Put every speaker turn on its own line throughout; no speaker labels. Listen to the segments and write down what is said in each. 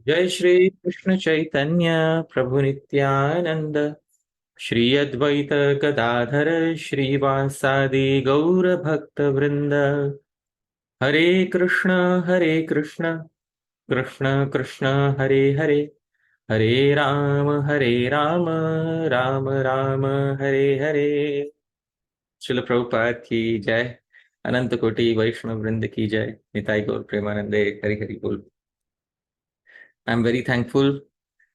जय श्री कृष्ण चैतन्य प्रभु नित्यानंद श्री अद्वैत गदाधर श्रीवासादि गौर भक्त वृंद हरे कृष्ण कृष्ण कृष्ण हरे हरे हरे राम राम राम हरे हरे। श्रील प्रभुपाद की जय। अनंत कोटि वैष्णव वृंद की जय। निताई गौर प्रेमानंदे। हरि हरि बोल। I am very thankful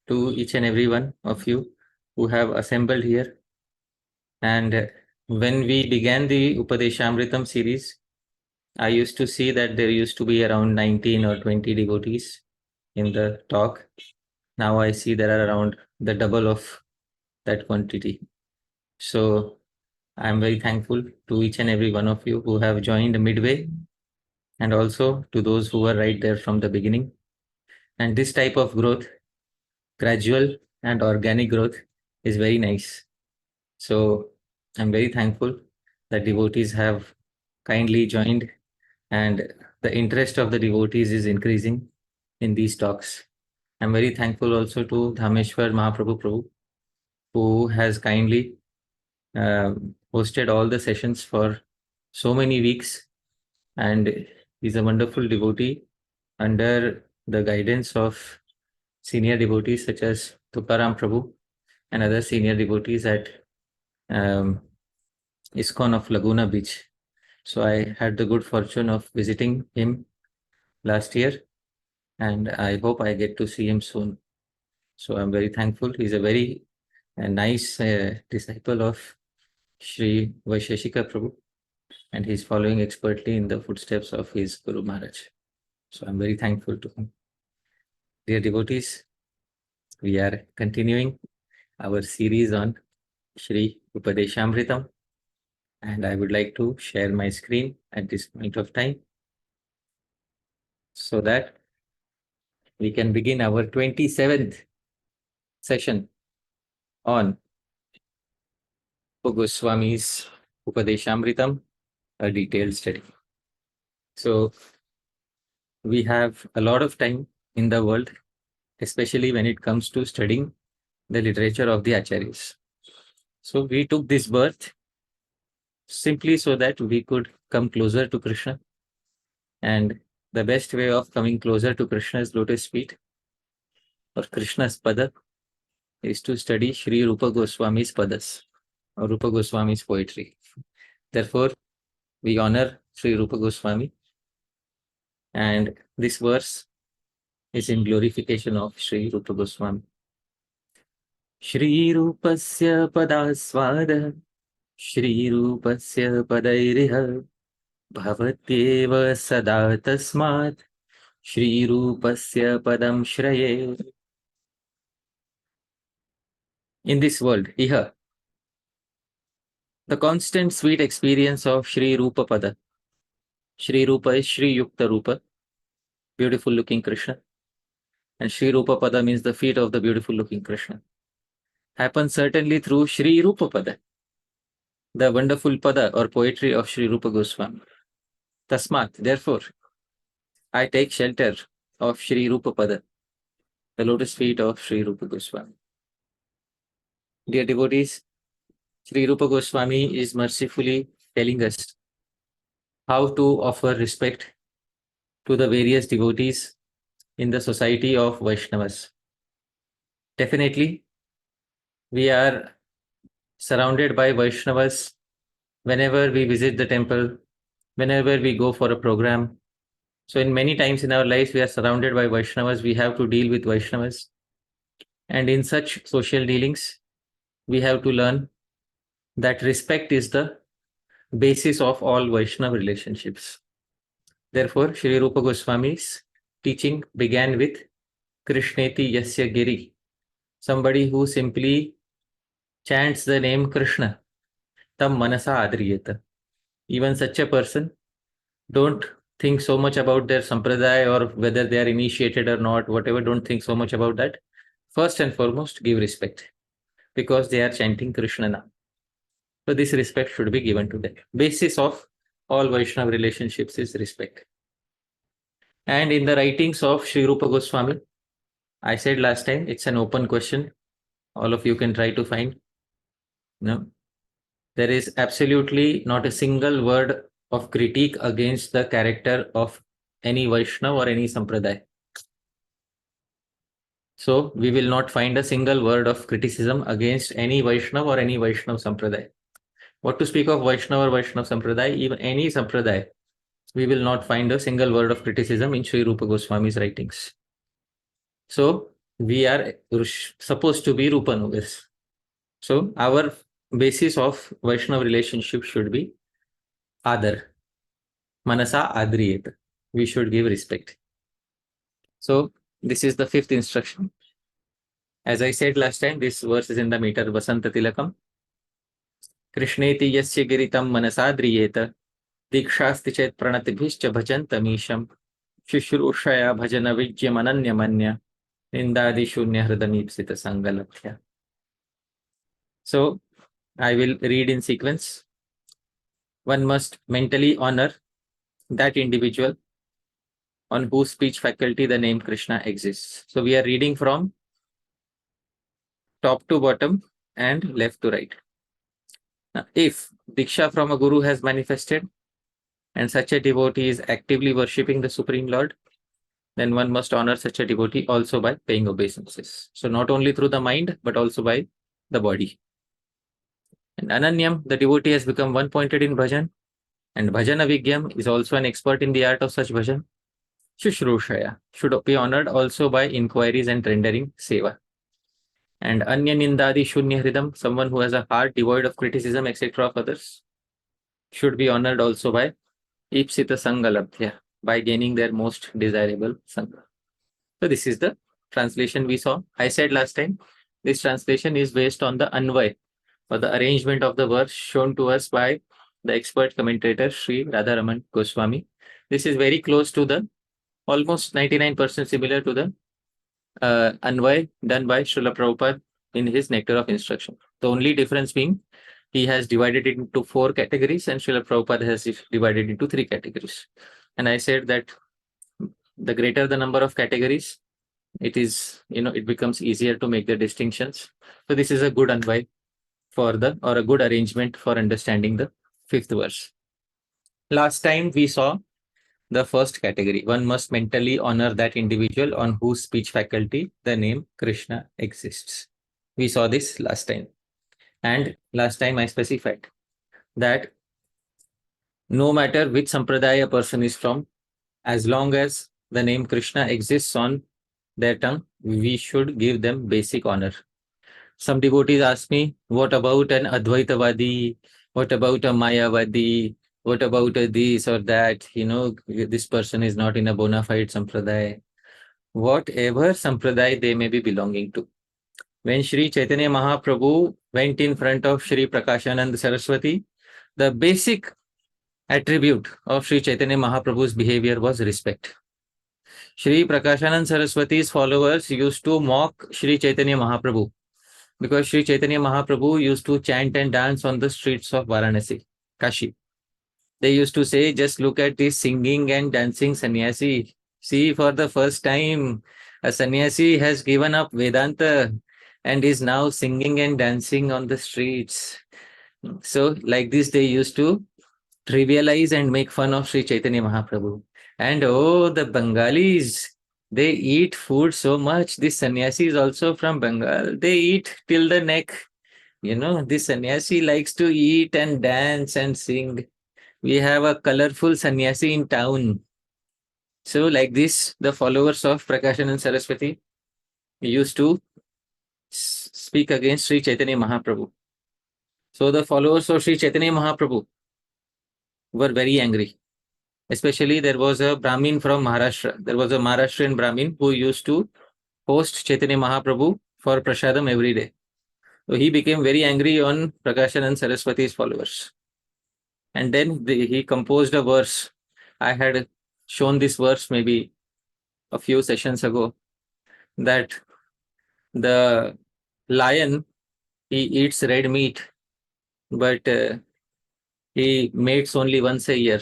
to each and every one of you who have assembled here. And when we began the Upadeshamritam series, I used to see that there used to be around 19 or 20 devotees in the talk. Now I see there are around the double of that quantity. So I am very thankful to each and every one of you who have joined midway, and also to those who were right there from the beginning. And this type of growth, gradual and organic growth, is very nice. So I'm very thankful that devotees have kindly joined, and the interest of the devotees is increasing in these talks. I'm very thankful also to Dhāmeśvara Mahaprabhu Prabhu, who has kindly hosted all the sessions for so many weeks, and he's a wonderful devotee under the guidance of senior devotees such as Tukaram Prabhu and other senior devotees at ISKCON of Laguna Beach. So I had the good fortune of visiting him last year, and I hope I get to see him soon. So I'm very thankful. He's a very nice disciple of Shri Vaisheshika Prabhu, and he's following expertly in the footsteps of his Guru Maharaj. So I'm very thankful to him. Dear devotees, we are continuing our series on Śrī-Upadeśāmṛtam, and I would like to share my screen at this point of time so that we can begin our 27th session on Goswami's Upadeshamritam, a detailed study. So we have a lot of time in the world, especially when it comes to studying the literature of the Acharyas. So we took this birth simply so that we could come closer to Krishna, and the best way of coming closer to Krishna's lotus feet or Krishna's pada is to study Sri Rupa Goswami's padas or Rupa Goswami's poetry. Therefore, we honor Sri Rupa Goswami, and this verse is in glorification of Sri Rupa Goswami. Shri Rupasya padasvada Shri Rupasya padairiha bhavatyeva sada tasmat Shri Rupasya padam shraye. In this world, iha, the constant sweet experience of Shri Rupa pada. Shri Rupa is Shri Yukta Rupa, beautiful looking Krishna, and Shri Rupa pada means the feet of the beautiful looking Krishna. Happens certainly through Shri Rupa pada, the wonderful pada or poetry of Shri Rupa Goswami. Tasmat, therefore, I take shelter of Shri Rupa pada, the lotus feet of Shri Rupa Goswami. Dear devotees, Shri Rupa Goswami is mercifully telling us how to offer respect to the various devotees in the society of Vaishnavas. Definitely, we are surrounded by Vaishnavas whenever we visit the temple, whenever we go for a program. So in many times in our lives, we are surrounded by Vaishnavas. We have to deal with Vaishnavas. And in such social dealings, we have to learn that respect is the basis of all Vaishnava relationships. Therefore, Shri Rupa Goswami's teaching began with Krishneti Yasya Giri, somebody who simply chants the name Krishna, tam manasa adriyata. Even such a person, don't think so much about their sampradaya or whether they are initiated or not, whatever, don't think so much about that. First and foremost, give respect, because they are chanting Krishna now. So this respect should be given to them. Basis of all Vaishnava relationships is respect. And in the writings of Sri Rupa Goswami, I said last time, it's an open question. All of you can try to find. No, there is absolutely not a single word of critique against the character of any Vaishnava or any Sampradaya. So we will not find a single word of criticism against any Vaishnava or any Vaishnava Sampradaya. What to speak of Vaishnava or Vaishnava Sampradaya, even any Sampradaya, we will not find a single word of criticism in Sri Rupa Goswami's writings. So we are supposed to be Rupa Nugas. So our basis of Vaishnava relationship should be Adar. Manasa Adriyet. We should give respect. So this is the fifth instruction. As I said last time, this verse is in the meter Vasanta Tilakam. Krishneti yasya giritam manasadriyeta dikshasti chet pranatibhischa bhajantamisham shishrushaya bhajana vijyam ananyamanya nindadi shunya hridamipsita sangalabhya. So I will read in sequence. One must mentally honor that individual on whose speech faculty the name Krishna exists. So we are reading from top to bottom and left to right. Now, if Diksha from a Guru has manifested and such a devotee is actively worshipping the Supreme Lord, then one must honor such a devotee also by paying obeisances. So not only through the mind, but also by the body. And Ananyam, the devotee has become one-pointed in bhajan, and bhajana vigyam is also an expert in the art of such bhajan. Shushrushaya should be honored also by inquiries and rendering seva. And Anya Nindadi Shunya Hridam, someone who has a heart devoid of criticism, etc. of others, should be honored also by Ipsita Sangalabhya, by gaining their most desirable Sangha. So this is the translation we saw. I said last time, this translation is based on the Anvay, or the arrangement of the verse shown to us by the expert commentator Sri Radharaman Goswami. This is very close to the, almost 99% similar to the Anvay done by Srila Prabhupada in his Nectar of Instruction. The only difference being he has divided it into 4 categories and Srila Prabhupada has divided into 3 categories. And I said that the greater the number of categories, it is, it becomes easier to make the distinctions. So this is a good Anvay for the, or a good arrangement for understanding the 5th verse. Last time we saw the first category. One must mentally honor that individual on whose speech faculty the name Krishna exists. We saw this last time. And last time I specified that no matter which sampradaya a person is from, as long as the name Krishna exists on their tongue, we should give them basic honor. Some devotees ask me, what about an Advaitavadi? What about a Mayavadi? What about this or that? This person is not in a bona fide sampradaya. Whatever sampradaya they may be belonging to. When Sri Chaitanya Mahaprabhu went in front of Sri Prakashanand Saraswati, the basic attribute of Sri Chaitanya Mahaprabhu's behavior was respect. Sri Prakashanand Saraswati's followers used to mock Sri Chaitanya Mahaprabhu because Sri Chaitanya Mahaprabhu used to chant and dance on the streets of Varanasi, Kashi. They used to say, just look at this singing and dancing sannyasi. See, for the first time, a sannyasi has given up Vedanta and is now singing and dancing on the streets. So like this, they used to trivialize and make fun of Sri Chaitanya Mahaprabhu. And oh, the Bengalis, they eat food so much. This sannyasi is also from Bengal. They eat till the neck. This sannyasi likes to eat and dance and sing. We have a colorful sannyasi in town. So like this, the followers of Prakashanand Saraswati used to speak against Sri Chaitanya Mahaprabhu. So the followers of Sri Chaitanya Mahaprabhu were very angry. Especially there was a Brahmin from Maharashtra. There was a Maharashtrian Brahmin who used to host Chaitanya Mahaprabhu for Prasadam every day. So he became very angry on Prakashanand Saraswati's followers. And then he composed a verse. I had shown this verse maybe a few sessions ago, that the lion, he eats red meat, but he mates only once a year.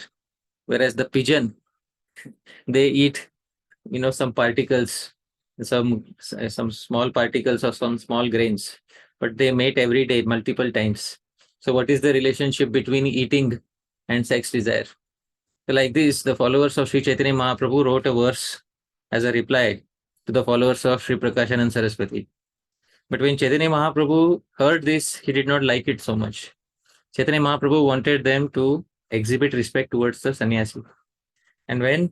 Whereas the pigeon, they eat some particles, some small particles or some small grains, but they mate every day multiple times. So what is the relationship between eating and sex desire? So like this, the followers of Sri Chaitanya Mahaprabhu wrote a verse as a reply to the followers of Sri Prakashanand Saraswati. But when Chaitanya Mahaprabhu heard this, he did not like it so much. Chaitanya Mahaprabhu wanted them to exhibit respect towards the sannyasi. And when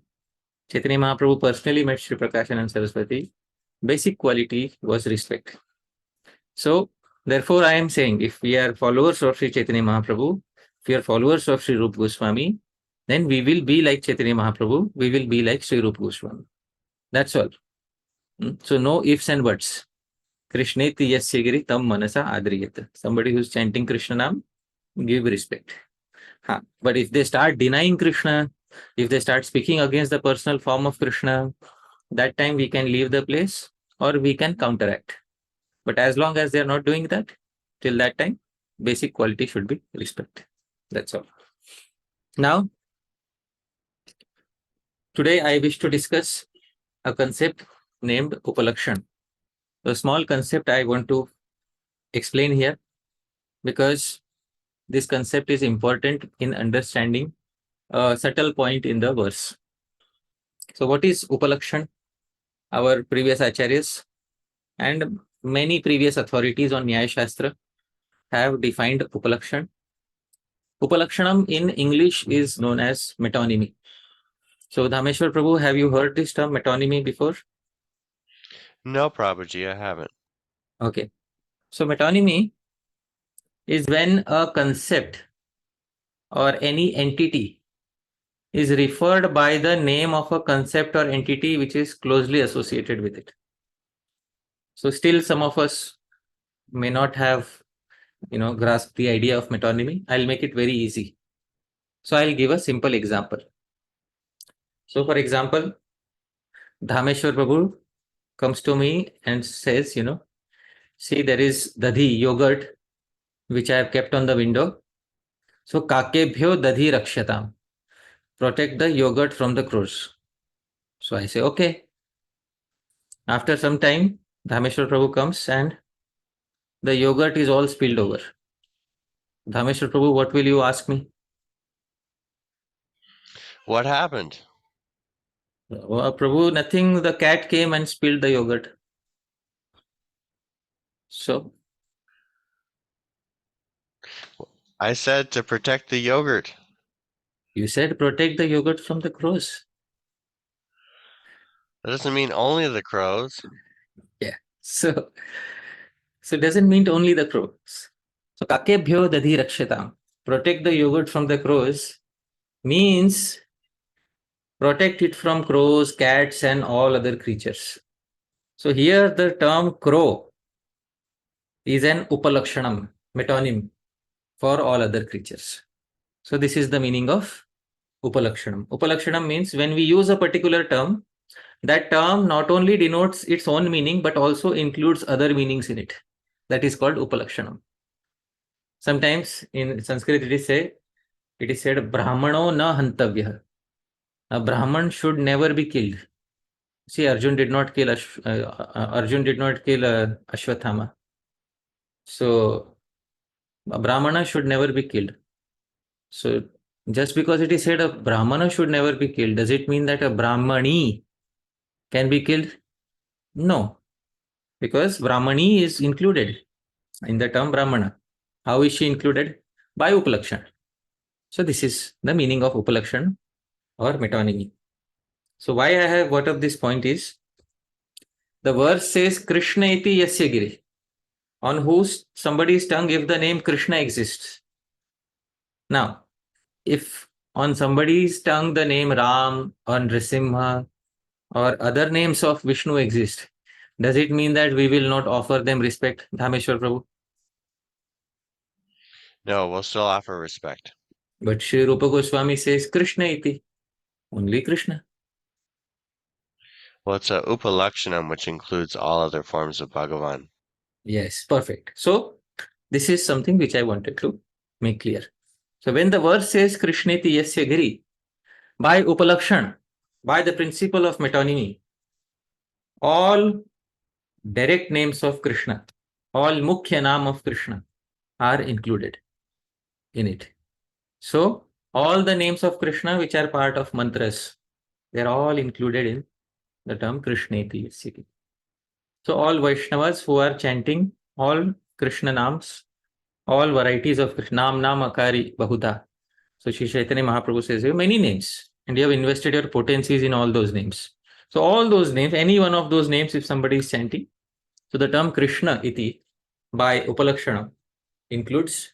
Chaitanya Mahaprabhu personally met Sri Prakashanand Saraswati, basic quality was respect. So, therefore, I am saying, if we are followers of Sri Chaitanya Mahaprabhu, if we are followers of Sri Rupa Goswami, then we will be like Chaitanya Mahaprabhu, we will be like Sri Rupa Goswami. That's all. So, no ifs and buts. Krishneti yasya giri tam manasa adriyata. Somebody who's chanting Krishna Nam, give respect. But if they start denying Krishna, if they start speaking against the personal form of Krishna, that time we can leave the place or we can counteract. But as long as they are not doing that, till that time, basic quality should be respect. That's all. Now, today I wish to discuss a concept named upalakshan. A small concept I want to explain here because this concept is important in understanding a subtle point in the verse. So what is upalakshan? Our previous acharyas and many previous authorities on Nyaya Shastra have defined upalakshan. Upalakshanam in English is known as metonymy. So Dhāmeśvara Prabhu, have you heard this term metonymy before?
No, Prabhuji, I haven't.
Okay. So metonymy is when a concept or any entity is referred by the name of a concept or entity which is closely associated with it. So still some of us may not have grasp the idea of metonymy. I'll make it very easy. So I'll give a simple example. So for example, Dhāmeśvara Prabhu comes to me and says, see, there is dadhi, yogurt, which I have kept on the window. So kakebhyo dadhi rakshatam. Protect the yogurt from the crows. So I say, okay. After some time, Dhāmeśvara Prabhu comes and the yogurt is all spilled over. Dhāmeśvara Prabhu, what will you ask me?
What happened?
Prabhu, nothing. The cat came and spilled the yogurt. So
I said to protect the yogurt.
You said protect the yogurt from the crows.
That doesn't mean only the crows.
Yeah. So it doesn't mean only the crows. So kakebhyo dadhi rakshatam. Protect the yogurt from the crows means protect it from crows, cats, and all other creatures. So here the term crow is an upalakshanam, metonym for all other creatures. So this is the meaning of upalakshanam. Upalakshanam means when we use a particular term, that term not only denotes its own meaning but also includes other meanings in it. That is called upalakshanam. Sometimes in Sanskrit it is said Brahmano na hantavyah. A Brahman should never be killed. See, Arjun did not kill Ashwathama. So a Brahmana should never be killed. So just because it is said a Brahmana should never be killed, does it mean that a Brahmani can be killed? No, because Brahmani is included in the term Brahmana. How is she included? By upalakshan. So this is the meaning of upalakshan or metonymy. So why I have brought up this point is, the verse says Krishna iti yasya giri, on whose somebody's tongue if the name Krishna exists. Now, if on somebody's tongue the name Ram or Nrisimha or other names of Vishnu exist, does it mean that we will not offer them respect, Dhāmeśvara Prabhu?
No, we'll still offer respect.
But Sri Rupa Goswami says Krishna iti, only Krishna.
Well, it's a upalakshanam, which includes all other forms of Bhagavan.
Yes, perfect. So this is something which I wanted to make clear. So when the verse says Krishneti yasya giri, by upalakshan, by the principle of metonymy, all direct names of Krishna, all mukhya naam of Krishna are included in it. So all the names of Krishna which are part of mantras, they are all included in the term Krishneti. So all Vaishnavas who are chanting all Krishna names, all varieties of Krishna, Nam Akari Bahuda. So Shri Chaitanya Mahaprabhu says, you have many names and you have invested your potencies in all those names. So all those names, any one of those names, if somebody is chanting, so the term Krishna iti by upalaksanam includes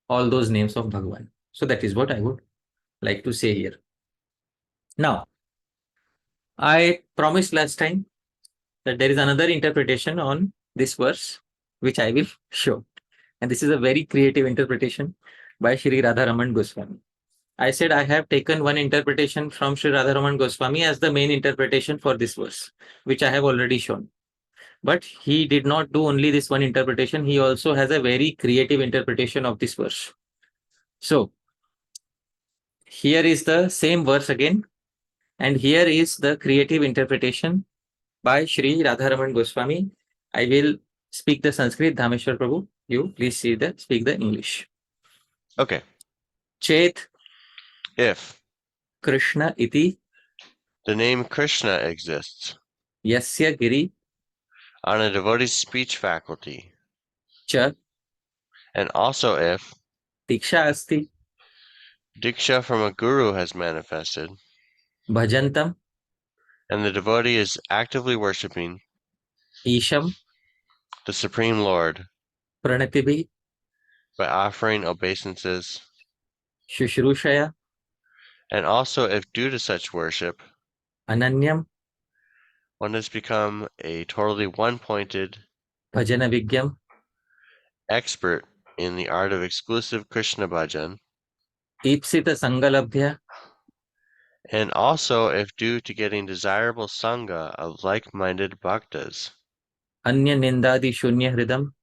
all those names of Bhagavan. So that is what I would like to say here. Now, I promised last time that there is another interpretation on this verse, which I will show. And this is a very creative interpretation by Sri Radharaman Goswami. I said I have taken one interpretation from Sri Radharaman Goswami as the main interpretation for this verse, which I have already shown. But he did not do only this one interpretation. He also has a very creative interpretation of this verse. So, here is the same verse again. And here is the creative interpretation by Sri Radharaman Goswami. I will speak the Sanskrit, Dhāmeśvara Prabhu. You please speak the English.
Okay.
Chet
If
Krishna iti
the name Krishna exists
yasya giri
on a devotee's speech faculty,
cha
and also if
diksha asti
diksha from a guru has manifested,
bhajantam
and the devotee is actively worshipping
isham
the Supreme Lord
pranatibhi
by offering obeisances,
shushrushaya
and also if due to such worship,
ananyam
one has become a totally one-pointed
bhajana vigyam
expert in the art of exclusive Krishna bhajan,
ipsita sangalabhya
and also if due to getting desirable sangha of like-minded bhaktas,
anya nindadi shunya hridam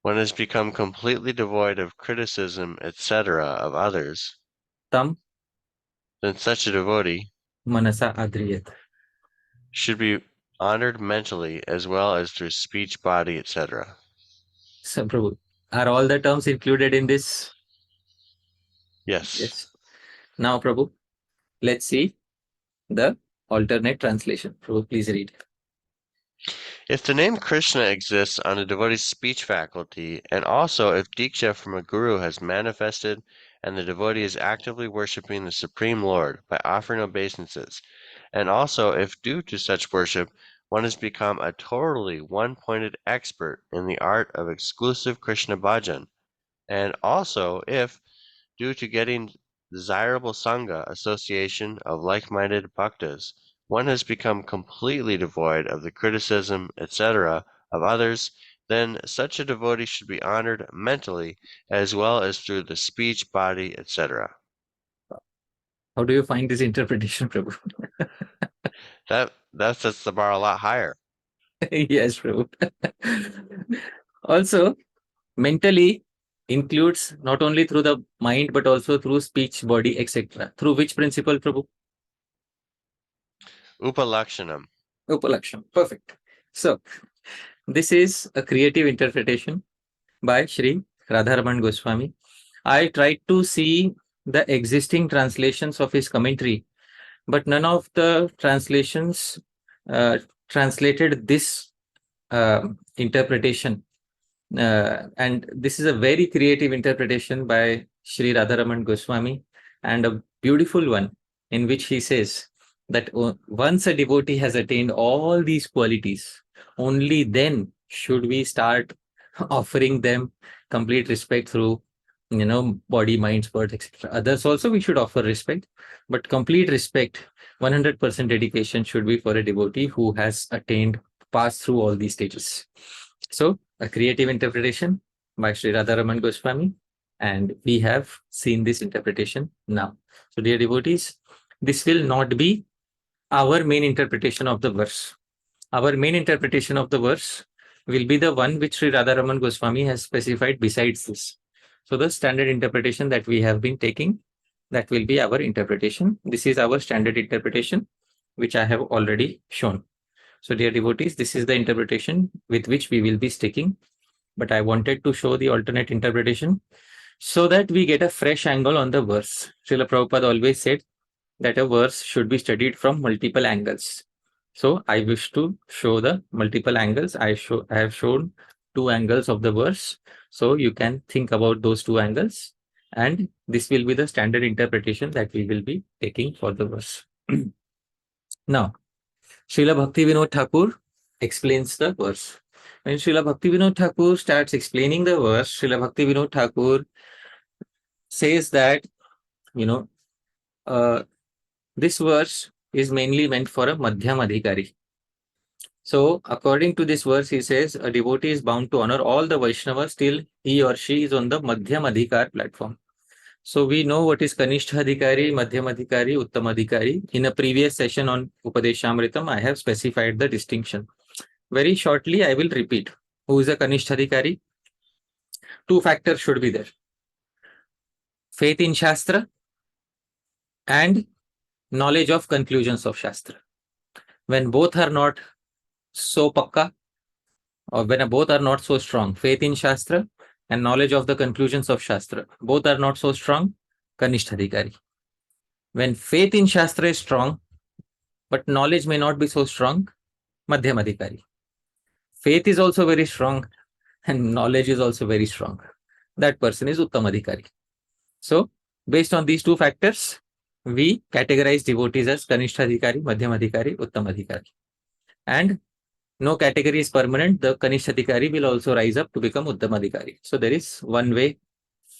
one has become completely devoid of criticism, etc. of others,
tam
then such a devotee
manasa adriyat.
should be honored mentally as well as through speech, body, etc.
So, Prabhu, are all the terms included in this?
Yes.
Yes. Now, Prabhu, let's see the alternate translation. Prabhu, please read.
If the name Krishna exists on a devotee's speech faculty, and also if diksha from a guru has manifested, and the devotee is actively worshipping the Supreme Lord by offering obeisances, and also if due to such worship, one has become a totally one-pointed expert in the art of exclusive Krishna bhajan, and also if, due to getting desirable sangha association of like-minded bhaktas, one has become completely devoid of the criticism, etc. of others, then such a devotee should be honored mentally as well as through the speech, body, etc.
How do you find this interpretation, Prabhu?
That sets the bar a lot higher.
Yes, Prabhu. Also, mentally includes not only through the mind, but also through speech, body, etc. Through which principle, Prabhu?
Upalaksanam.
Upalaksham. Perfect. So, this is a creative interpretation by Sri Radharaman Goswami. I tried to see the existing translations of his commentary, but none of the translations translated this interpretation. And this is a very creative interpretation by Sri Radharaman Goswami, and a beautiful one in which he says that once a devotee has attained all these qualities, only then should we start offering them complete respect through, body, mind, spirit, etc. Others also we should offer respect, but complete respect, 100% dedication should be for a devotee who has passed through all these stages. So, a creative interpretation by Sri Radharaman Goswami, and we have seen this interpretation now. So, dear devotees, this will not be our main interpretation of the verse. Our main interpretation of the verse will be the one which Sri Radharaman Goswami has specified besides this. So, the standard interpretation that we have been taking That will be our interpretation. This is our standard interpretation, which I have already shown. So dear devotees, this is the interpretation with which we will be sticking. But I wanted to show the alternate interpretation so that we get a fresh angle on the verse. Srila Prabhupada always said that a verse should be studied from multiple angles. So I wish to show the multiple angles. I have shown 2 angles of the verse. So you can think about those 2 angles. And this will be the standard interpretation that we will be taking for the verse. Now, Srila Bhaktivinode Thakur explains the verse. When Srila Bhaktivinode Thakur starts explaining the verse, Srila Bhaktivinode Thakur says that, this verse is mainly meant for a Madhyam Adhikari. So, according to this verse, he says a devotee is bound to honor all the Vaishnavas till he or she is on the Madhyam Adhikar platform. So, we know what is Kanishta Adhikari, Madhyam Adhikari, Uttam Adhikari. In a previous session on Upadeshamritam, I have specified the distinction. Very shortly, I will repeat. Who is a Kanishta Adhikari? 2 factors should be there. Faith in Shastra and knowledge of conclusions of Shastra. When both are not so pakka, or when both are not so strong, faith in Shastra and knowledge of the conclusions of Shastra, both are not so strong, Kanishta Adhikari. When faith in Shastra is strong, but knowledge may not be so strong, Madhyam Adhikari. Faith is also very strong and knowledge is also very strong. That person is Uttam Adhikari. So, based on these 2 factors, we categorize devotees as Kanishta Adhikari, Madhyam Adhikari, Uttam Adhikari. And no category is permanent. The Kanishta Adhikari will also rise up to become Uttam Adhikari. So there is one-way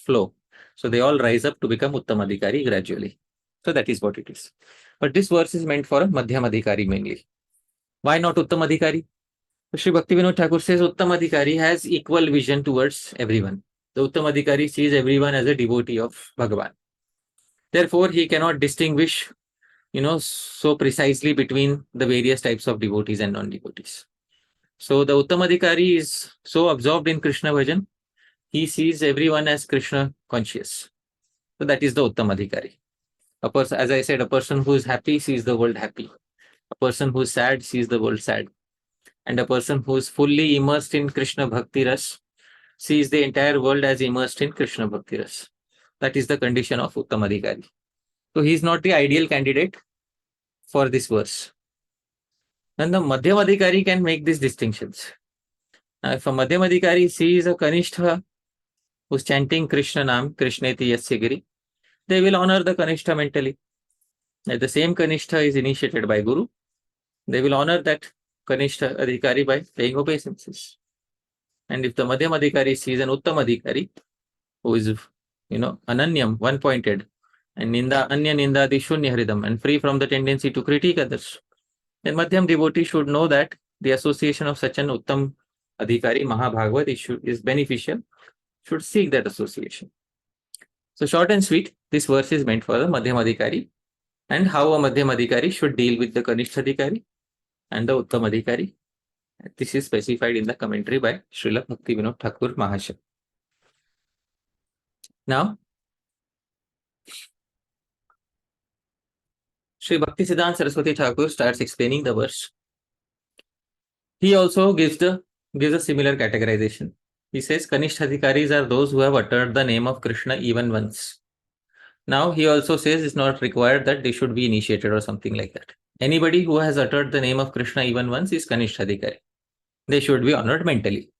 flow. So they all rise up to become Uttam Adhikari gradually. So that is what it is. But this verse is meant for a Madhyam Adhikari mainly. Why not Uttam Adhikari? Sri Bhaktivinode Thakur says Uttam Adhikari has equal vision towards everyone. The Uttam Adhikari sees everyone as a devotee of Bhagavan. Therefore, he cannot distinguish, so precisely between the various types of devotees and non-devotees. So the Uttam Adhikari is so absorbed in Krishna bhajan, he sees everyone as Krishna conscious. So that is the Uttam Adhikari. As I said, a person who is happy sees the world happy. A person who is sad sees the world sad. And a person who is fully immersed in Krishna Bhakti Ras sees the entire world as immersed in Krishna Bhakti Ras. That is the condition of Uttam Adhikari. So he is not the ideal candidate for this verse. Then the Madhyam Adhikari can make these distinctions. Now, if a Madhyam Adhikari sees a Kanishta who is chanting Krishna Nam, Krishneti Yasya Giri, they will honor the Kanishta mentally. If the same Kanishta is initiated by Guru, they will honor that Kanishta Adhikari by paying obeisances. And if the Madhyam Adhikari sees an Uttam Adhikari who is, Ananyam, one-pointed, and Ninda, Anya Ninda Shunya Hridam, and free from the tendency to critique others, then Madhyam devotee should know that the association of such an Uttam Adhikari, Mahabhagavat, is beneficial, should seek that association. So short and sweet, this verse is meant for the Madhyam Adhikari, and how a Madhyam Adhikari should deal with the Kanishta Adhikari and the Uttam Adhikari. This is specified in the commentary by Srila Bhaktivinode Thakur Mahashaya. Now, Sri Bhaktisiddhanta Saraswati Thakur starts explaining the verse. He also gives a similar categorization. He says Kanishta Adhikaris are those who have uttered the name of Krishna even once. Now, he also says it's not required that they should be initiated or something like that. Anybody who has uttered the name of Krishna even once is Kanishta Adhikari. They should be honored mentally.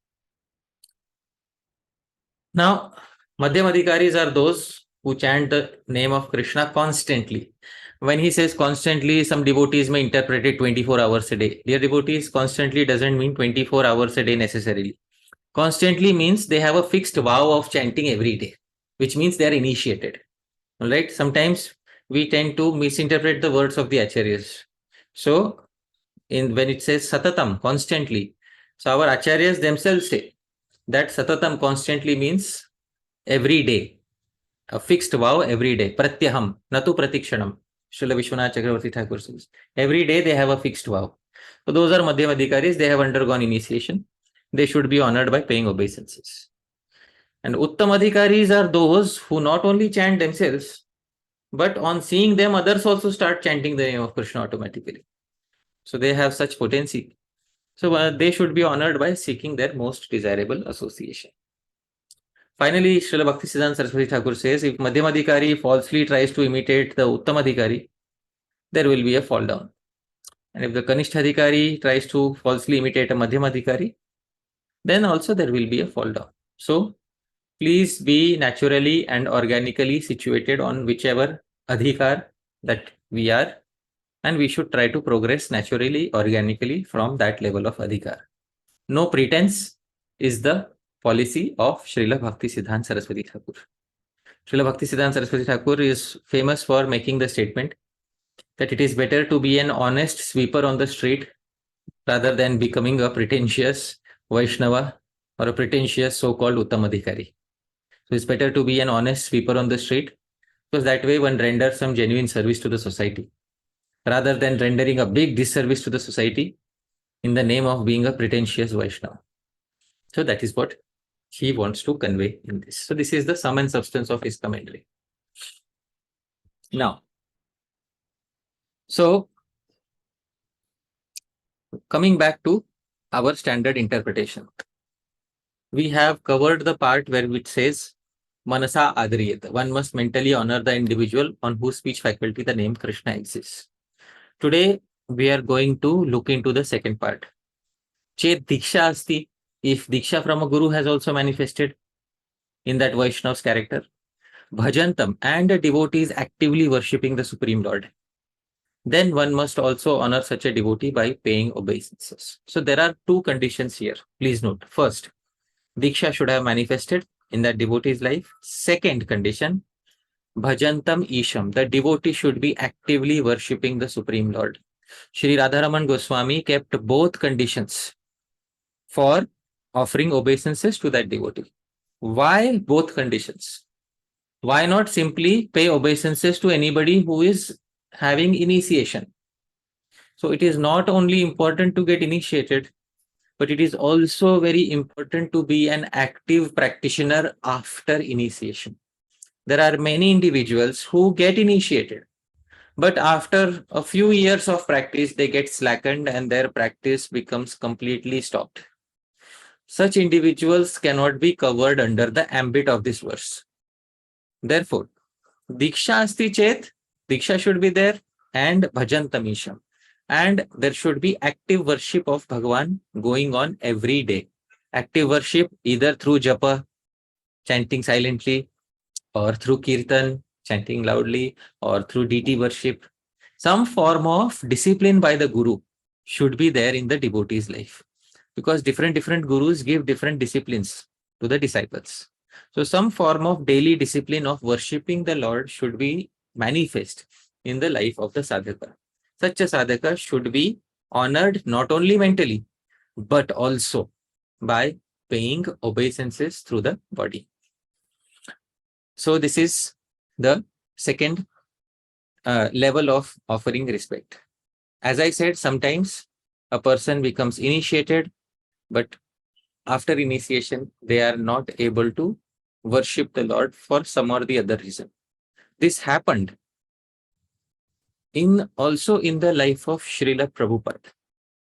Now, Madhyam Adhikaris are those who chant the name of Krishna constantly. When he says constantly, some devotees may interpret it 24 hours a day. Dear devotees, constantly doesn't mean 24 hours a day necessarily. Constantly means they have a fixed vow of chanting every day, which means they are initiated. All right. Sometimes we tend to misinterpret the words of the acharyas. So, when it says satatam, constantly, so our acharyas themselves say that satatam constantly means every day, a fixed vow every day. Pratyaham, natu pratikshanam. Srila Vishwanath Chakravarti Thakur says. Every day they have a fixed vow. So those are Madhyam Adhikaris, they have undergone initiation. They should be honored by paying obeisances. And Uttam Adhikaris are those who not only chant themselves, But on seeing them, others also start chanting the name of Krishna automatically. So they have such potency. So they should be honored by seeking their most desirable association. Finally, Srila Bhaktisiddhanta Saraswati Thakur says, if Madhyamadhikari falsely tries to imitate the Uttamadhikari, there will be a fall down. And if the Kanishtadhikari tries to falsely imitate a Madhyamadhikari, then also there will be a fall down. So please be naturally and organically situated on whichever adhikar that we are, and we should try to progress naturally, organically from that level of adhikar. No pretense is the policy of Srila Bhaktisiddhanta Saraswati Thakur. Srila Bhaktisiddhanta Saraswati Thakur is famous for making the statement that it is better to be an honest sweeper on the street rather than becoming a pretentious Vaishnava or a pretentious so-called Uttamadhikari. So it's better to be an honest sweeper on the street, because that way one renders some genuine service to the society, rather than rendering a big disservice to the society in the name of being a pretentious Vaishnava. So that is what he wants to convey in this. So this is the sum and substance of his commentary. Now, so coming back to our standard interpretation, we have covered the part where it says Manasa Adriyat. One must mentally honor the individual on whose speech faculty the name Krishna exists. Today, we are going to look into the second part. Chet Diksha Asti, if Diksha from a Guru has also manifested in that Vaishnav's character, Bhajantam, and a devotee is actively worshipping the Supreme Lord, then one must also honor such a devotee by paying obeisances. So there are two conditions here. Please note. First, Diksha should have manifested in that devotee's life. Second condition, Bhajantam Isham, the devotee should be actively worshipping the Supreme Lord. Sri Radharaman Goswami kept both conditions for offering obeisances to that devotee. Why both conditions? Why not simply pay obeisances to anybody who is having initiation? So it is not only important to get initiated, but it is also very important to be an active practitioner after initiation. There are many individuals who get initiated, but after a few years of practice, they get slackened and their practice becomes completely stopped. Such individuals cannot be covered under the ambit of this verse. Therefore, Diksha Asti Chet, Diksha should be there, and Bhajantamisham. And there should be active worship of Bhagavan going on every day. Active worship either through japa, chanting silently, or through kirtan, chanting loudly, or through deity worship. Some form of discipline by the Guru should be there in the devotee's life, because different gurus give different disciplines to the disciples. So some form of daily discipline of worshipping the Lord should be manifest in the life of the sadhaka. Such a sadhaka should be honored not only mentally, but also by paying obeisances through the body. So this is the second level of offering respect. As I said, sometimes a person becomes initiated, but after initiation, they are not able to worship the Lord for some or the other reason. This happened also in the life of Srila Prabhupada.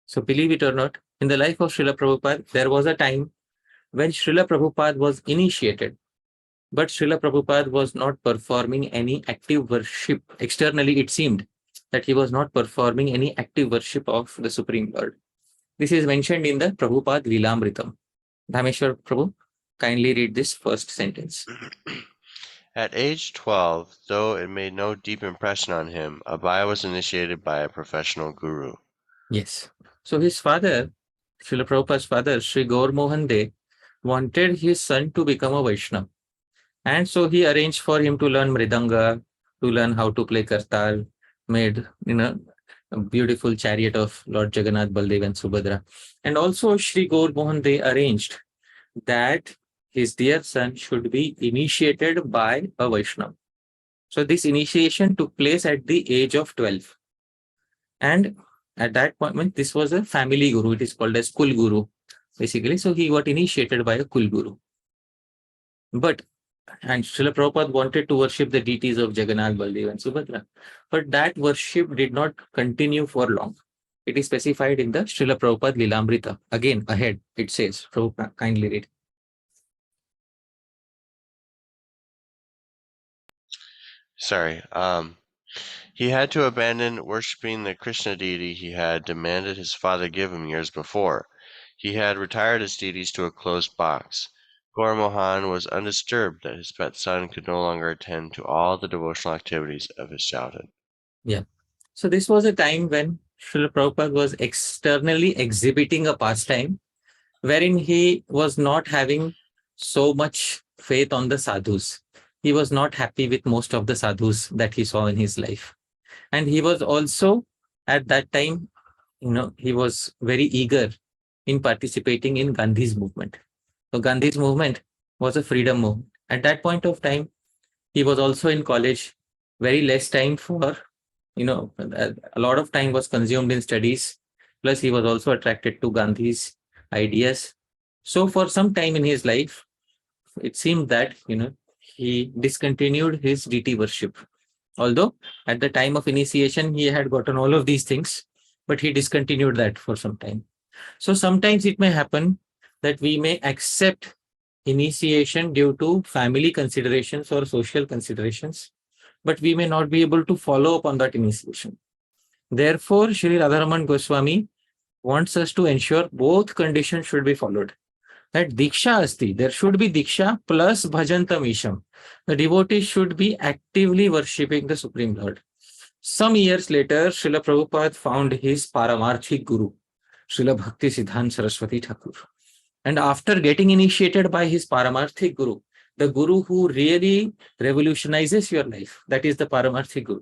So believe it or not, in the life of Srila Prabhupada, there was a time when Srila Prabhupada was initiated, but Srila Prabhupada was not performing any active worship. Externally, it seemed that he was not performing any active worship of the Supreme Lord. This is mentioned in the Prabhupada Lilamrtam. Dhāmeśvara Prabhu, kindly read this first sentence.
At age 12, though it made no deep impression on him, Abhaya was initiated by a professional guru.
Yes. So his father, Srila Prabhupada's father, Sri Gaur Mohan De, wanted his son to become a Vaishnava. And so he arranged for him to learn Mridanga, to learn how to play Kartal, made a beautiful chariot of Lord Jagannath, Baldev and Subhadra. And also Sri Gaur Mohan De arranged that his dear son should be initiated by a Vaishnava. So this initiation took place at the age of 12. And at that point, this was a family guru. It is called as Kul Guru, basically. So he got initiated by a Kul Guru. But And Srila Prabhupada wanted to worship the deities of Jagannath, Baldev and Subhadra. But that worship did not continue for long. It is specified in the Srila Prabhupada Lilamrta. Again, ahead, it says, Prabhupada, kindly read.
Sorry. He had to abandon worshipping the Krishna deity he had demanded his father give him years before. He had retired his deities to a closed box. Gaur Mohan was undisturbed that his pet son could no longer attend to all the devotional activities of his childhood.
Yeah. So this was a time when Srila Prabhupada was externally exhibiting a pastime wherein he was not having so much faith on the sadhus. He was not happy with most of the sadhus that he saw in his life. And he was also at that time, he was very eager in participating in Gandhi's movement. So Gandhi's movement was a freedom movement. At that point of time, he was also in college, very less time for, a lot of time was consumed in studies. Plus, he was also attracted to Gandhi's ideas. So for some time in his life, it seemed that, he discontinued his deity worship. Although at the time of initiation, he had gotten all of these things, but he discontinued that for some time. So sometimes it may happen that we may accept initiation due to family considerations or social considerations, but we may not be able to follow up on that initiation. Therefore, Sri Radharaman Goswami wants us to ensure both conditions should be followed. That Diksha Asti, there should be Diksha plus Bhajantam Isham. The devotee should be actively worshipping the Supreme Lord. Some years later, Srila Prabhupada found his Paramarthik Guru, Srila Bhaktisiddhanta Saraswati Thakur. And after getting initiated by his Paramarthik Guru, the Guru who really revolutionizes your life, that is the Paramarthik Guru.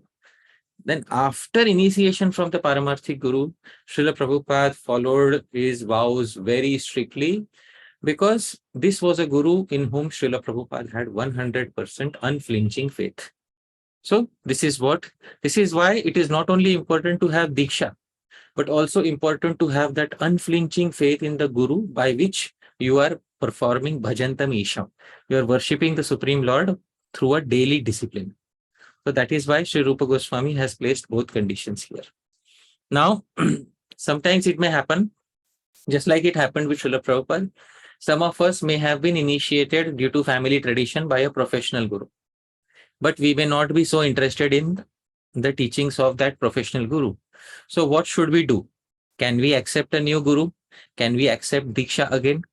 Then after initiation from the Paramarthik Guru, Srila Prabhupada followed his vows very strictly, because this was a Guru in whom Srila Prabhupada had 100% unflinching faith. So this is why it is not only important to have Diksha, but also important to have that unflinching faith in the Guru by which you are performing Bhajantam Isham. You are worshipping the Supreme Lord through a daily discipline. So that is why Sri Rupa Goswami has placed both conditions here. Now, sometimes it may happen, just like it happened with Srila Prabhupada, some of us may have been initiated due to family tradition by a professional Guru. But we may not be so interested in the teachings of that professional Guru. So what should we do? Can we accept a new Guru? Can we accept Diksha again?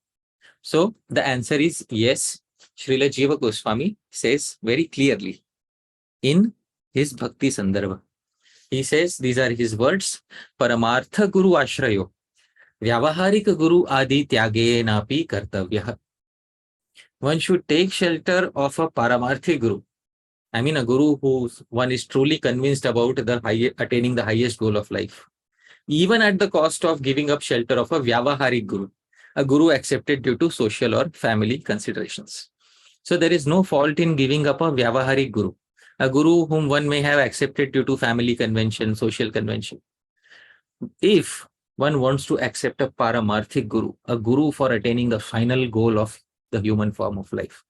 So the answer is yes. Srila Jiva Goswami says very clearly in his Bhakti Sandarbha. He says, these are his words, Paramartha Guru Ashrayo, Vyavaharika Guru Adi Tyage Napi Kartavyah. One should take shelter of a Paramarthi Guru. I mean, a Guru who one is truly convinced about attaining the highest goal of life, even at the cost of giving up shelter of a Vyavaharik Guru, a Guru accepted due to social or family considerations. So there is no fault in giving up a Vyavaharik Guru, a Guru whom one may have accepted due to family convention, social convention. If one wants to accept a Paramarthik Guru, a Guru for attaining the final goal of the human form of life.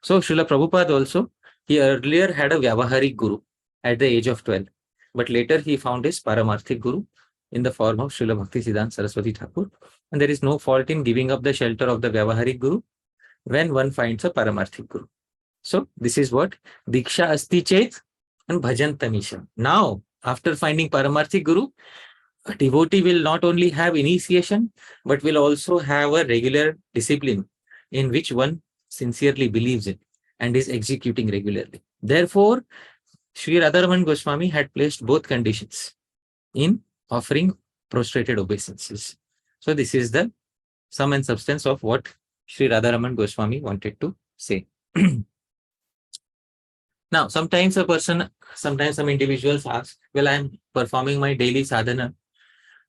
So Srila Prabhupada also, he earlier had a Vyavaharik Guru at the age of 12, but later he found his Paramarthik Guru in the form of Srila Bhaktisiddhanta Saraswati Thakur. And there is no fault in giving up the shelter of the Vyavaharik Guru when one finds a Paramarthik Guru. So this is what Diksha Asti Chet and Bhajan Tamisha. Now, after finding Paramarthik Guru, a devotee will not only have initiation, but will also have a regular discipline in which one sincerely believes in and is executing regularly. Therefore, Sri Radharaman Goswami had placed both conditions in offering prostrated obeisances. So this is the sum and substance of what Sri Radharaman Goswami wanted to say. Now, sometimes some individuals ask, well, I'm performing my daily sadhana,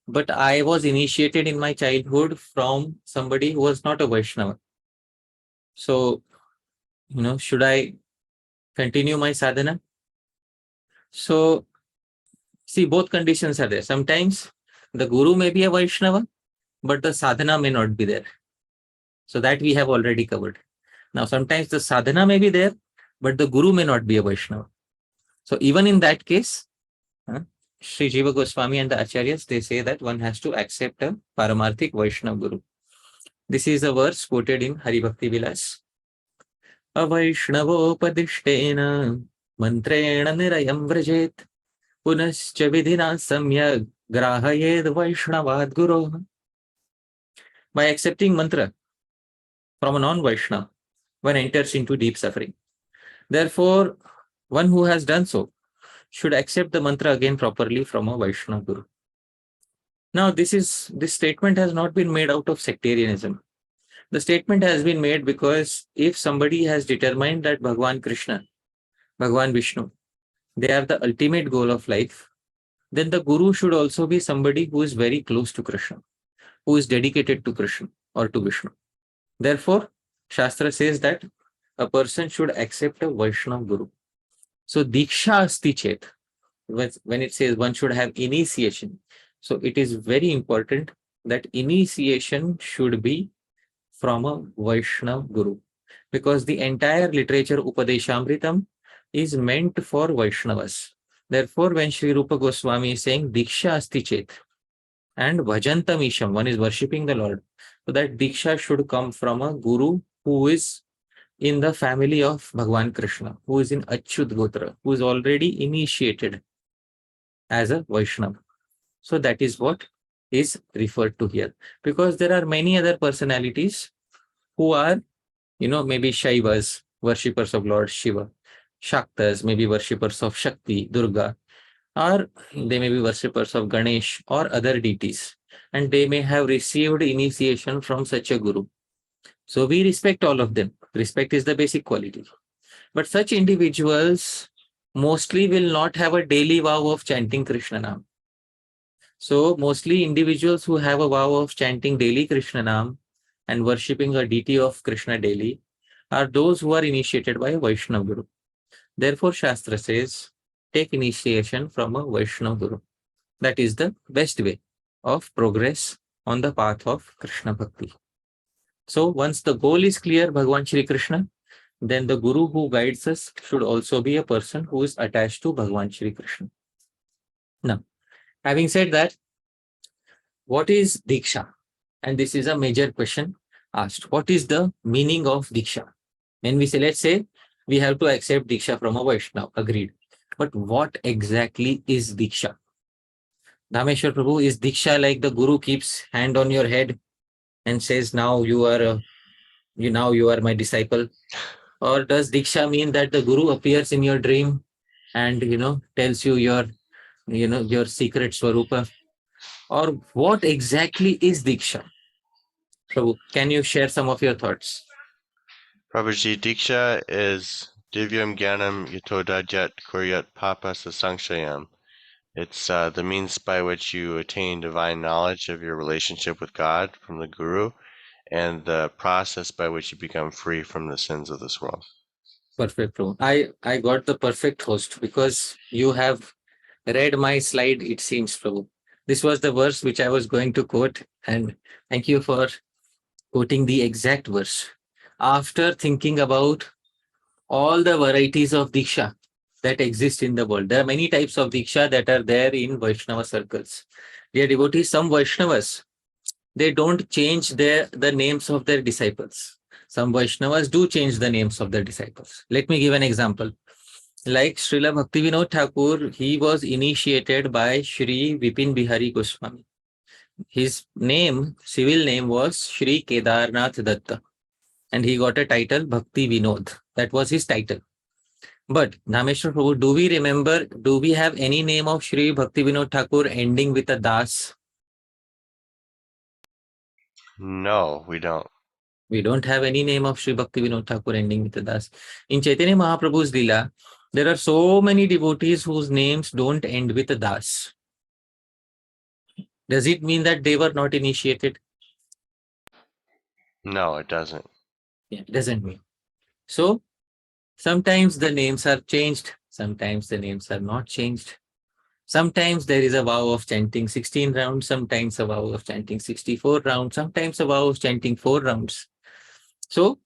but I was initiated in my childhood from somebody who was not a Vaishnava. So, should I continue my sadhana? So, see, both conditions are there. Sometimes the Guru may be a Vaishnava, but the sadhana may not be there. So that we have already covered. Now, sometimes the sadhana may be there, but the Guru may not be a Vaishnava. So even in that case, Sri Jiva Goswami and the Acharyas, they say that one has to accept a Paramarthik Vaishnava Guru. This is a verse quoted in Hari Bhakti Vilas. Avaishnavopadishtena mantrena nirayam vrajet punascha vidhina samyak grahayed Vaishnavad Guru. By accepting mantra from a non-Vaishnava, one enters into deep suffering. Therefore, one who has done so should accept the mantra again properly from a Vaishnava Guru. Now, this statement has not been made out of sectarianism. The statement has been made because if somebody has determined that Bhagwan Krishna, Bhagwan Vishnu, they are the ultimate goal of life, then the Guru should also be somebody who is very close to Krishna, who is dedicated to Krishna or to Vishnu. Therefore, Shastra says that a person should accept a Vaishnava Guru. So, Diksha Asti Chet, when it says one should have initiation, so it is very important that initiation should be from a Vaishnava Guru, because the entire literature Upadeshamritam is meant for Vaishnavas. Therefore, when Sri Rupa Goswami is saying Diksha Asti Chet and Bhajantam Isham, one is worshipping the Lord, so that Diksha should come from a Guru who is in the family of Bhagwan Krishna, who is in Achyut Gotra, who is already initiated as a Vaishnava. So that is what is referred to here, because there are many other personalities who are, maybe Shaivas, worshippers of Lord Shiva, Shaktas, maybe worshippers of Shakti, Durga, or they may be worshippers of Ganesh or other deities, and they may have received initiation from such a Guru. So we respect all of them. Respect is the basic quality. But such individuals mostly will not have a daily vow of chanting Krishna Nam. So mostly individuals who have a vow of chanting daily Krishna Nam and worshipping a deity of Krishna daily are those who are initiated by a Vaishnava Guru. Therefore, Shastra says, take initiation from a Vaishnava Guru. That is the best way of progress on the path of Krishna Bhakti. So once the goal is clear, Bhagwan Shri Krishna, then the Guru who guides us should also be a person who is attached to Bhagwan Shri Krishna. Now, having said that, what is Diksha? And this is a major question asked. What is the meaning of Diksha? When we say, let's say, we have to accept Diksha from a Vaishnava, agreed. But what exactly is Diksha? Dhāmeśvara Prabhu, is Diksha like the Guru keeps hand on your head and says, now you are my disciple? Or does Diksha mean that the Guru appears in your dream and, tells you your secret Swarupa? Or what exactly is Diksha? Prabhu, can you share some of your thoughts?
Prabhuji, Diksha is Divyam Gyanam Yatodajat Kuryat Papas Sankshayam. It's the means by which you attain divine knowledge of your relationship with God from the Guru, and the process by which you become free from the sins of this world.
Perfect, Prabhu. I got the perfect host because you have read my slide, it seems, Prabhu. This was the verse which I was going to quote, and thank you for quoting the exact verse. After thinking about all the varieties of Diksha that exist in the world, there are many types of Diksha that are there in Vaishnava circles. Dear devotees, some Vaishnavas, they don't change the names of their disciples. Some Vaishnavas do change the names of their disciples. Let me give an example. Like Srila Bhaktivinode Thakur, he was initiated by Shri Vipin Bihari Goswami. His name, civil name was Shri Kedarnath Datta, and he got a title Bhaktivinode. That was his title. But Dhāmeśvara Prabhu, do we have any name of Shri Bhaktivinode Thakur ending with a Das?
No, we don't.
We don't have any name of Shri Bhaktivinode Thakur ending with a Das. In Chaitanya Mahaprabhu's Leela, there are so many devotees whose names don't end with a Das. Does it mean that they were not initiated?
No, it doesn't.
Yeah, it doesn't mean. So, sometimes the names are changed, sometimes the names are not changed. Sometimes there is a vow of chanting 16 rounds, sometimes a vow of chanting 64 rounds, sometimes a vow of chanting 4 rounds. So,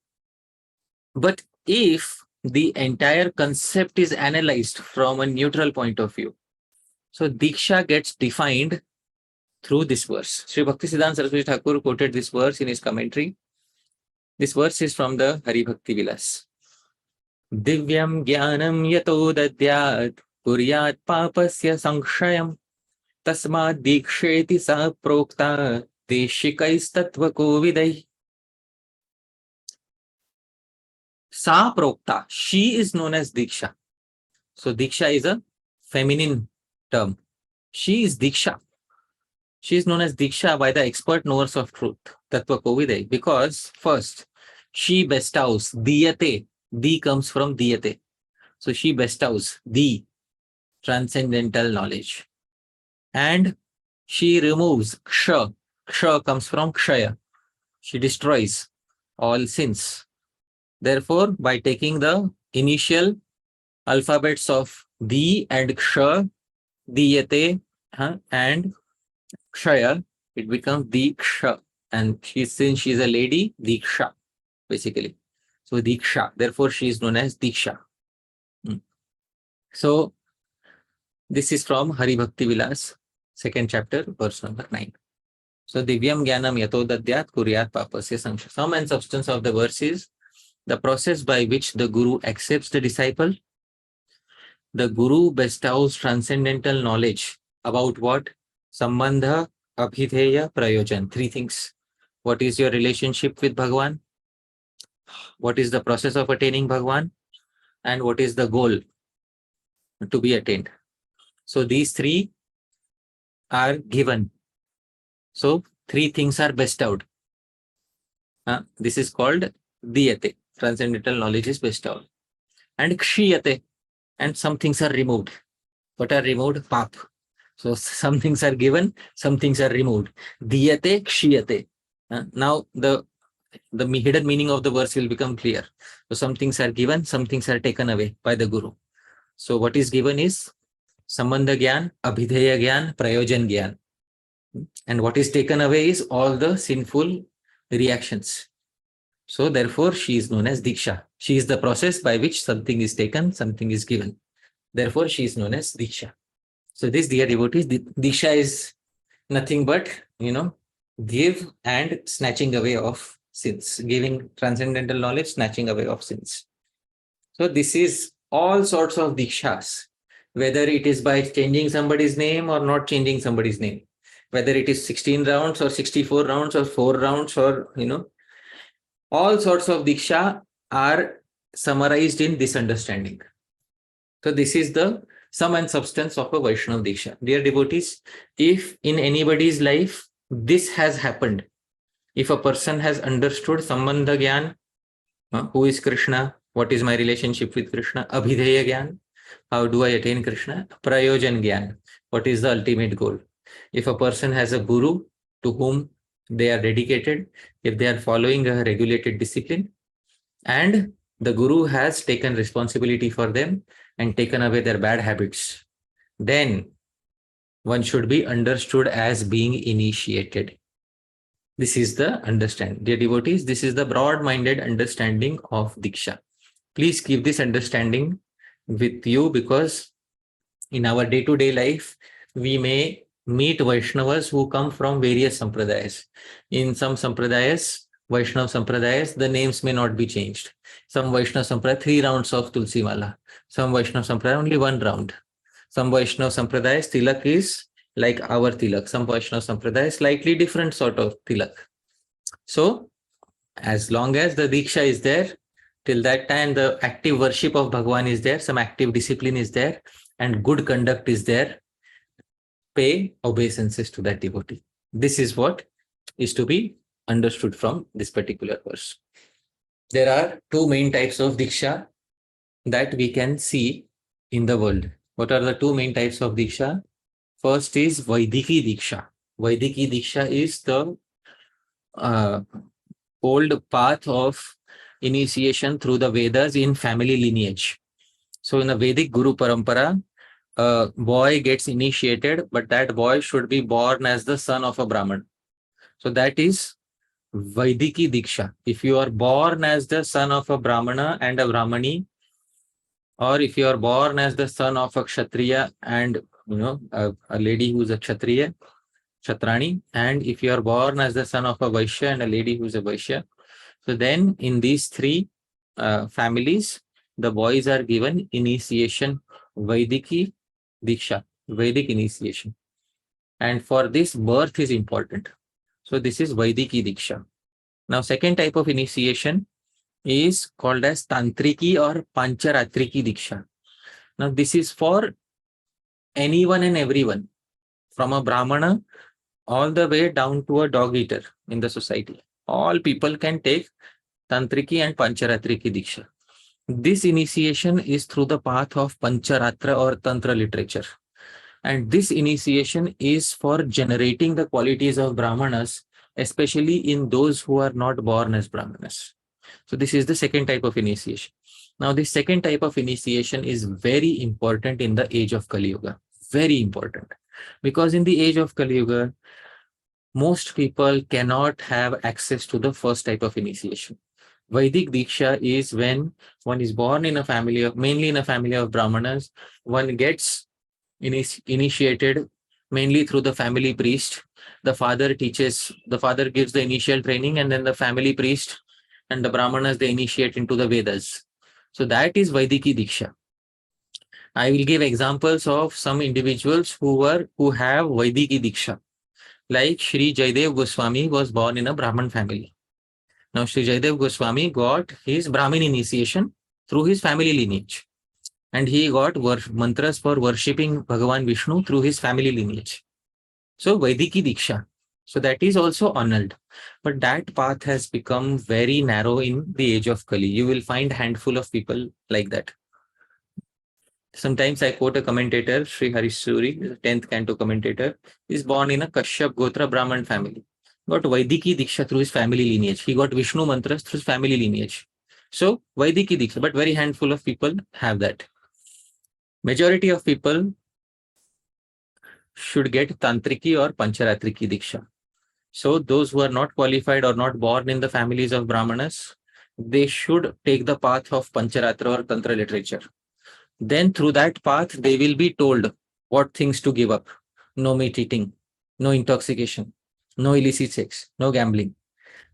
But if the entire concept is analyzed from a neutral point of view, so Diksha gets defined through this verse. Sri Bhaktisiddhanta Saraswati Thakur quoted this verse in his commentary. This verse is from the Hari Bhakti Vilas. Divyam Jnanam Yato Dadyat Kuryat Papasya Sankshayam Tasmad Diksheti Sa Prokta Deshikais Tattva Kovidai. Sa Prokta, she is known as Diksha. So Diksha is a feminine term. She is Diksha. She is known as Diksha by the expert knowers of truth, Tattva Kovidai, because first, she bestows Diyate. Di comes from Diyate. So she bestows the transcendental knowledge. And she removes Ksha. Ksha comes from Kshaya. She destroys all sins. Therefore, by taking the initial alphabets of Di and Ksha, Diyate, and Kshaya, it becomes Diksha. And since she is a lady, Diksha, basically. So Diksha, therefore she is known as Diksha. So this is from Hari Bhakti Vilas, 2nd chapter, verse number 9. So Divyam Jnanam Yato Dadyat Kuryat Papasya Sanksha. Sum and substance of the verse is the process by which the Guru accepts the disciple. The Guru bestows transcendental knowledge about what? Sambandha, Abhideya, Prayojan. 3 things. What is your relationship with Bhagavan? What is the process of attaining Bhagavan? And what is the goal to be attained? So these 3 are given. So 3 things are bestowed. This is called Diyate. Transcendental knowledge is bestowed. And Kshiyate. And some things are removed. What are removed? Pap. So some things are given, some things are removed. Diyate, Kshiyate. Now the hidden meaning of the verse will become clear. So some things are given, some things are taken away by the Guru. So what is given is Sambandha Gyan, Abhideya Gyan, Prayojan Gyan. And what is taken away is all the sinful reactions. So therefore she is known as Diksha. She is the process by which something is taken, something is given. Therefore she is known as Diksha. So this, dear devotees, Diksha is nothing but, give and snatching away of sins, giving transcendental knowledge, snatching away of sins. So this is all sorts of Dikshas, whether it is by changing somebody's name or not changing somebody's name, whether it is 16 rounds or 64 rounds or 4 rounds or, all sorts of Diksha are summarized in this understanding. So this is the sum and substance of a Vaishnava Diksha. Dear devotees, if in anybody's life this has happened, if a person has understood Sambandha Gyan, who is Krishna, what is my relationship with Krishna, Abhideya Gyan, how do I attain Krishna, Prayojan Gyan, what is the ultimate goal. If a person has a Guru to whom they are dedicated, if they are following a regulated discipline, and the Guru has taken responsibility for them and taken away their bad habits, then one should be understood as being initiated. This is the understanding. Dear devotees, this is the broad-minded understanding of Diksha. Please keep this understanding with you, because in our day-to-day life, we may meet Vaishnavas who come from various sampradayas. In some sampradayas, Vaishnav sampradayas, the names may not be changed. Some Vaishnav sampradaya, 3 rounds of Tulsi Mala. Some Vaishnav sampradaya, only 1 round. Some Vaishnav sampradayas, tilak is like our tilak. Some Vaishnav sampradaya, slightly different sort of tilak. So, as long as the Diksha is there, till that time the active worship of Bhagavan is there, some active discipline is there, and good conduct is there, pay obeisances to that devotee. This is what is to be understood from this particular verse. There are 2 main types of Diksha that we can see in the world. What are the 2 main types of Diksha? First is Vaidiki Diksha. Vaidiki Diksha is the old path of initiation through the Vedas in family lineage. So in a Vedic Guru Parampara, a boy gets initiated, but that boy should be born as the son of a Brahman. So that is Vaidiki Diksha. If you are born as the son of a Brahmana and a Brahmani, or if you are born as the son of a Kshatriya and a lady who is a Kshatriya, Kshatrani, and if you are born as the son of a Vaishya and a lady who is a Vaishya, so then in these three families, the boys are given initiation, Vaidiki Diksha, Vedic initiation. And for this, birth is important. So this is Vaidiki Diksha. Now, second type of initiation is called as Tantriki or Pancharatriki Diksha. Now, this is for anyone and everyone, from a Brahmana all the way down to a dog eater in the society. All people can take Tantriki and Pancharatriki Diksha. This initiation is through the path of Pancharatra or Tantra literature. And this initiation is for generating the qualities of Brahmanas, especially in those who are not born as Brahmanas. So this is the second type of initiation. Now, this second type of initiation is very important in the age of Kali Yuga. Very important. Because in the age of Kali Yuga, most people cannot have access to the first type of initiation. Vedic Diksha is when one is born in a family of, mainly in a family of Brahmanas, one gets initiated mainly through the family priest. The father gives the initial training, and then the family priest and the Brahmanas, they initiate into the Vedas. So that is Vaidiki Diksha. I will give examples of some individuals who have Vaidiki Diksha. Like Sri Jaidev Goswami was born in a Brahman family. Now, Sri Jaidev Goswami got his Brahmin initiation through his family lineage. And he got mantras for worshipping Bhagavan Vishnu through his family lineage. So, Vaidiki Diksha. So, that is also honored. But that path has become very narrow in the age of Kali. You will find a handful of people like that. Sometimes I quote a commentator, Sri Hari Suri, the 10th canto commentator, is born in a Kashyap Gotra Brahman family. Got Vaidiki Diksha through his family lineage. He got Vishnu mantras through his family lineage. So, Vaidiki Diksha, but very handful of people have that. Majority of people should get Tantriki or Pancharatriki Diksha. So, those who are not qualified or not born in the families of Brahmanas, they should take the path of Pancharatra or Tantra literature. Then through that path, they will be told what things to give up. No meat eating, no intoxication, no illicit sex, no gambling.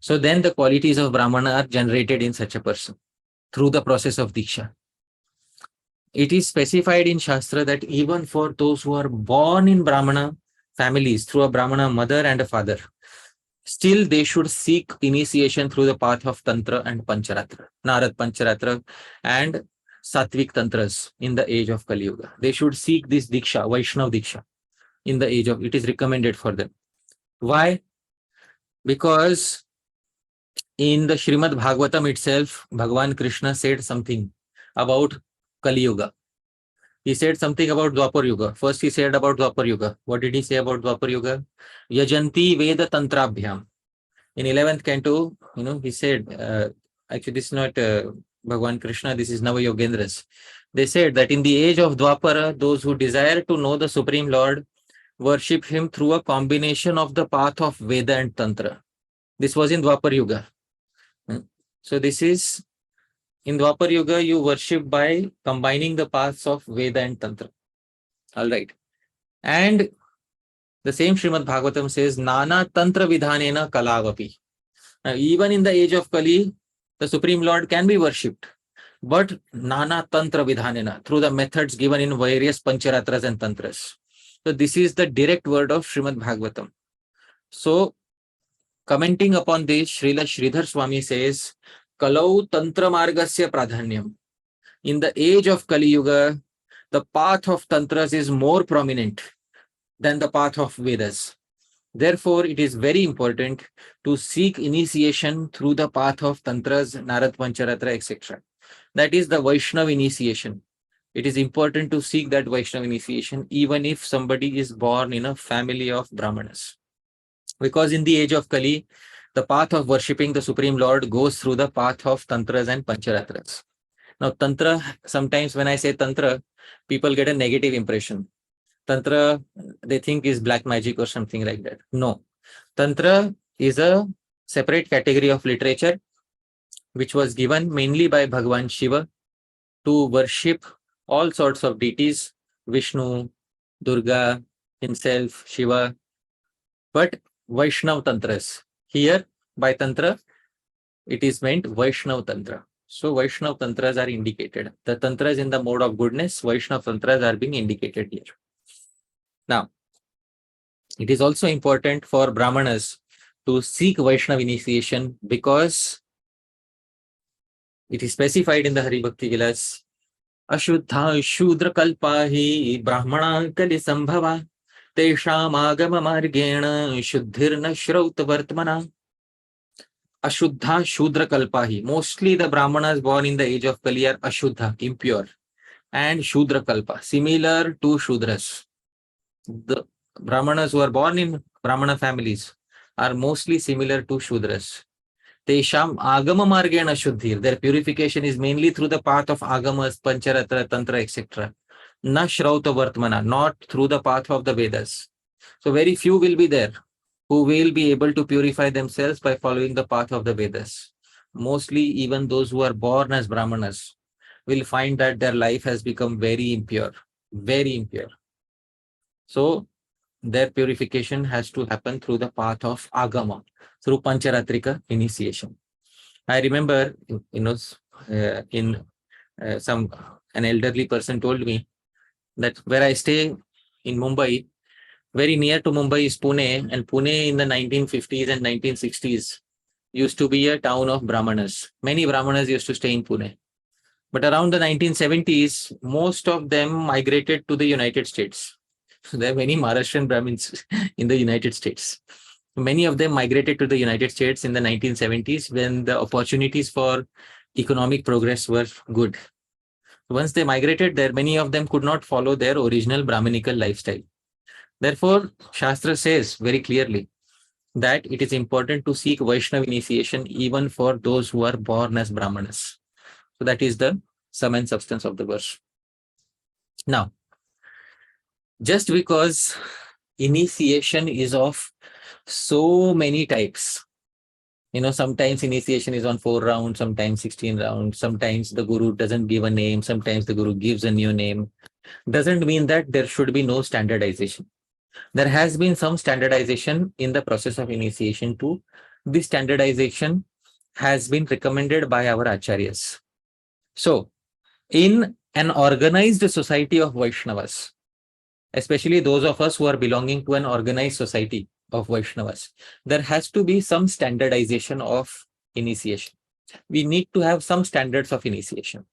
So then the qualities of Brahmana are generated in such a person through the process of Diksha. It is specified in Shastra that even for those who are born in Brahmana families through a Brahmana mother and a father, still they should seek initiation through the path of Tantra and Pancharatra, Narad Pancharatra and Satvik Tantras in the age of Kali Yuga. They should seek this Diksha, Vaishnav Diksha, in the age of, it is recommended for them. Why? Because in the Srimad Bhagavatam itself, Bhagavan Krishna said something about Kali Yuga. He said something about Dwapar Yuga. First he said about Dwapar Yuga. What did he say about Dwapar Yuga? Yajanti Veda Tantrabhyam. In 11th canto, he said, actually this is not Bhagavan Krishna, this is Navayogendras. They said that in the age of Dwapara, those who desire to know the Supreme Lord worship him through a combination of the path of Veda and Tantra. This was in Dwapar Yuga. So this is, in Dwapar Yuga, you worship by combining the paths of Veda and Tantra. All right. And the same Srimad Bhagavatam says, Nana Tantra Vidhanena Kalavapi. Now, even in the age of Kali, the Supreme Lord can be worshipped, but Nana Tantra Vidhanena, through the methods given in various Pancharatras and Tantras. So this is the direct word of Srimad Bhagavatam. So, commenting upon this, Srila Sridhar Swami says, Kalau Tantra Margasya Pradhanyam. In the age of Kali Yuga, the path of Tantras is more prominent than the path of Vedas. Therefore, it is very important to seek initiation through the path of Tantras, Narad Pancharatra, etc. That is the Vaishnav initiation. It is important to seek that Vaishnav initiation even if somebody is born in a family of Brahmanas. Because in the age of Kali, the path of worshipping the Supreme Lord goes through the path of Tantras and Pancharatras. Now, Tantra, sometimes when I say Tantra, people get a negative impression. Tantra, they think is black magic or something like that. No. Tantra is a separate category of literature which was given mainly by Bhagavan Shiva to worship all sorts of deities, Vishnu, Durga, himself, Shiva, but Vaishnav Tantras. Here, by Tantra, it is meant Vaishnav Tantra. So Vaishnav Tantras are indicated. The Tantras in the mode of goodness, Vaishnav Tantras are being indicated here. Now, it is also important for Brahmanas to seek Vaishnav initiation because it is specified in the Hari Bhakti Vilas, Ashuddha Shudra Kalpahi Brahmana Kali Sambhava Tesham Agama Margena Shuddhirna Shrauta Vartmana. Ashuddha Shudra Kalpahi. Mostly the Brahmanas born in the age of Kali are Ashuddha, impure, and Shudra Kalpa, similar to Shudras. The Brahmanas who are born in Brahmana families are mostly similar to Shudras. Tesham Agama Margena Shuddhir. Their purification is mainly through the path of Agamas, Pancharatra, Tantra, etc. Na Shrauta Vartmana, not through the path of the Vedas. So very few will be there who will be able to purify themselves by following the path of the Vedas. Mostly even those who are born as Brahmanas will find that their life has become very impure, very impure. So their purification has to happen through the path of Agama, through Pancharatrika initiation. I remember, an elderly person told me that where I stay in Mumbai, very near to Mumbai is Pune, and Pune in the 1950s and 1960s used to be a town of Brahmanas. Many Brahmanas used to stay in Pune. But around the 1970s, most of them migrated to the United States. There are many Maharashtrian Brahmins in the United States. Many of them migrated to the United States in the 1970s when the opportunities for economic progress were good. Once they migrated there, many of them could not follow their original Brahminical lifestyle. Therefore, Shastra says very clearly that it is important to seek Vaishnava initiation even for those who are born as Brahmanas. So that is the sum and substance of the verse. Now, just because initiation is of so many types, sometimes initiation is on 4 rounds, sometimes 16 rounds, sometimes the Guru doesn't give a name, sometimes the Guru gives a new name, doesn't mean that there should be no standardization. There has been some standardization in the process of initiation too. This standardization has been recommended by our acharyas. So, in an organized society of Vaishnavas, especially those of us who are belonging to an organized society of Vaishnavas, there has to be some standardization of initiation. We need to have some standards of initiation.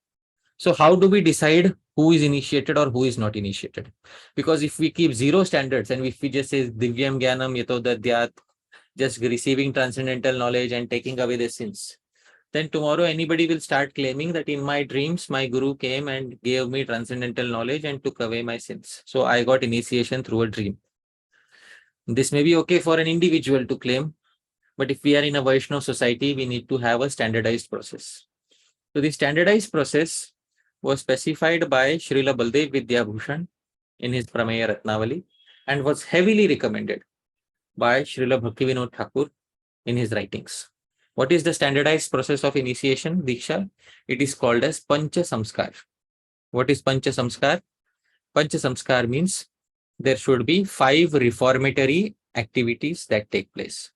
So how do we decide who is initiated or who is not initiated? Because if we keep 0 standards and if we just say Divyam Gyanam Yato Dadyat, just receiving transcendental knowledge and taking away the sins, then tomorrow anybody will start claiming that in my dreams, my Guru came and gave me transcendental knowledge and took away my sins. So I got initiation through a dream. This may be okay for an individual to claim, but if we are in a Vaishnava society, we need to have a standardized process. So the standardized process was specified by Srila Baldev Vidyabhushan in his Prameya Ratnavali and was heavily recommended by Srila Bhaktivinode Thakur in his writings. What is the standardized process of initiation, Diksha? It is called as Pancha Samskar. What is Pancha Samskar? Pancha Samskar means there should be 5 reformatory activities that take place.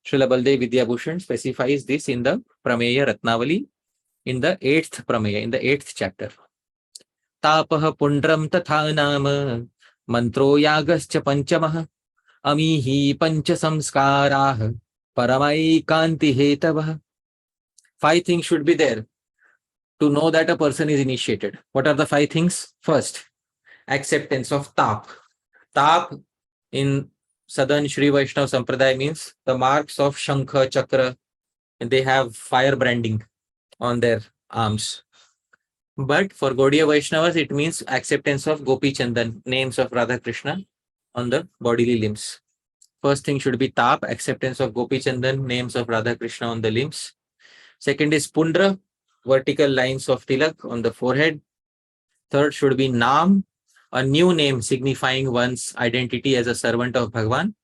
Srila Baldev Vidyabhushan specifies this in the Prameya Ratnavali in the 8th Prameya, in the 8th chapter. Tapaha Pundram Tatha Nama Mantro Yagascha Panchamaha Amihi Pancha Samskarah Paramai Kanti Hetavah. 5 things should be there to know that a person is initiated. What are the 5 things? First, acceptance of tap. Tap in Southern Shri Vaishnava Sampradaya means the marks of Shankha, Chakra, and they have fire branding on their arms. But for Gaudiya Vaishnavas, it means acceptance of Gopi Chandan, names of Radha Krishna on the bodily limbs. First thing should be tap, acceptance of Gopi Chandan, names of Radha Krishna on the limbs. Second is Pundra, vertical lines of tilak on the forehead. Third should be Naam, a new name signifying one's identity as a servant of Bhagavan.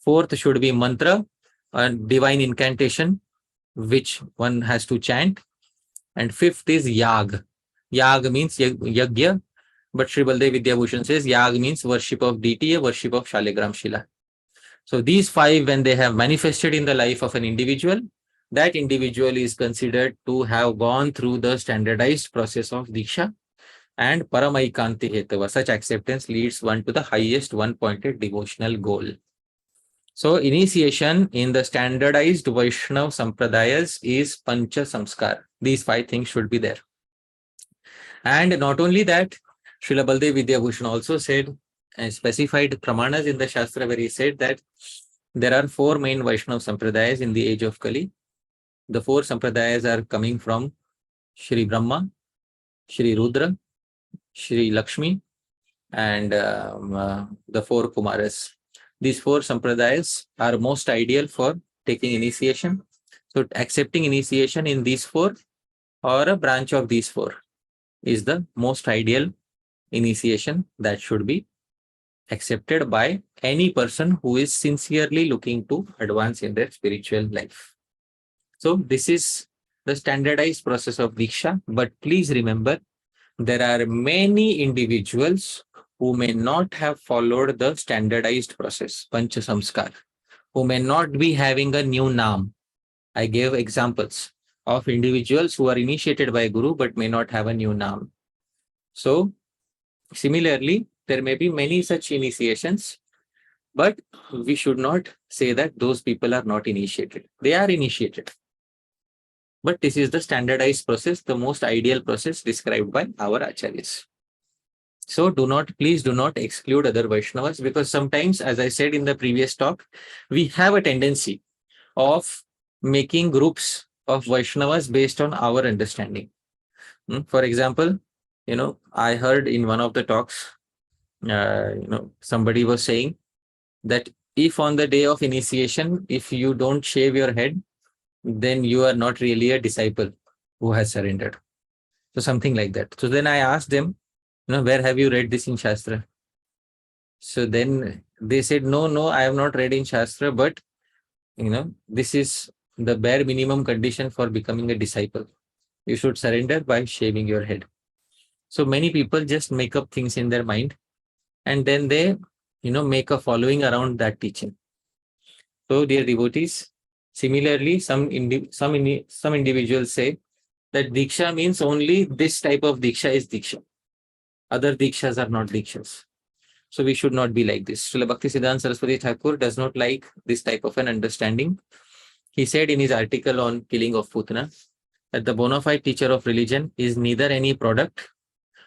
Fourth should be Mantra, a divine incantation which one has to chant. And fifth is yag. Yag means yagya, but Sri Baldev Vidyabhushan says yag means worship of deity, worship of Shaligram Shila. So these five, when they have manifested in the life of an individual, that individual is considered to have gone through the standardized process of Diksha, and Paramaikanti Hetava. Such acceptance leads one to the highest one-pointed devotional goal. So initiation in the standardized Vaishnav Sampradayas is Pancha Samskar. These five things should be there. And not only that, Srila Baldev Vidyabhushan also said, and specified Pramanas in the Shastra, where he said that there are four main Vaishnav Sampradayas in the age of Kali. The four Sampradayas are coming from Shri Brahma, Shri Rudra, Shri Lakshmi, and the four Kumaras. These four Sampradayas are most ideal for taking initiation. So accepting initiation in these four or a branch of these four is the most ideal initiation that should be accepted by any person who is sincerely looking to advance in their spiritual life. So this is the standardized process of Diksha. But please remember, there are many individuals who may not have followed the standardized process, Pancha Samskar, who may not be having a new Naam. I gave examples of individuals who are initiated by Guru but may not have a new Naam. So similarly, there may be many such initiations, but we should not say that those people are not initiated. They are initiated. But this is the standardized process, the most ideal process described by our acharyas. So please do not exclude other Vaishnavas, because sometimes, as I said in the previous talk, we have a tendency of making groups of Vaishnavas based on our understanding. For example, I heard in one of the talks, somebody was saying that if on the day of initiation, if you don't shave your head, then you are not really a disciple who has surrendered. So something like that. So then I asked them, where have you read this in Shastra? So then they said, no, I have not read in Shastra, but this is the bare minimum condition for becoming a disciple. You should surrender by shaving your head. So many people just make up things in their mind, and then they, make a following around that teaching. So dear devotees, similarly, some individuals say that Diksha means only this type of Diksha is Diksha. Other Dikshas are not Dikshas. So we should not be like this. Srila Bhaktisiddhanta Saraswati Thakur does not like this type of an understanding. He said in his article on killing of Putana that the bona fide teacher of religion is neither any product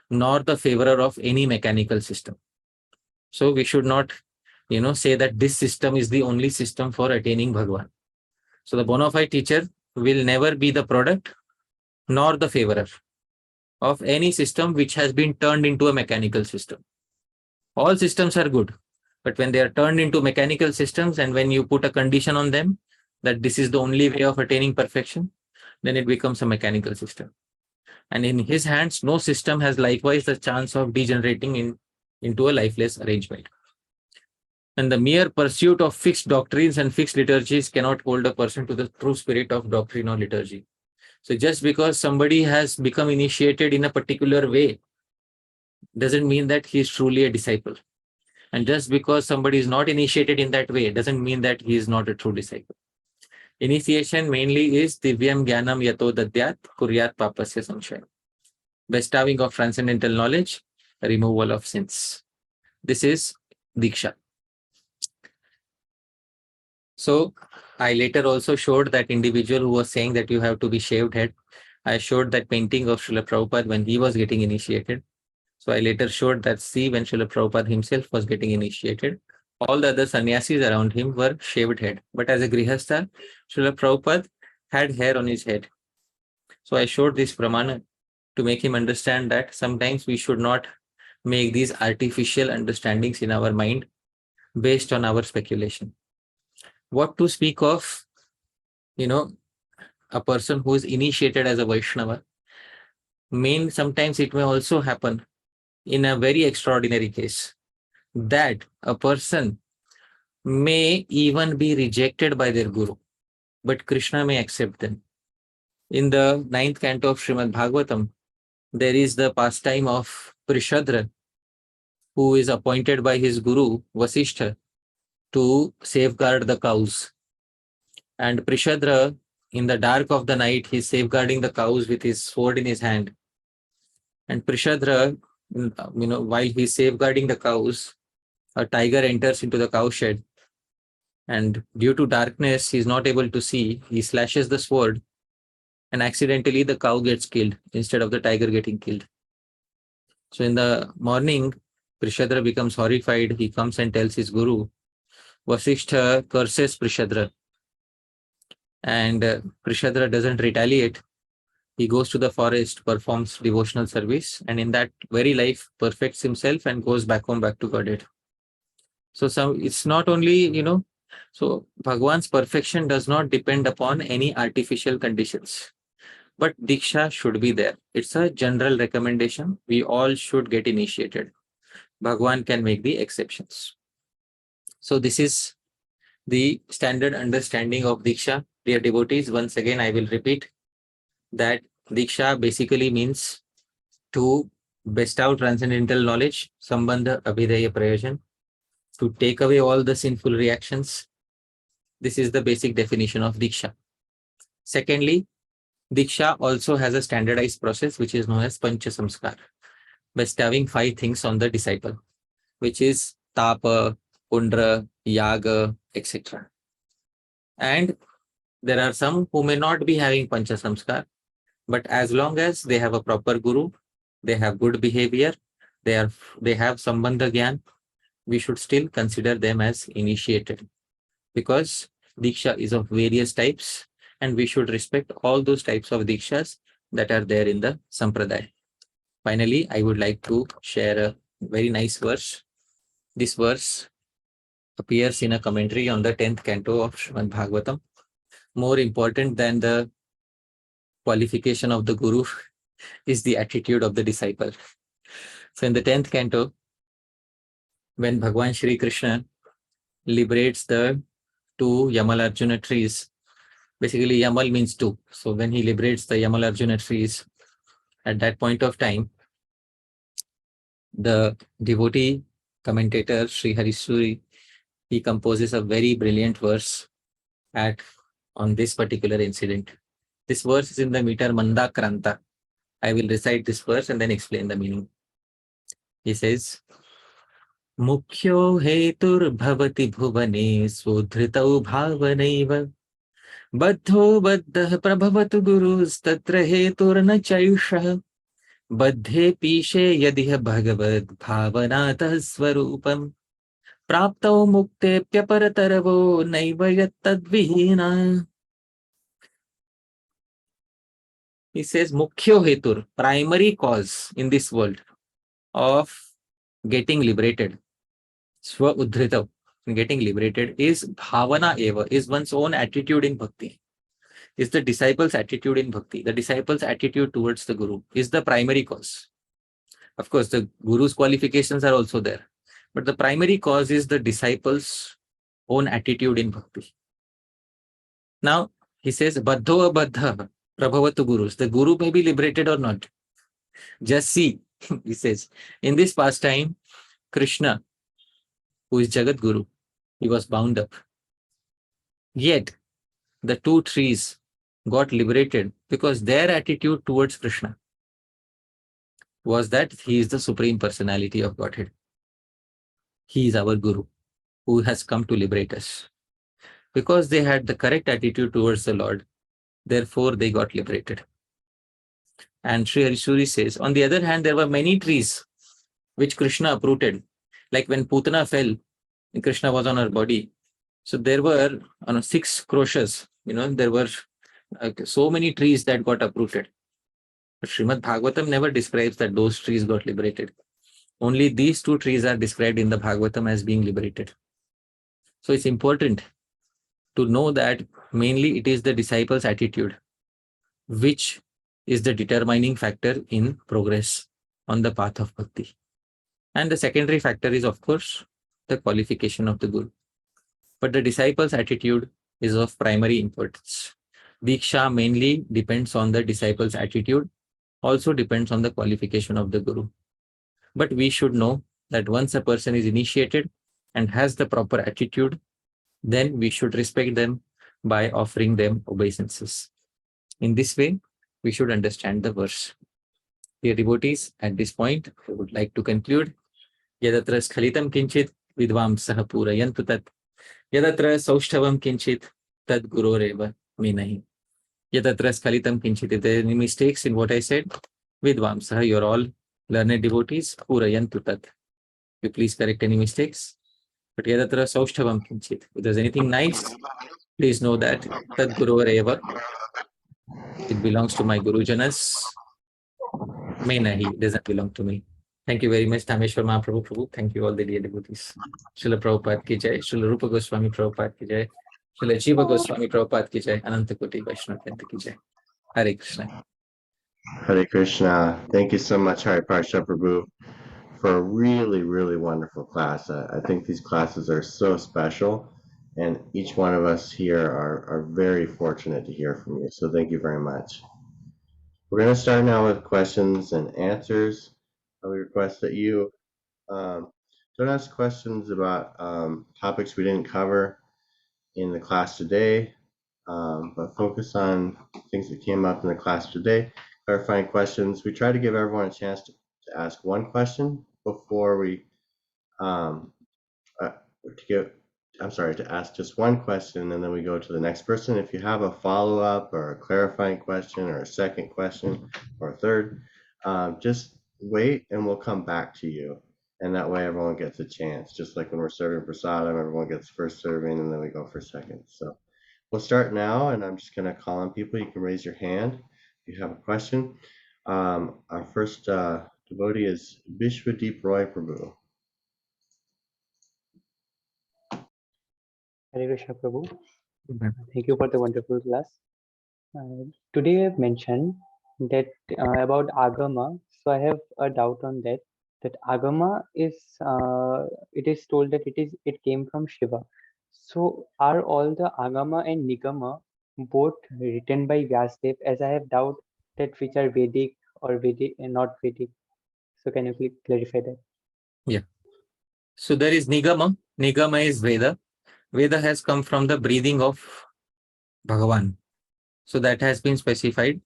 nor the favorer of any mechanical system. So we should not, say that this system is the only system for attaining Bhagwan. So the bona fide teacher will never be the product nor the favorer of any system which has been turned into a mechanical system. All systems are good, but when they are turned into mechanical systems and when you put a condition on them that this is the only way of attaining perfection, then it becomes a mechanical system. And in his hands, no system has likewise the chance of degenerating into a lifeless arrangement. And the mere pursuit of fixed doctrines and fixed liturgies cannot hold a person to the true spirit of doctrine or liturgy. So just because somebody has become initiated in a particular way doesn't mean that he is truly a disciple. And just because somebody is not initiated in that way doesn't mean that he is not a true disciple. Initiation mainly is Divyam Jnanam Yato Dadyat Kuryat Papasya Samshaya. Bestowing of transcendental knowledge, removal of sins. This is Diksha. So I later also showed that individual who was saying that you have to be shaved head. I showed that painting of Srila Prabhupada when he was getting initiated. So I later showed that when Srila Prabhupada himself was getting initiated, all the other sannyasis around him were shaved head. But as a grihastha, Srila Prabhupada had hair on his head. So I showed this pramana to make him understand that sometimes we should not make these artificial understandings in our mind based on our speculation. What to speak of, a person who is initiated as a Vaishnava? Sometimes it may also happen in a very extraordinary case that a person may even be rejected by their Guru, but Krishna may accept them. In the 9th canto of Srimad Bhagavatam, there is the pastime of Pṛṣadhra, who is appointed by his Guru, Vasishtha, to safeguard the cows. And Pṛṣadhra, in the dark of the night, he is safeguarding the cows with his sword in his hand. And Pṛṣadhra, while he is safeguarding the cows, a tiger enters into the cowshed. And due to darkness, he is not able to see. He slashes the sword, and accidentally the cow gets killed instead of the tiger getting killed. So in the morning, Pṛṣadhra becomes horrified. He comes and tells his Guru. Vasishtha curses Pṛṣadhra. And Pṛṣadhra doesn't retaliate. He goes to the forest, performs devotional service, and in that very life perfects himself and goes back home, back to Godhead. So it's not only, so Bhagwan's perfection does not depend upon any artificial conditions. But Diksha should be there. It's a general recommendation. We all should get initiated. Bhagwan can make the exceptions. So this is the standard understanding of Diksha. Dear devotees, once again I will repeat that Diksha basically means to bestow transcendental knowledge, Sambandha Abhidaya Prayojan, to take away all the sinful reactions. This is the basic definition of Diksha. Secondly, Diksha also has a standardized process which is known as Pancha Samskar, bestowing 5 things on the disciple, which is Tapa, Pundra, Yaga, etc. And there are some who may not be having Pancha Samskar, but as long as they have a proper Guru, they have good behavior, they have Sambandha Gyan, we should still consider them as initiated, because Diksha is of various types and we should respect all those types of Dikshas that are there in the Sampradaya. Finally, I would like to share a very nice verse. This verse appears in a commentary on the 10th canto of Srimad Bhagavatam. More important than the qualification of the Guru is the attitude of the disciple. So in the 10th canto, when Bhagwan Shri Krishna liberates the 2 Yamal-Arjuna trees, basically Yamal means 2. So when he liberates the Yamal-Arjuna trees, at that point of time, the devotee commentator Sri Hari Suri, he composes a very brilliant verse on this particular incident. This verse is in the meter Manda Kranta. I will recite this verse and then explain the meaning. He says, Mukhyo hetur bhavati bhuvane sudhritau bhavanaiva baddho baddha prabhavatu gurus tatra hetur na chaishah baddhe pishe yadih bhagavad bhavanatah svarupam praptau muktepya parataravo naiva yattadvihina. He says, Mukhyo hetur, primary cause in this world of getting liberated, Swa Udhritav, getting liberated, is bhavana eva, is one's own attitude in bhakti, is the disciple's attitude in bhakti. The disciple's attitude towards the Guru is the primary cause. Of course, the Guru's qualifications are also there, but the primary cause is the disciple's own attitude in bhakti. Now, he says, Baddho abadha prabhavatu gurus. The Guru may be liberated or not. Just see, he says, in this pastime, Krishna, who is Jagat Guru, he was bound up. Yet, the 2 trees got liberated because their attitude towards Krishna was that he is the Supreme Personality of Godhead. He is our Guru, who has come to liberate us. Because they had the correct attitude towards the Lord, therefore they got liberated. And Sri Hari Suri says, on the other hand, there were many trees which Krishna uprooted. Like when Putana fell, and Krishna was on her body. So there were 6 crochets, there were so many trees that got uprooted. But Srimad Bhagavatam never describes that those trees got liberated. Only these 2 trees are described in the Bhagavatam as being liberated. So it's important to know that mainly it is the disciple's attitude which is the determining factor in progress on the path of bhakti. And the secondary factor is, of course, the qualification of the Guru. but the disciple's attitude is of primary importance. Diksha mainly depends on the disciple's attitude, also depends on the qualification of the Guru. But we should know that once a person is initiated and has the proper attitude, then we should respect them by offering them obeisances. In this way, we should understand the verse. Dear devotees, at this point, I would like to conclude. Yadatra skhalitam kinchit vidvamsah purayantu tat. Yadatra saushthavam kinchit tad guroreva me nahi. Yadatra skhalitam kinchit. If there are any mistakes in what I said, vidvamsah, you're all learned devotees, purayantu tat. You please correct any mistakes. But yadatra saushthavam kinchit. If there's anything nice, please know that tad guroreva, it belongs to my Gurujanas. Me nahi, it doesn't belong to me. Thank you very much, Dhāmeśvara Mahāprabhu Prabhu. Thank you all the dear devotees. Srila Prabhupada ki jai, Srila Rupa Goswami Prabhupada ki jai, Srila Jiva Goswami Prabhupada ki jai, Anantakoti Vaishnav ki jai. Hare Krishna.
Hare Krishna. Thank you so much, Hari Pārṣadhra Prabhu, for a really, really wonderful class. I think these classes are so special, and each one of us here are very fortunate to hear from you. So thank you very much. We're going to start now with questions and answers. We request that you don't ask questions about topics we didn't cover in the class today, but focus on things that came up in the class today. Clarifying questions. We try to give everyone a chance to ask one question before we to ask just one question, and then we go to the next person. If you have a follow-up or a clarifying question or a second question or a third, just wait and we'll come back to you. And that way everyone gets a chance. Just like when we're serving prasadam, everyone gets first serving and then we go for second. So we'll start now, and I'm just going to call on people. You can raise your hand if you have a question. Our first devotee is Vishwadeep Roy Prabhu.
Hare Krishna Prabhu. Thank you for the wonderful class. Today I've mentioned that about Agama. So I have a doubt on that. That Agama is, it is told that it came from Shiva. So are all the Agama and Nigama both written by Vyasadeva? As I have doubt that which are Vedic or Vedic and not Vedic. So can you please clarify that?
Yeah. So there is Nigama. Nigama is Veda. Veda has come from the breathing of Bhagavan. So that has been specified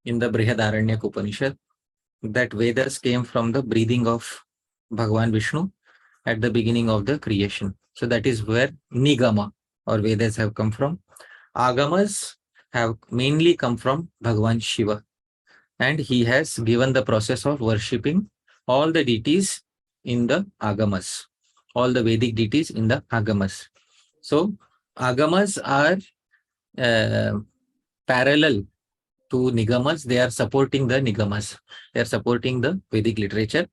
in the Brihadaranyaka Upanishad, that Vedas came from the breathing of Bhagavan Vishnu at the beginning of the creation. So that is where Nigama or Vedas have come from. Agamas have mainly come from Bhagavan Shiva, and he has given the process of worshipping all the deities in the Agamas, all the Vedic deities in the Agamas. So Agamas are parallel to Nigamas. They are supporting the Nigamas. They are supporting the Vedic literature.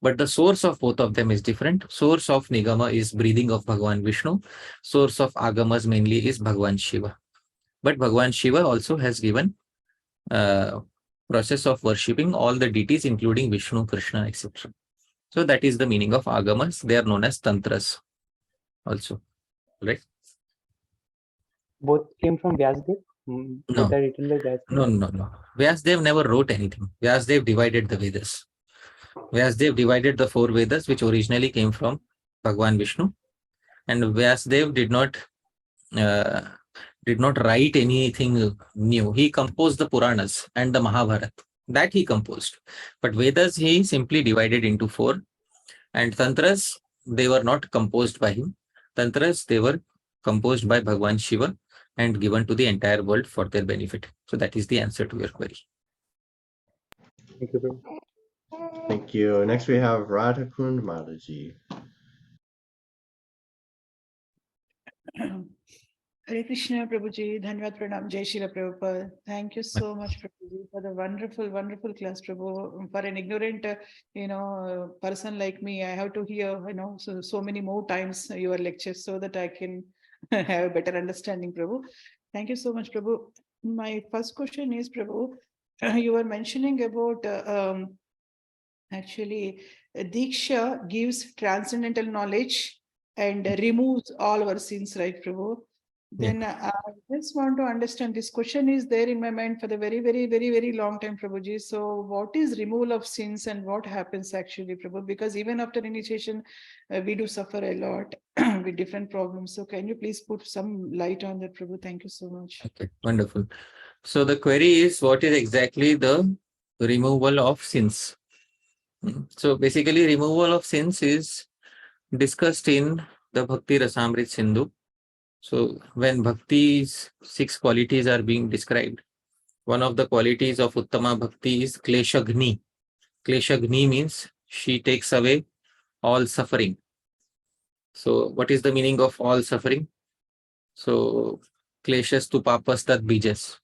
But the source of both of them is different. Source of Nigama is breathing of Bhagavan Vishnu. Source of Agamas mainly is Bhagavan Shiva. But Bhagavan Shiva also has given process of worshipping all the deities, including Vishnu, Krishna, etc. So that is the meaning of Agamas. They are known as Tantras also. Right?
Both came from Vyasadeva? Both are written by Vyasadeva?
No. Vyasadeva never wrote anything. Vyasadeva divided the Vedas. Vyasadeva divided the 4 Vedas, which originally came from Bhagavan Vishnu, and Vyasadeva did not write anything new. He composed the Puranas and the Mahabharata. That he composed. But Vedas he simply divided into 4. And Tantras, they were not composed by him. Tantras, they were composed by Bhagavan Shiva and given to the entire world for their benefit. So that is the answer to your query.
Thank you, Prabhu.
Thank you. Next we have Radhakund Mataji.
Hare Krishna, Prabhuji. Dhanyavad Pranam, Jai Srila Prabhupada. Thank you so much, Prabhuji, for the wonderful, wonderful class, Prabhu. For an ignorant, person like me, I have to hear, so many more times your lectures so that I can have a better understanding, Prabhu. Thank you so much, Prabhu. My first question is, Prabhu, you were mentioning about actually Diksha gives transcendental knowledge and removes all our sins, right, Prabhu? Then I just want to understand, this question is there in my mind for the very, very, very, very long time, Prabhuji. So what is removal of sins and what happens actually, Prabhu? Because even after initiation, we do suffer a lot with different problems. So can you please put some light on that, Prabhu? Thank you so much.
Okay, wonderful. So the query is, what is exactly the removal of sins? So basically, removal of sins is discussed in the Bhakti Rasamrit Sindhu. So when Bhakti's 6 qualities are being described, one of the qualities of Uttama Bhakti is Kleshagni. Kleshagni means she takes away all suffering. So what is the meaning of all suffering? So Kleshas tu papas tat bijas.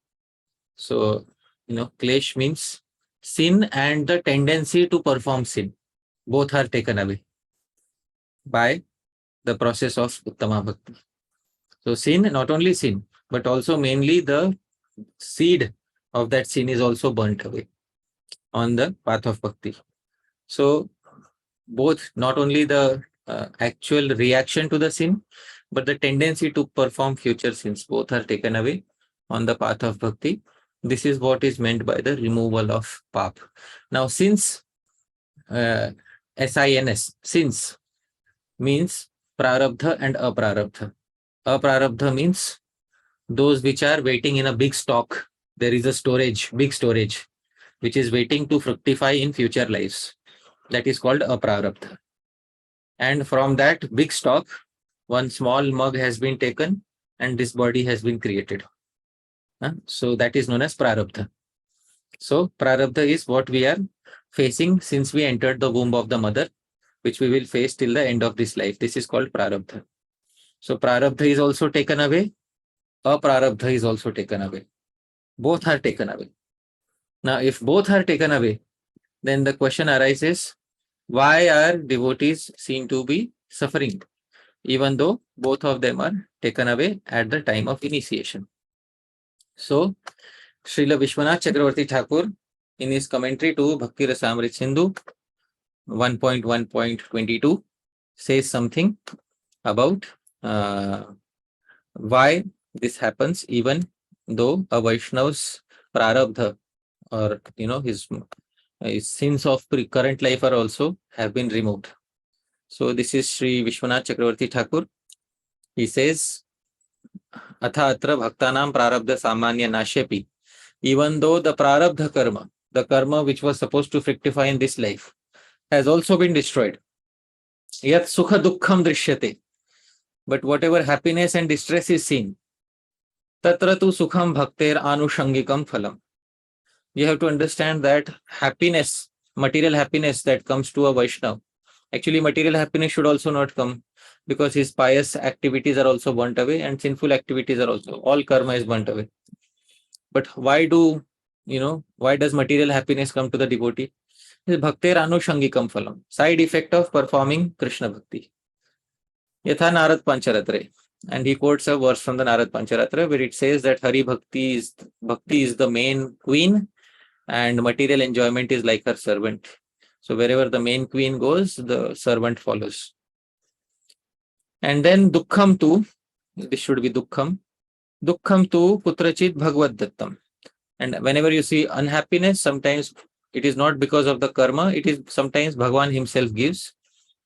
So, Klesh means sin and the tendency to perform sin. Both are taken away by the process of Uttama Bhakti. So sin, not only sin, but also mainly the seed of that sin is also burnt away on the path of Bhakti. So both, not only the actual reaction to the sin, but the tendency to perform future sins, both are taken away on the path of Bhakti. This is what is meant by the removal of pap. Now, since SINS, sins means prarabdha and aprarabdha. Aprarabdha means those which are waiting in a big stock. There is a storage, big storage, which is waiting to fructify in future lives. That is called aprarabdha. And from that big stock, one small mug has been taken and this body has been created. So that is known as prarabdha. So prarabdha is what we are facing since we entered the womb of the mother, which we will face till the end of this life. This is called prarabdha. So prarabdha is also taken away. Aprarabdha is also taken away. Both are taken away. Now, if both are taken away, then the question arises, why are devotees seen to be suffering, even though both of them are taken away at the time of initiation? So, Srila Vishwanath Chakravarti Thakur, in his commentary to Bhakti Rasamrit Sindhu 1.1.22, says something about why this happens, even though a Vaishnav's prarabdha, or his sins of current life are also have been removed. So this is Sri Vishwanath Chakravarti Thakur. He says, Atha atra bhaktanam prarabdha samanya nashepi. Even though the prarabdha karma, the karma which was supposed to fructify in this life, has also been destroyed. Yat sukha dukkham drishyate. But whatever happiness and distress is seen, tatra tu sukham bhakter anushangikam phalam. You have to understand that happiness, material happiness that comes to a Vaishnava, actually material happiness should also not come, because his pious activities are also burnt away and sinful activities are also, all karma is burnt away. But why does material happiness come to the devotee? Bhakter anushangikam phalam, side effect of performing Krishna bhakti. Yatha Narad Pancharatre. And he quotes a verse from the Narad Pancharatra where it says that Hari Bhakti is the main queen and material enjoyment is like her servant. So wherever the main queen goes, the servant follows. And then Dukkham tu, this should be Dukkham. Dukkham tu kutrachit bhagavad dattam. And whenever you see unhappiness, sometimes it is not because of the karma, it is sometimes Bhagwan himself gives.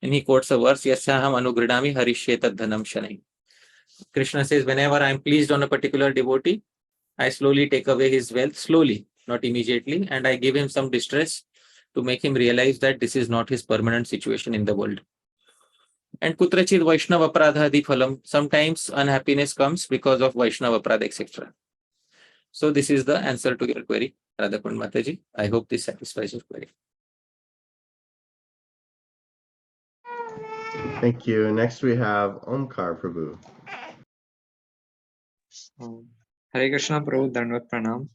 And he quotes a verse, Yasyaham anugridami harishyetad dhanam shanai. Krishna says, whenever I am pleased on a particular devotee, I slowly take away his wealth, slowly, not immediately, and I give him some distress to make him realize that this is not his permanent situation in the world. And kutrachit Vaishnav apradhadi phalam, sometimes unhappiness comes because of Vaishnav apradha, etc. So this is the answer to your query, Radhakund Mataji. I hope this satisfies your query.
Thank you. Next we have Omkar Prabhu.
Hare Krishna Prabhu, Dandavat Pranam.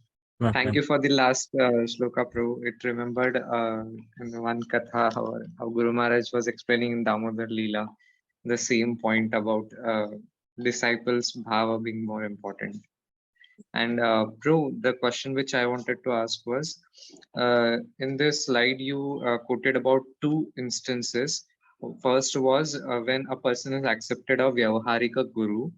Thank you for the last shloka, Prabhu. It remembered in one katha how Guru Maharaj was explaining in Damodar Leela the same point about disciples' bhava being more important. And Prabhu, the question which I wanted to ask was, in this slide you quoted about 2 instances First was when a person has accepted a Vyavaharika Guru.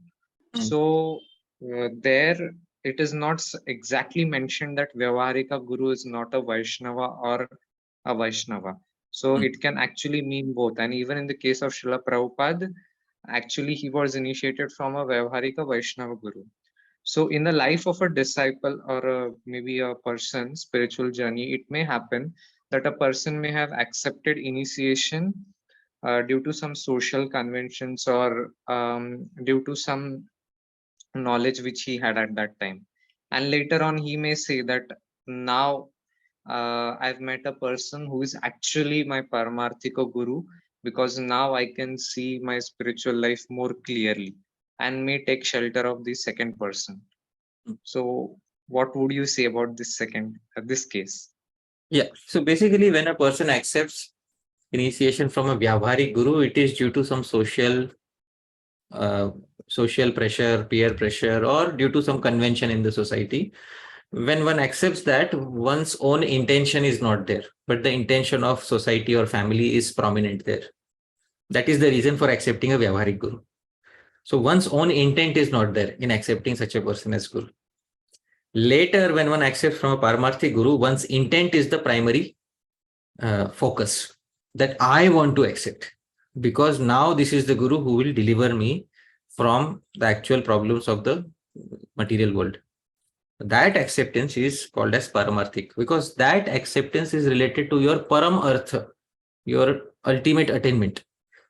So there it is not exactly mentioned that Vyavaharika Guru is not a Vaishnava or a Vaishnava. So it can actually mean both. And even in the case of Srila Prabhupada, actually he was initiated from a Vyavaharika Vaishnava Guru. So in the life of a disciple or maybe a person's spiritual journey, it may happen that a person may have accepted initiation due to some social conventions or due to some knowledge which he had at that time. And later on, he may say that now I've met a person who is actually my Paramarthika Guru, because now I can see my spiritual life more clearly, and may take shelter of the second person. So what would you say about this case?
Yeah. So basically, when a person accepts initiation from a Vyavaharik Guru, it is due to some social pressure, peer pressure, or due to some convention in the society. When one accepts that, one's own intention is not there, but the intention of society or family is prominent there. That is the reason for accepting a Vyavaharik Guru. So one's own intent is not there in accepting such a person as Guru. Later, when one accepts from a Paramarthik Guru, one's intent is the primary focus, that I want to accept, because now this is the Guru who will deliver me from the actual problems of the material world. That acceptance is called as Paramarthik, because that acceptance is related to your Param Artha, your ultimate attainment.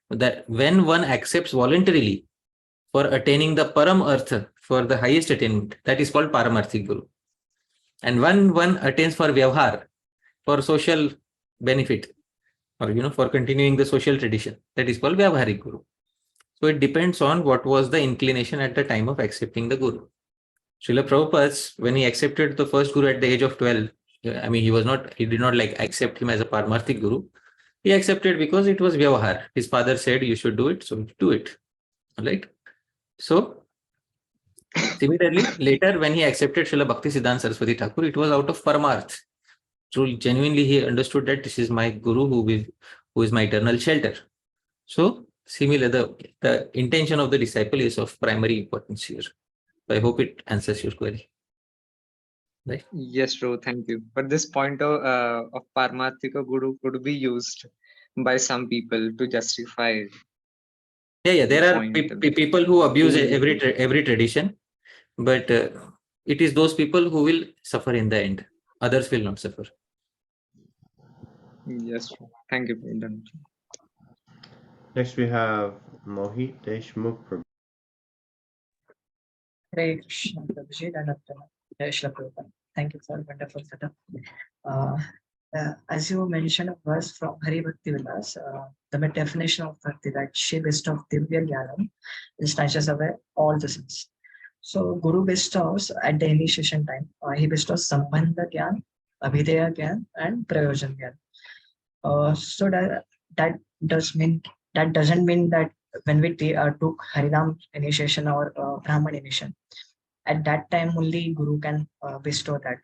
That when one accepts voluntarily for attaining the Param Artha, for the highest attainment, that is called Paramarthik Guru. And when one attains for Vyavhar, for social benefit, or for continuing the social tradition, that is called Vyavaharik Guru. So it depends on what was the inclination at the time of accepting the Guru. Srila Prabhupada, when he accepted the first Guru at the age of 12, I mean, he did not like accept him as a Paramarthik Guru. He accepted because it was Vyavahar. His father said, you should do it, so do it. Right? So, similarly, later when he accepted Srila Bhaktisiddhanta Saraswati Thakur, it was out of Paramarth. So genuinely he understood that this is my Guru who is my eternal shelter. So, similar, the intention of the disciple is of primary importance here. I hope it answers your query. Right?
Yes, Prabhu, thank you. But this point of Paramarthika Guru could be used by some people to justify.
Yeah. There are people who abuse every tradition, but it is those people who will suffer in the end. Others will not suffer.
Yes, thank you.
Next we have Mohit Deshmukh.
Hare Krishna, Prabhuji, Srila Prabhupada. Thank you for a wonderful setup. As you mentioned a verse from Hari Bhakti Vilas, the definition of Bhakti, that she bestowed Divya Jnanam, snatches away all the sins. So Guru bestows at the initiation time, he bestows Sambandha Jnana, Abhideya Jnana, and Prayojan Jnana. So that doesn't mean that when we took Harinam initiation or Brahman initiation, at that time only Guru can bestow that.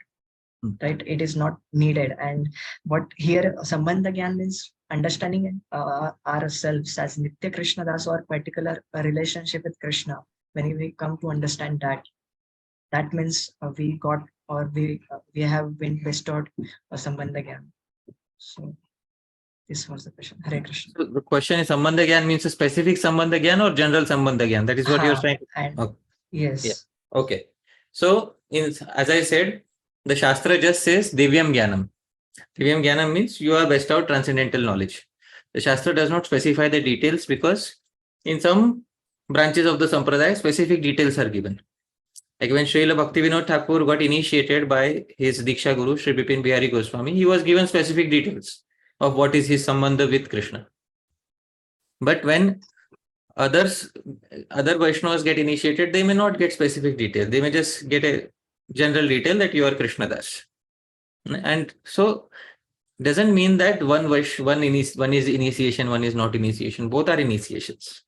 Right? It is not needed. And what here Sambandha Gyan means understanding ourselves as Nitya Krishna Dāsa, or particular relationship with Krishna. When we come to understand that means we got, or we have been bestowed Sambandha Gyan. So this was the question. Hare Krishna.
So the question is, Sambandha Gyan means a specific Sambandha Gyan or general Sambandha Gyan? That is what you're saying?
Okay. Yes.
Yeah. Okay. So, as I said, the Shastra just says Divyam Jnanam. Divyam Jnanam means you are bestowed transcendental knowledge. The Shastra does not specify the details, because in some branches of the Sampradaya, specific details are given. Like when Srila Bhaktivinode Thakur got initiated by his Diksha Guru, Sri Bipin Bihari Goswami, he was given specific details of what is his Sambandha with Krishna. But when other Vaishnavas get initiated, they may not get specific detail. They may just get a general detail that you are Krishna Das. And so doesn't mean that one is initiation, one is not initiation. Both are initiations.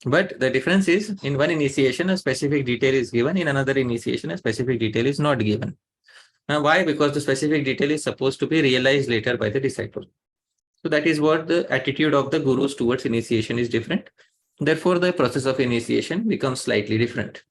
But the difference is, in one initiation a specific detail is given, in another initiation a specific detail is not given. Now why? Because the specific detail is supposed to be realized later by the disciple. So that is what the attitude of the gurus towards initiation is different. Therefore, the process of initiation becomes slightly different.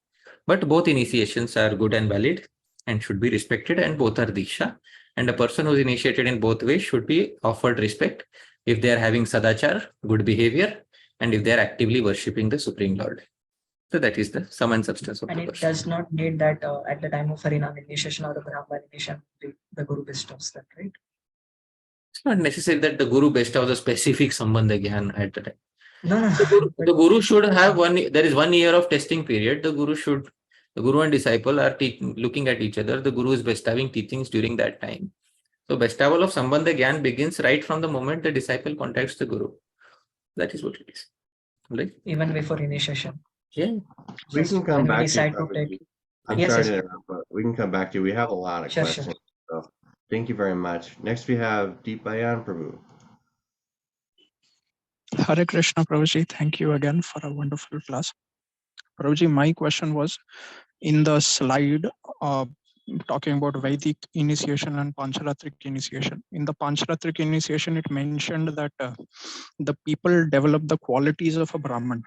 But both initiations are good and valid and should be respected, and both are diksha. And a person who is initiated in both ways should be offered respect if they are having sadachar, good behavior, and if they are actively worshipping the Supreme Lord. So that is the sum and substance of
And
the
it
verse.
does not need that at the time of Harinam initiation or the Brahma initiation, the Guru bestows that, right?
It's not necessary that the Guru bestows a specific Sambandha Gyan at the time.
No.
The Guru should have there is 1 year of testing period. The Guru and disciple are looking at each other. The Guru is bestowing teachings during that time. So bestowal of Sambandha Gyan begins right from the moment the disciple contacts the Guru. That is what it is. Right?
Even before initiation.
Yeah.
We can come
when we
back to
decide
you.
to take.
I'm
Yes,
sorry
yes.
to interrupt, but we can come back to you. We have a lot of
Sure.
questions. So thank you very much. Next we have Deepayan Prabhu.
Hare Krishna, Prabhuji. Thank you again for a wonderful class. Prabhuji, my question was in the slide talking about Vedic initiation and Pancharatric initiation. In the Pancharatric initiation, it mentioned that the people develop the qualities of a Brahman.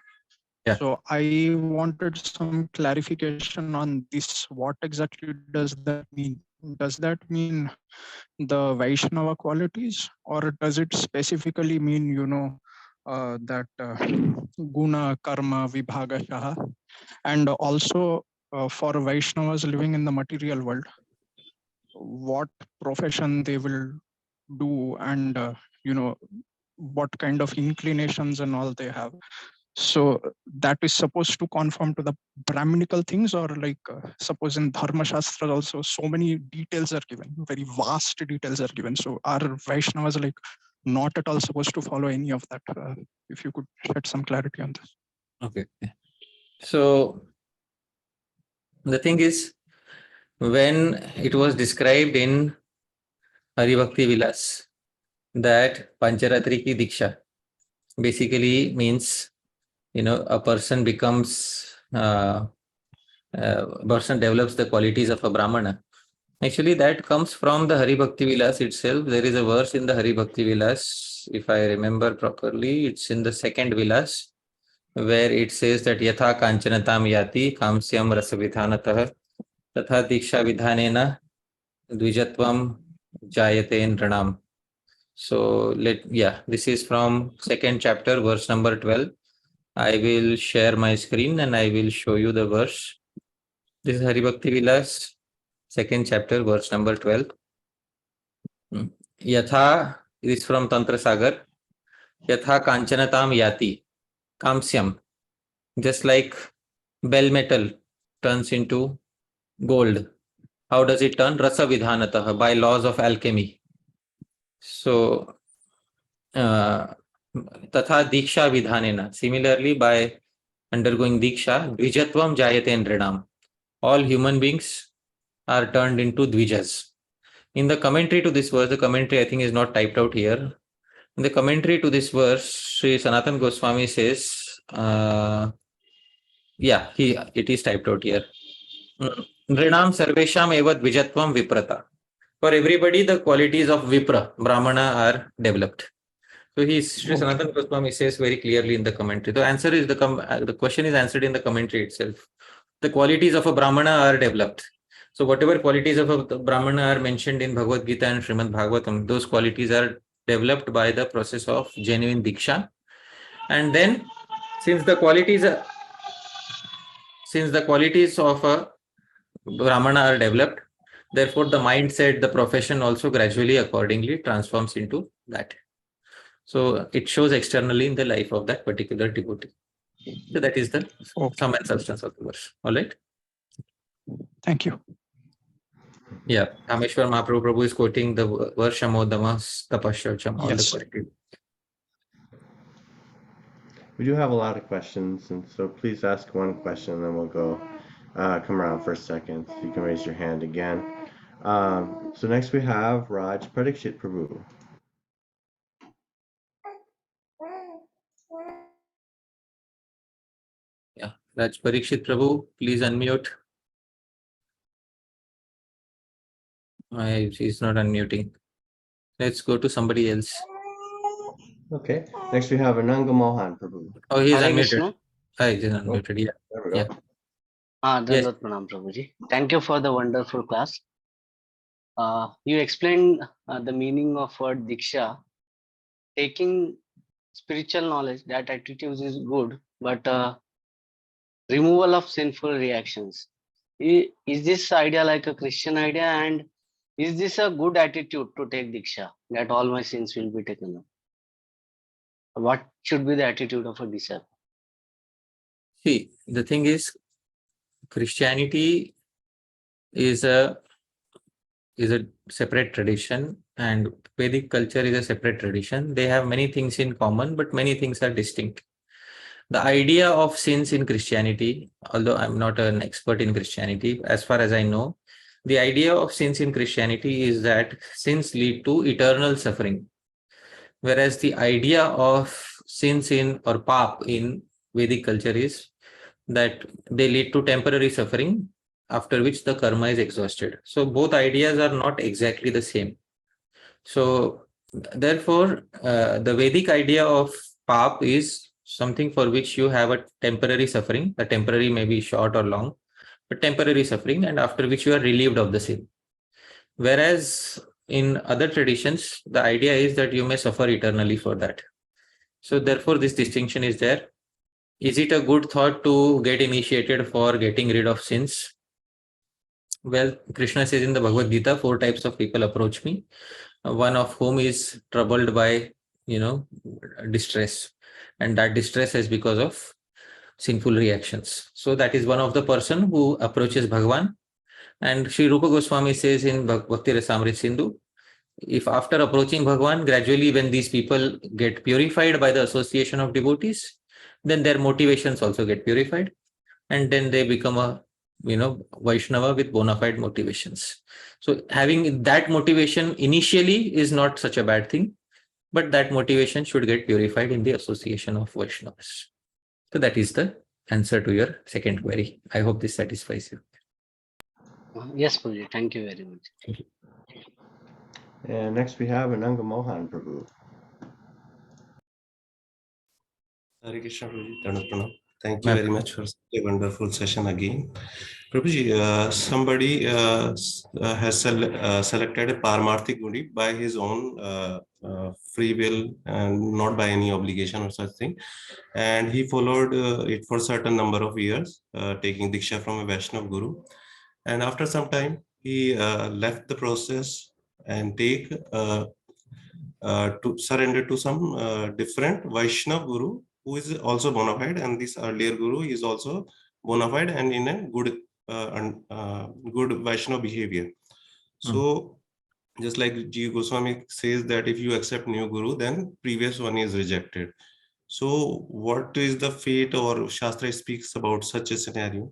Yeah.
So I wanted some clarification on this. What exactly does that mean? Does that mean the Vaishnava qualities, or does it specifically mean, that guna, karma, vibhagashaha, and also for Vaishnavas living in the material world, what profession they will do, and what kind of inclinations and all they have. So that is supposed to conform to the Brahminical things, or like suppose in Dharma Shastra also so many details are given, very vast details are given. So are Vaishnavas like not at all supposed to follow any of that? If you could shed some clarity on this.
Okay. So the thing is, when it was described in Hari Bhakti Vilas that Pancharatri ki Diksha basically means, a person becomes, a person develops the qualities of a Brahmana. Actually, that comes from the Hari Bhakti Vilas itself. There is a verse in the Hari Bhakti Vilas, if I remember properly, it's in the second Vilas, where it says that Yatha Kanchanatam Yati Kamsyam Rasavidhanatah Tatha Diksha Vidhanena Dvijatvam Jayate Nranam. So this is from second chapter, verse number 12. I will share my screen and I will show you the verse. This is Hari Bhakti Vilas, second chapter, verse number 12. Yatha is from Tantra Sagar. Yatha Kanchanatam Yati Kamsyam. Just like bell metal turns into gold. How does it turn? Rasa Vidhanatah, by laws of alchemy. So Tatha Diksha Vidhanena. Similarly, by undergoing Diksha, Dvijatvam Jayate Nrinam. All human beings are turned into Dvijas. In the commentary to this verse, the commentary I think is not typed out here. In the commentary to this verse, Sri Sanatana Goswami says, it is typed out here. Nrinam Sarvesham Eva Dvijatvam Viprata. For everybody, the qualities of Vipra, Brahmana, are developed. So Sri Sanatana Goswami says very clearly in the commentary. The answer is the question is answered in the commentary itself. The qualities of a Brahmana are developed. So whatever qualities of a Brahmana are mentioned in Bhagavad Gita and Srimad Bhagavatam, those qualities are developed by the process of genuine Diksha. And then, since the qualities of a Brahmana are developed, therefore the mindset, the profession also gradually accordingly transforms into that. So it shows externally in the life of that particular devotee. So that is the sum and substance of the verse. All right.
Thank you.
Yeah, Dhāmeśvara Mahāprabhu is quoting the verse Shamodamas Tapashacham. All
Yes.
the qualities.
We do have a lot of questions, and so please ask one question, and then we'll go come around for a second. You can raise your hand again. So next we have Raj Pradikshit Prabhu.
Yeah, Raj Parikshit Prabhu, please unmute. He's not unmuting. Let's go to somebody else.
Okay. Next we have Ananga Mohan Prabhu.
Oh, he's
Hare
unmuted.
Krishna.
Hi, he's unmuted. Yeah.
There we go.
Yeah. Yes.
Dandavad Pranam Prabhuji. Thank you for the wonderful class. You explained the meaning of word Diksha. Taking spiritual knowledge, that attitude is good, but removal of sinful reactions. Is this idea like a Christian idea, and is this a good attitude to take Diksha, that all my sins will be taken up? What should be the attitude of a disciple?
See, the thing is, Christianity is a separate tradition, and Vedic culture is a separate tradition. They have many things in common, but many things are distinct. The idea of sins in Christianity, although I'm not an expert in Christianity, as far as I know, the idea of sins in Christianity is that sins lead to eternal suffering. Whereas the idea of sins in or pap in Vedic culture is that they lead to temporary suffering, after which the karma is exhausted. So both ideas are not exactly the same. So therefore, the Vedic idea of pap is something for which you have a temporary suffering. The temporary may be short or long, but temporary suffering, and after which you are relieved of the sin. Whereas in other traditions, the idea is that you may suffer eternally for that. So therefore, this distinction is there. Is it a good thought to get initiated for getting rid of sins? Well, Krishna says in the Bhagavad Gita, 4 types of people approach me, one of whom is troubled by, distress. And that distress is because of sinful reactions. So that is one of the person who approaches Bhagavan. And Sri Rupa Goswami says in Bhakti Rasamrit Sindhu, if after approaching Bhagavan, gradually when these people get purified by the association of devotees, then their motivations also get purified. And then they become a Vaishnava with bona fide motivations. So having that motivation initially is not such a bad thing, but that motivation should get purified in the association of Vaishnavas. So that is the answer to your second query. I hope this satisfies you.
Yes, Prabhuji. Thank you very much.
Thank you.
And next we have Ananga Mohan Prabhu.
Hare Krishna, Prabhuji. Thank you very much for such a wonderful session again. Prabhuji, somebody has selected a Paramarthik Guni by his own free will and not by any obligation or such thing. And he followed it for a certain number of years, taking Diksha from a Vaishnav Guru. And after some time, he left the process and to surrender to some different Vaishnav Guru, who is also bona fide, and this earlier Guru is also bona fide and in a good Vaishnav behavior. So just like G. Goswami says that if you accept new Guru, then previous one is rejected. So what is the fate, or Shastra speaks about such a scenario?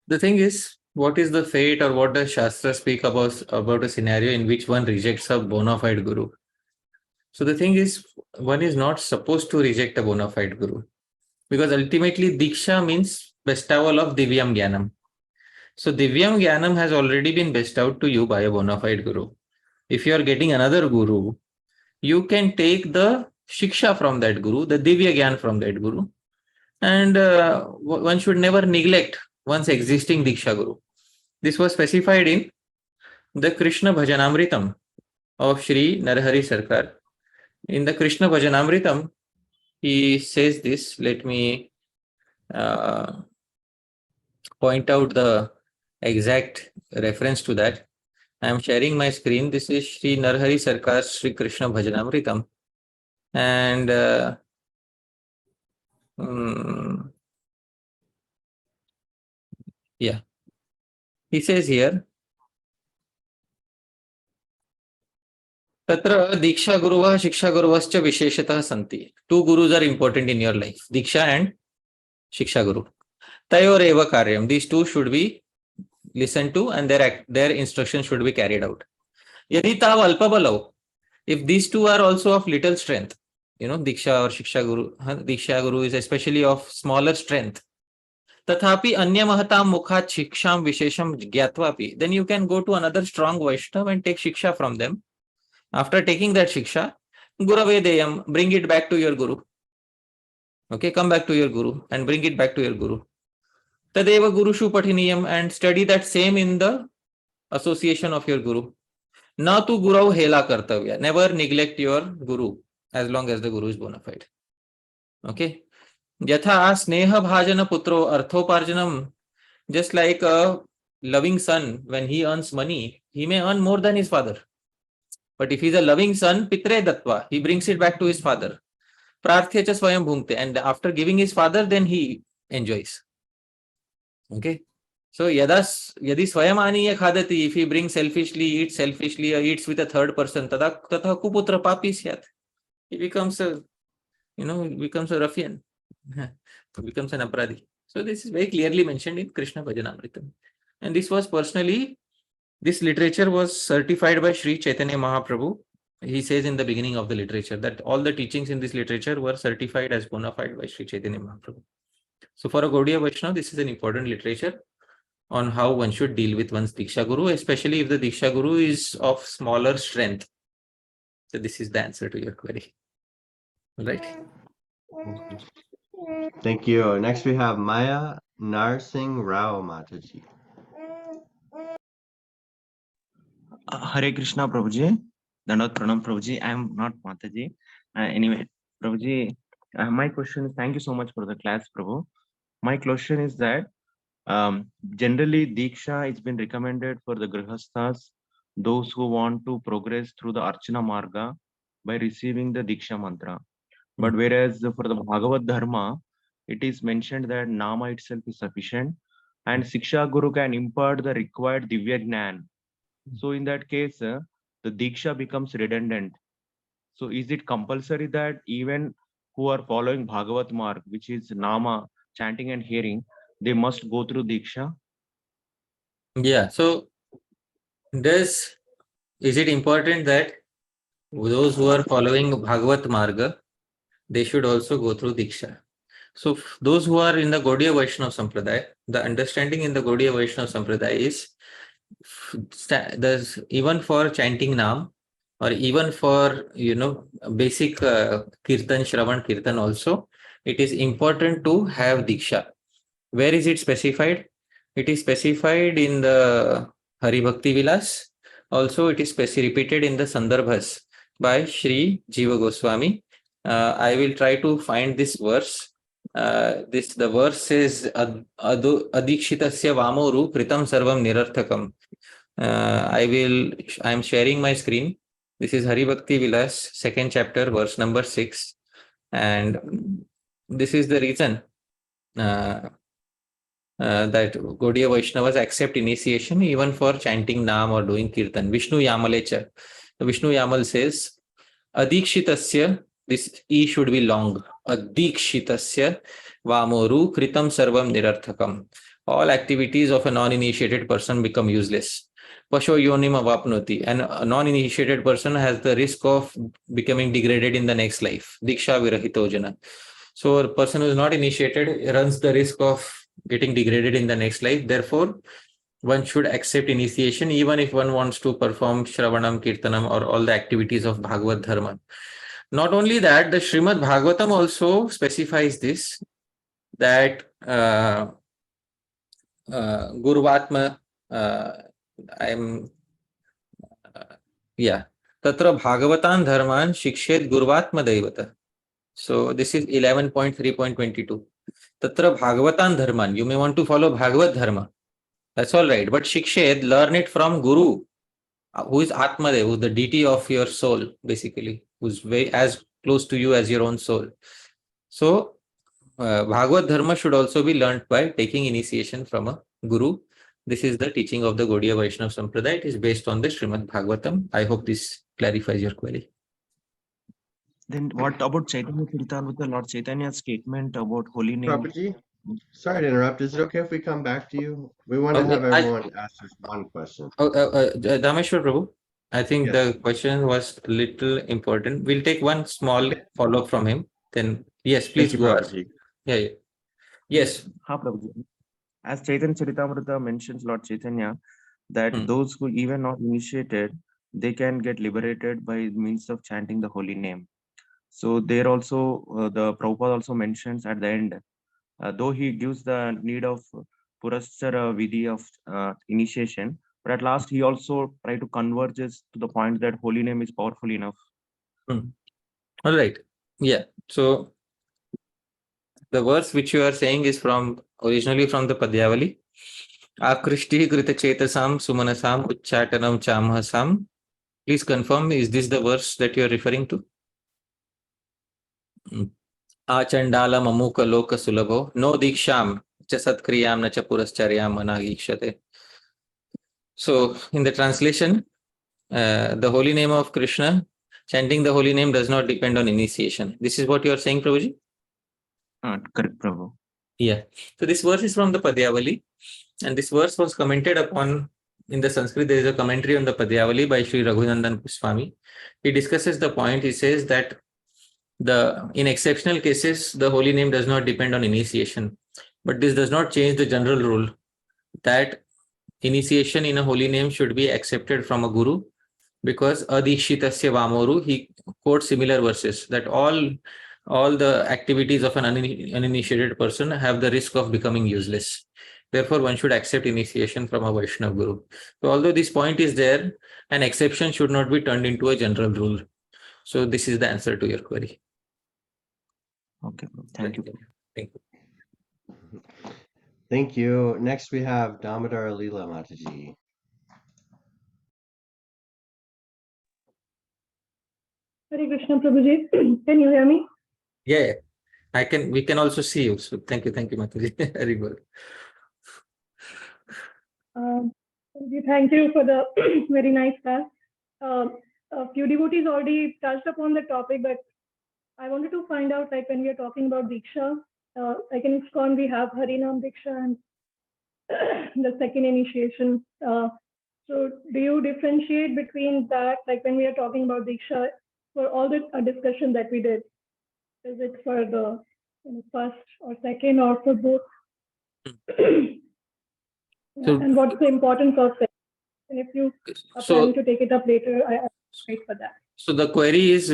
The thing is, what is the fate, or what does Shastra speak about a scenario in which one rejects a bona fide Guru? So the thing is, one is not supposed to reject a bona fide Guru, because ultimately Diksha means bestowal of Divyam Jnanam. So Divyam Jnanam has already been bestowed to you by a bona fide Guru. If you are getting another Guru, you can take the Shiksha from that Guru, the Divya Jnana from that Guru, and one should never neglect one's existing Diksha Guru. This was specified in the Krishna Bhajanamritam of Shri Narahari Sarkar. In the Krishna Bhajanamritam, he says this. Let me point out the exact reference to that. I am sharing my screen. This is Shri Narahari Sarkar's Shri Krishna Bhajanamritam. And yeah, he says here, Tatra Diksha Guruvah Shiksha Guruvascha Visheshatah Santi. 2 Gurus are important in your life, Diksha and Shiksha Guru. Tayor Eva Karyam. These 2 should be listened to, and their instructions should be carried out. Yadi Tav Alpabalav. If these 2 are also of little strength, Diksha or Shiksha Guru, Diksha Guru is especially of smaller strength. Tathapi Anya Mahatam Mukhat Shiksham Vishesham Gyatvapi. Then you can go to another strong Vaishnava and take Shiksha from them. After taking that Shiksha, Gurave deyam, bring it back to your Guru. Okay, come back to your Guru and bring it back to your Guru. Tadeva Gurushu Pathiniyam, and study that same in the association of your Guru. Na tu Gurau Hela Kartavya. Never neglect your Guru as long as the Guru is bona fide. Okay. Yatha Sneha Bhajana Putro Arthoparjanam. Just like a loving son, when he earns money, he may earn more than his father. But if he's a loving son, Pitre Dattva, he brings it back to his father. Prarthya cha swayam bhungte, and after giving his father, then he enjoys. Okay. So yadi swayam aniya khadati, if he brings selfishly, eats selfishly, or eats with a third person, tatha kuputra papi syat. He becomes a, becomes a ruffian. Becomes an apradhi. So this is very clearly mentioned in Krishna Bhajanamritam. And this was personally, this literature was certified by Sri Chaitanya Mahaprabhu. He says in the beginning of the literature that all the teachings in this literature were certified as bona fide by Sri Chaitanya Mahaprabhu. So for a Gaudiya Vaishnava, this is an important literature on how one should deal with one's Diksha Guru, especially if the Diksha Guru is of smaller strength. So this is the answer to your query. All right.
Thank you. Next we have Maya Narsingh Rao Mataji.
Hare Krishna Prabhuji. Dandavata Pranam Prabhuji. I am not Mataji. Anyway, Prabhuji, my question is, thank you so much for the class, Prabhu. My question is that generally Diksha has been recommended for the Grihasthas, those who want to progress through the Archana Marga by receiving the Diksha mantra. But whereas for the Bhagavad Dharma, it is mentioned that Nama itself is sufficient and Siksha Guru can impart the required Divya Jnan. So in that case, the Diksha becomes redundant. So is it compulsory that even who are following Bhagavat Marg, which is Nama, chanting and hearing, they must go through Diksha?
Yeah. So is it important that those who are following Bhagavat Marga, they should also go through Diksha? So those who are in the Gaudiya Vaishnava Sampradaya, the understanding in the Gaudiya Vaishnava Sampradaya is there's even for chanting Nam, or even for basic Kirtan, Shravan Kirtan also, it is important to have Diksha. Where is it specified? It is specified in the Hari Bhakti Vilas. Also, it is repeated in the Sandarbhas by Sri Jiva Goswami. I will try to find this verse. The verse says Adikshitasya Vamoru Kritam Sarvam Nirarthakam. I am sharing my screen. This is Hari Bhakti Vilas, 2nd chapter, verse number 6. And this is the reason that Gaudiya Vaishnavas accept initiation even for chanting Nam or doing Kirtan. Vishnu Yamalecha. Vishnu Yamal says, Adikshitasya, this E should be long. Adikshitasya Vamoru Kritam Sarvam Nirarthakam. All activities of a non-initiated person become useless. Pasho yonim avapnoti. And a non-initiated person has the risk of becoming degraded in the next life. Diksha virahito jana. So a person who is not initiated runs the risk of getting degraded in the next life. Therefore, one should accept initiation even if one wants to perform Shravanam, Kirtanam, or all the activities of Bhagavad Dharma. Not only that, the Srimad Bhagavatam also specifies this, that Gurvatma, Tatra Bhagavatan Dharman Shikshet Gurvatma Daivata. So this is 11.3.22. Tatra Bhagavatan Dharman. You may want to follow Bhagavad Dharma. That's all right. But Shikshet, learn it from Guru, who is Atmadev, who is the deity of your soul, basically, who's very as close to you as your own soul. So Bhagavad Dharma should also be learnt by taking initiation from a Guru. This is the teaching of the Gaudiya Vaishnava Sampradaya. It is based on the Srimad Bhagavatam. I hope this clarifies your query.
Then what about Chaitanya Charitamrita, Lord Chaitanya's statement about holy name?
Prabhuji, sorry to interrupt. Is it okay if we come back to you? We want to have everyone ask just one question.
Dhāmeśvara Prabhu, I think
Yes.
the question was a little important. We'll take one small follow-up from him. Then, yes, please
Thank you,
go ahead.
Prabhuji.
Yeah. Yes.
Prabhuji. As Chaitanya Charitamrita mentions Lord Chaitanya, that those who even not initiated, they can get liberated by means of chanting the holy name. So there also, the Prabhupada also mentions at the end, though he gives the need of Purasthara Vidhi of initiation, but at last he also try to converge us to the point that holy name is powerful enough.
All right. Yeah. So the verse which you are saying is originally from the Padyavali. Akrishti Krita Chetasam Sumanasam Uchatanam Chamhasam. Please confirm, is this the verse that you are referring to? Achandala Mamuka Loka Sulabho. No Diksham Cha Satkriyam Na Cha Purascharayam Anagikshate. So in the translation, the holy name of Krishna, chanting the holy name does not depend on initiation. This is what you are saying, Prabhuji?
Correct, Prabhu.
Yeah. So this verse is from the Padyavali, and this verse was commented upon in the Sanskrit. There is a commentary on the Padyavali by Sri Raghunatha Goswami. He discusses the point. He says that in exceptional cases, the holy name does not depend on initiation, but this does not change the general rule that initiation in a holy name should be accepted from a guru, because adikshitasya vamoru, he quotes similar verses that all the activities of an uninitiated person have the risk of becoming useless. Therefore, one should accept initiation from a Vaishnav Guru. So although this point is there, an exception should not be turned into a general rule. So this is the answer to your query.
Okay, thank you.
Thank you.
Thank you. Next we have Damodar Leela Mataji.
Hare Krishna Prabhuji, can you hear me?
Yeah, we can also see you. So thank you, Mataji. Very good.
Thank you for the very nice class. A few devotees already touched upon the topic, but I wanted to find out, like when we are talking about Diksha, like in ISKCON we have Harinam Diksha and the second initiation. So do you differentiate between that, like when we are talking about Diksha, for all the discussion that we did? Is it for the first or second or for both? And what's the importance of that? And if you are planning to take it up later, I wait for that.
So the query is,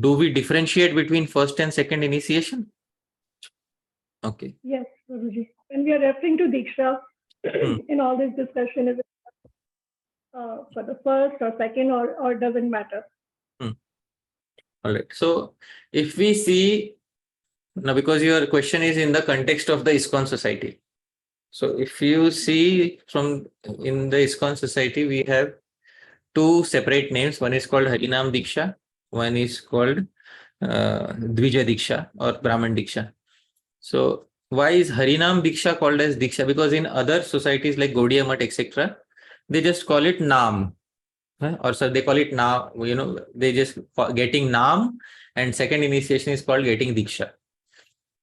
do we differentiate between first and second initiation? Okay.
Yes, Prabhuji. When we are referring to Diksha in all this discussion, is it for the first or second or doesn't matter?
All right. So if we see, now because your question is in the context of the ISKCON society. So if you see in the ISKCON society, we have two separate names. One is called Harinam Diksha. One is called Dvija Diksha or Brahman Diksha. So why is Harinam Diksha called as Diksha? Because in other societies like Gaudiya Math, etc., they just call it Naam. Or so they call it now, they just getting Naam, and second initiation is called getting Diksha.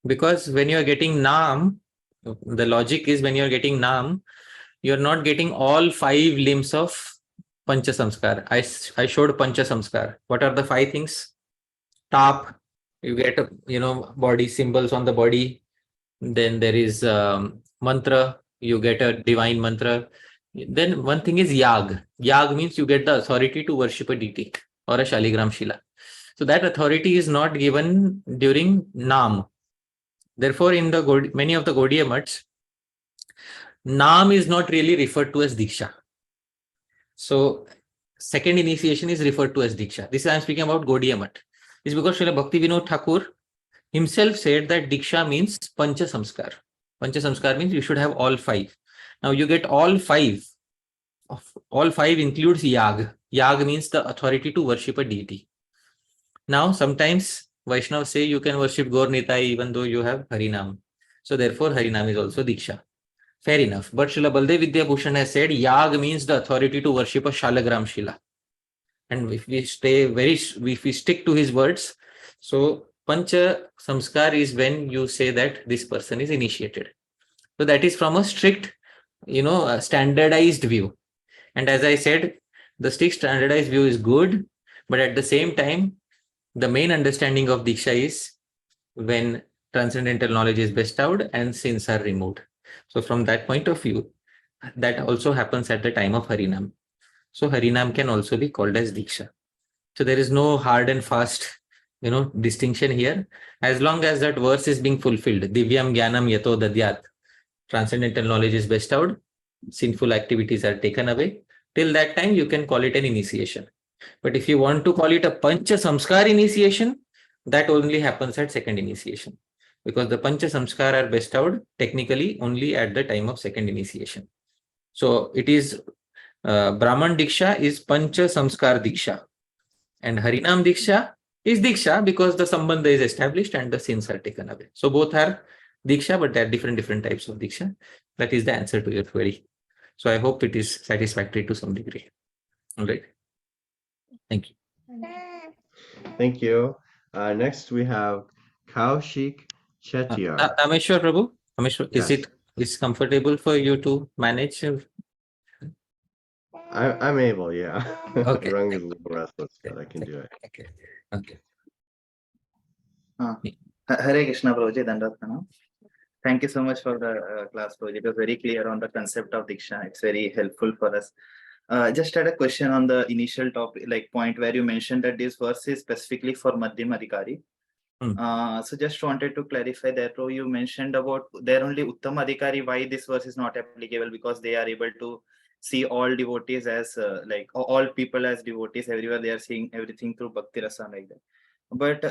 Because when you are getting Naam, the logic is when you are getting Naam, you are not getting all 5 limbs of Pancha Samskar. I showed Pancha Samskar. What are the 5 things? Tap, you get body symbols on the body. Then there is mantra, you get a divine mantra. Then one thing is yag. Yag means you get the authority to worship a deity or a Shaligram Shila. So that authority is not given during Naam. Therefore, in the many of the Gaudiya Maths, Naam is not really referred to as Diksha. So second initiation is referred to as Diksha. This is I am speaking about Gaudiya Math. This is because Srila Bhaktivinode Thakur himself said that Diksha means Pancha Samskar. Pancha Samskar means you should have all 5. Now you get all 5. All 5 includes Yag. Yag means the authority to worship a deity. Now sometimes Vaishnavas say you can worship Gaur Nitai even though you have Harinam. So therefore Harinam is also Diksha. Fair enough. But Srila Baldev Vidya Bhushan has said Yag means the authority to worship a Shalagram Shila. And if we stick to his words, so Pancha Samskar is when you say that this person is initiated. So that is from a strict, standardized view. And as I said, the strict standardized view is good, but at the same time, the main understanding of Diksha is when transcendental knowledge is bestowed and sins are removed. So from that point of view, that also happens at the time of Harinam. So Harinam can also be called as Diksha. So there is no hard and fast, distinction here. As long as that verse is being fulfilled, Divyam Jnanam Yato Dadyat, transcendental knowledge is bestowed, sinful activities are taken away. Till that time, you can call it an initiation. But if you want to call it a Pancha Samskar initiation, that only happens at second initiation. Because the Pancha Samskar are bestowed technically only at the time of second initiation. So it is Brahman Diksha is Pancha Samskar Diksha. And Harinam Diksha is Diksha because the Sambandha is established and the sins are taken away. So both are Diksha, but there are different types of Diksha. That is the answer to your query. So I hope it is satisfactory to some degree. All right. Thank you.
Thank you. Next, we have Kaushik Chettiar.
Dhāmeśvara Prabhu, Dhāmeśvara,
Yes.
is comfortable for you to manage?
I'm able, yeah.
Okay.
Rang is a little restless, but I can do it.
Okay.
Hare Krishna Prabhuji, Dandavat Pranam. Thank you so much for the class, Prabhuji. It was very clear on the concept of Diksha. It's very helpful for us. Just had a question on the initial topic, like point where you mentioned that this verse is specifically for Madhyam Adhikari. So just wanted to clarify that, Prabhu, you mentioned about there only Uttam Adhikari, why this verse is not applicable, because they are able to see all devotees as like all people as devotees everywhere. They are seeing everything through Bhakti Rasa like that. But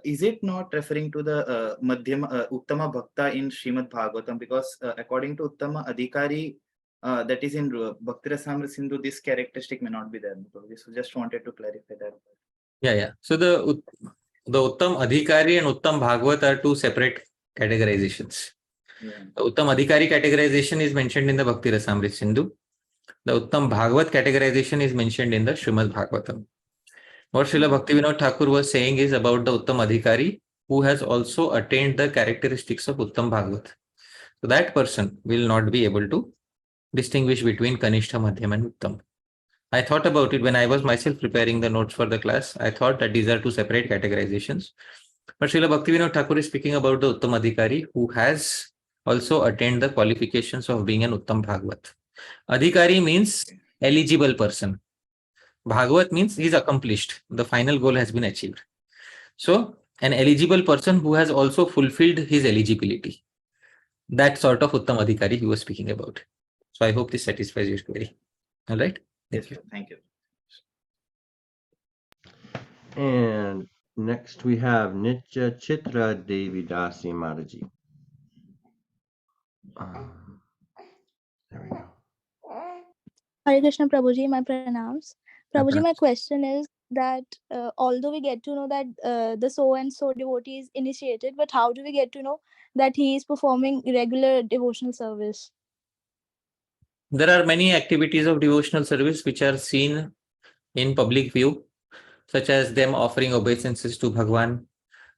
is it not referring to the Madhyama Uttama Bhakta in Srimad Bhagavatam? Because according to Uttama Adhikari, that is in Bhakti Rasamrita Sindhu, this characteristic may not be there. So just wanted to clarify that.
Yeah. So the Uttam Adhikari and Uttam Bhagavat are two separate categorizations.
Yeah.
The Uttam Adhikari categorization is mentioned in the Bhakti Rasamrita Sindhu. The Uttam Bhagavat categorization is mentioned in the Srimad Bhagavatam. What Srila Bhaktivinode Thakur was saying is about the Uttam Adhikari who has also attained the characteristics of Uttam Bhagavat. So that person will not be able to distinguish between Kanishta, Madhyam and Uttam. I thought about it when I was myself preparing the notes for the class. I thought that these are two separate categorizations. But Srila Bhaktivinode Thakur is speaking about the Uttam Adhikari who has also attained the qualifications of being an Uttam Bhagavat. Adhikari means eligible person. Bhagavat means he is accomplished. The final goal has been achieved. So an eligible person who has also fulfilled his eligibility. That sort of Uttam Adhikari he was speaking about. So I hope this satisfies your query. All right.
Yes, thank you.
And next we have Nitya Chitra Devi Dasi Mataji. There we go.
Hare Krishna Prabhuji, my pranams. Prabhuji, my question is that although we get to know that the so and so devotee is initiated, but how do we get to know that he is performing regular devotional service?
There are many activities of devotional service which are seen in public view, such as them offering obeisances to Bhagwan,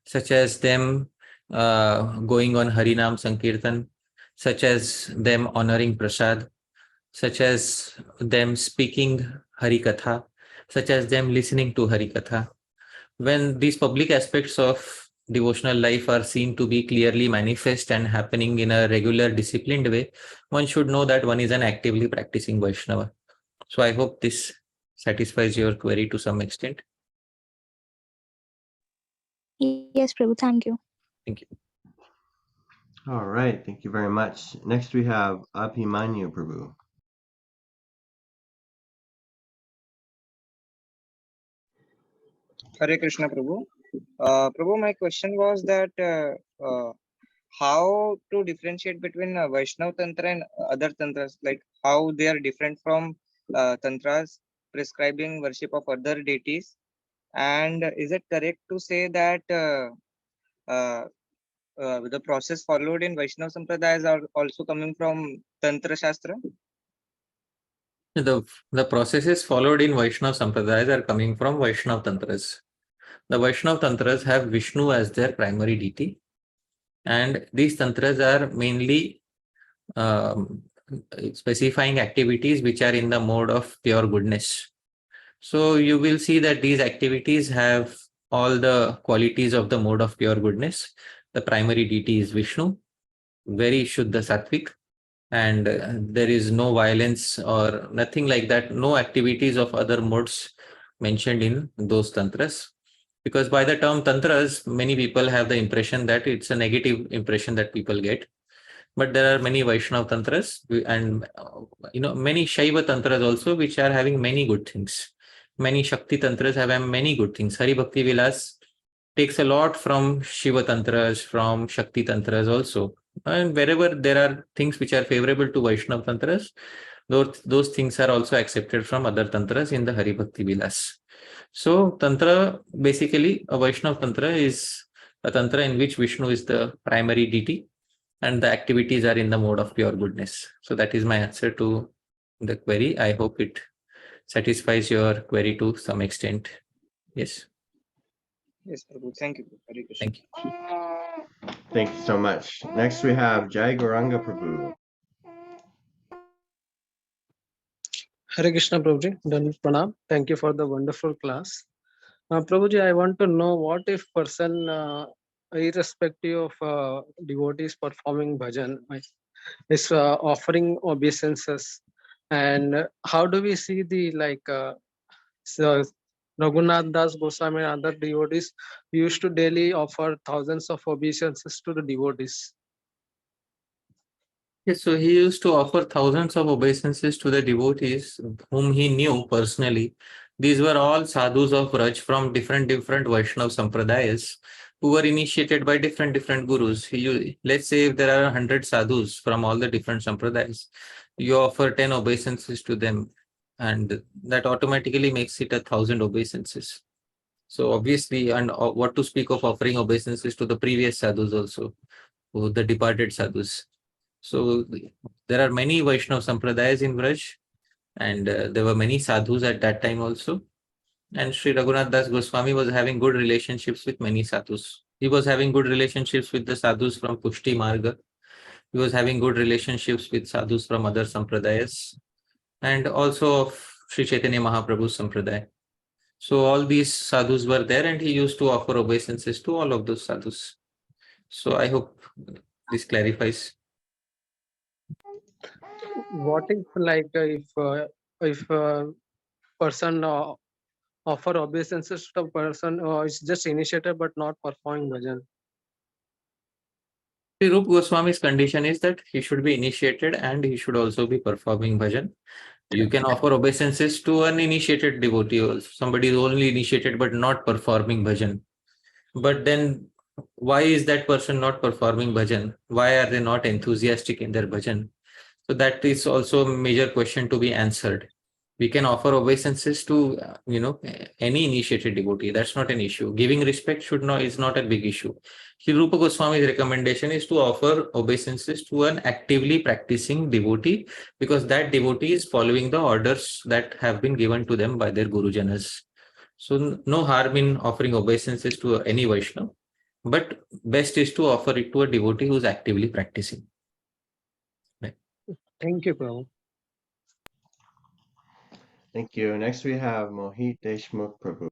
such as them going on Harinam Sankirtan, such as them honoring Prasad, such as them speaking Harikatha, such as them listening to Harikatha. When these public aspects of devotional life are seen to be clearly manifest and happening in a regular, disciplined way, one should know that one is an actively practicing Vaishnava. So I hope this satisfies your query to some extent.
Yes, Prabhu. Thank you.
Thank you.
All right. Thank you very much. Next we have Abhimanyu Prabhu.
Hare Krishna Prabhu. Prabhu, my question was that how to differentiate between Vaishnav Tantra and other Tantras, like how they are different from Tantras prescribing worship of other deities. And is it correct to say that the process followed in Vaishnav Sampradayas are also coming from Tantra Shastra?
The processes followed in Vaishnav Sampradayas are coming from Vaishnav Tantras. The Vaishnav Tantras have Vishnu as their primary deity, and these Tantras are mainly specifying activities which are in the mode of pure goodness. So you will see that these activities have all the qualities of the mode of pure goodness. The primary deity is Vishnu, very Shuddha Sattvic, and there is no violence or nothing like that, no activities of other modes mentioned in those tantras. Because by the term tantras, many people have the impression that it's a negative impression that people get. But there are many Vaishnav tantras and many Shaiva tantras also, which are having many good things. Many Shakti tantras have many good things. Hari Bhakti Vilas takes a lot from Shiva tantras, from Shakti tantras also. And wherever there are things which are favorable to Vaishnav tantras, those things are also accepted from other tantras in the Hari Bhakti Vilas. So tantra, basically a Vaishnav tantra is a tantra in which Vishnu is the primary deity and the activities are in the mode of pure goodness. So that is my answer to the query. I hope it satisfies your query to some extent. Yes.
Yes, Prabhu. Thank you. Hare Krishna.
Thank you.
Thank you so much. Next we have Jai Gauranga Prabhu.
Hare Krishna Prabhuji, Dandavat Pranam. Thank you for the wonderful class. Prabhuji, I want to know what if person, irrespective of devotees performing bhajan, is offering obeisances, and how do we see the Raghunatha Dasa Goswami and other devotees used to daily offer thousands of obeisances to the devotees?
Yes, so he used to offer thousands of obeisances to the devotees whom he knew personally. These were all sadhus of Raj from different Vaishnav sampradayas who were initiated by different gurus. Let's say if there are 100 sadhus from all the different sampradayas, you offer 10 obeisances to them, and that automatically makes it 1,000 obeisances. So obviously, and what to speak of offering obeisances to the previous sadhus also, the departed sadhus. So there are many Vaishnav sampradayas in Braj, and there were many sadhus at that time also. And Sri Raghunatha Dasa Goswami was having good relationships with many sadhus. He was having good relationships with the sadhus from Pushti Marga. He was having good relationships with sadhus from other sampradayas, and also of Sri Chaitanya Mahaprabhu's sampradaya. So all these sadhus were there, and he used to offer obeisances to all of those sadhus. So I hope this clarifies.
What if person offer obeisances to a person is just initiated but not performing bhajan?
The Rupa Goswami's condition is that he should be initiated and he should also be performing bhajan. You can offer obeisances to an uninitiated devotee also. Somebody is only initiated but not performing bhajan. But then why is that person not performing bhajan? Why are they not enthusiastic in their bhajan? So that is also a major question to be answered. We can offer obeisances to any initiated devotee. That's not an issue. Giving respect is not a big issue. Sri Rupa Goswami's recommendation is to offer obeisances to an actively practicing devotee, because that devotee is following the orders that have been given to them by their Gurujanas. So no harm in offering obeisances to any Vaishnava, but best is to offer it to a devotee who is actively practicing. Right.
Thank you, Prabhu.
Thank you. Next we have Mohit Deshmukh Prabhu.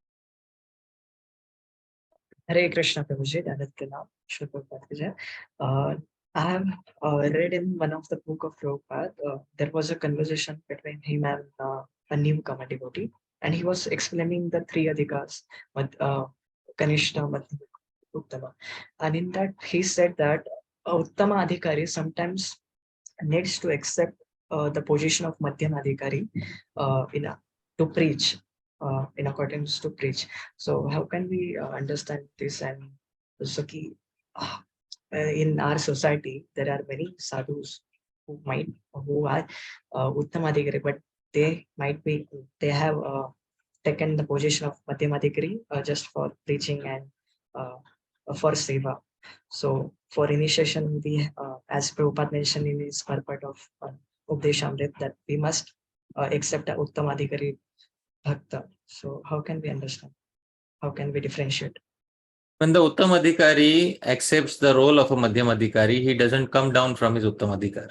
Hare Krishna Prabhuji, Dandavat Pranam, Srila Prabhupada. I have read in one of the book of Prabhupada, there was a conversation between him and a newcomer devotee, and he was explaining the three adhikas, Kanishta, Madhyama, Uttama. And in that, he said that Uttama Adhikari sometimes needs to accept the position of Madhyama Adhikari to preach, in accordance to preach. So how can we understand this? And also in our society, there are many sadhus who are Uttamadhikari, but they have taken the position of Madhyamadhikari just for preaching and for seva. So for initiation, we, as Prabhupada mentioned in his purport of Updeshamritam, that we must accept a Uttamadhikari Bhakta. So how can we understand? How can we differentiate?
When the Uttamadhikari accepts the role of a Madhyamadhikari, he doesn't come down from his Uttamadhikar.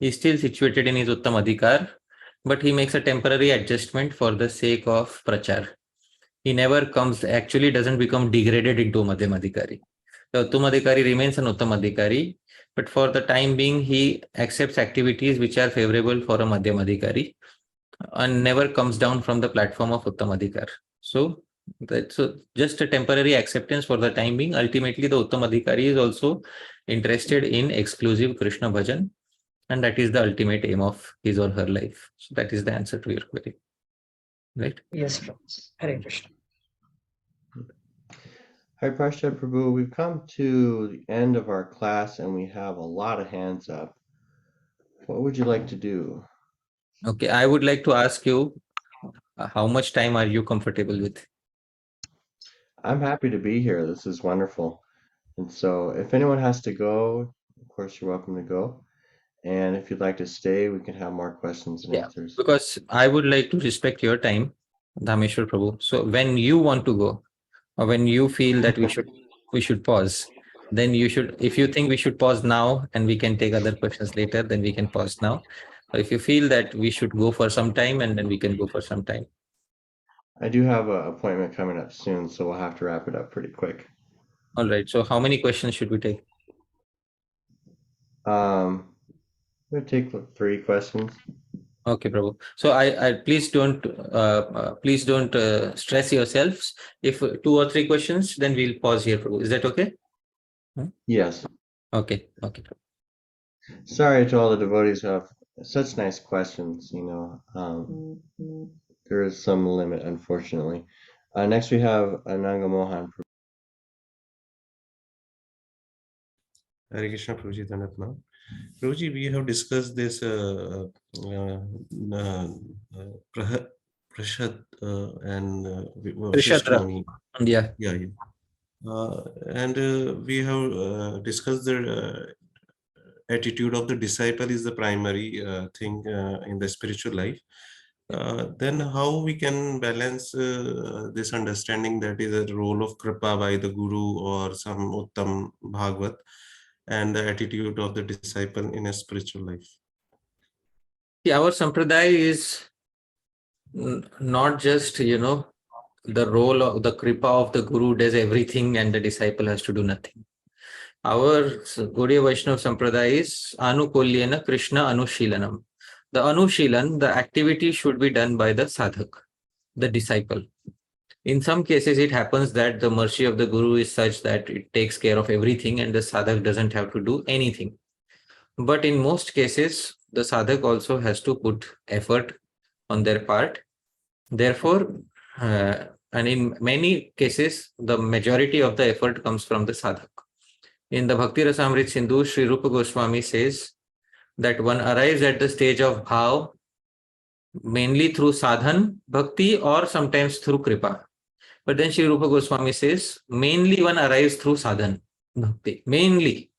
He is still situated in his Uttamadhikar, but he makes a temporary adjustment for the sake of prachar. He never doesn't become degraded into a Madhyamadhikari. The Uttamadhikari remains an Uttamadhikari, but for the time being, he accepts activities which are favorable for a Madhyamadhikari and never comes down from the platform of Uttamadhikar. So that's just a temporary acceptance for the time being. Ultimately, the Uttamadhikari is also interested in exclusive Krishna bhajan, and that is the ultimate aim of his or her life. So that is the answer to your query. Right?
Yes, Prabhu. Hare Krishna.
Hari Prabhu Prabhu, we've come to the end of our class and we have a lot of hands up. What would you like to do?
Okay, I would like to ask you, how much time are you comfortable with?
I'm happy to be here. This is wonderful. And so if anyone has to go, of course, you're welcome to go. And if you'd like to stay, we can have more questions and answers.
Because I would like to respect your time, Dhāmeśvara Prabhu. So when you want to go, or when you feel that we should pause, then you should, if you think we should pause now and we can take other questions later, then we can pause now. Or if you feel that we should go for some time, and then we can go for some time.
I do have an appointment coming up soon, so we'll have to wrap it up pretty quick.
All right. So how many questions should we take?
We'll take 3 questions.
Okay, Prabhu. So I please don't stress yourselves. If 2 or 3 questions, then we'll pause here, Prabhu. Is that okay?
Yes.
Okay. Okay.
Sorry to all the devotees who have such nice questions. There is some limit, unfortunately. Next, we have Ananga Mohan.
Hare Krishna, Prabhuji, Dhanatma. Prabhuji, we have discussed this Pṛṣadhra and
Pṛṣadhra. Yeah.
And we have discussed the attitude of the disciple is the primary thing in the spiritual life. Then how we can balance this understanding that is a role of Kripa by the Guru or some Uttam Bhagavat, and the attitude of the disciple in a spiritual life?
Our sampradaya is not just, the role of the Kripa of the Guru does everything and the disciple has to do nothing. Our Gaudiya Vaishnav sampradaya is Anukulyena Krishna Anushilanam. The Anushilan, the activity should be done by the sadhak, the disciple. In some cases, it happens that the mercy of the Guru is such that it takes care of everything and the sadhak doesn't have to do anything. But in most cases, the sadhak also has to put effort on their part. Therefore, and in many cases, the majority of the effort comes from the sadhak. In the Bhakti Rasamrit Sindhu, Sri Rupa Goswami says that one arrives at the stage of bhav mainly through sadhan, bhakti, or sometimes through kripa. But then Sri Rupa Goswami says, mainly one arrives through sadhan, bhakti. Mainly.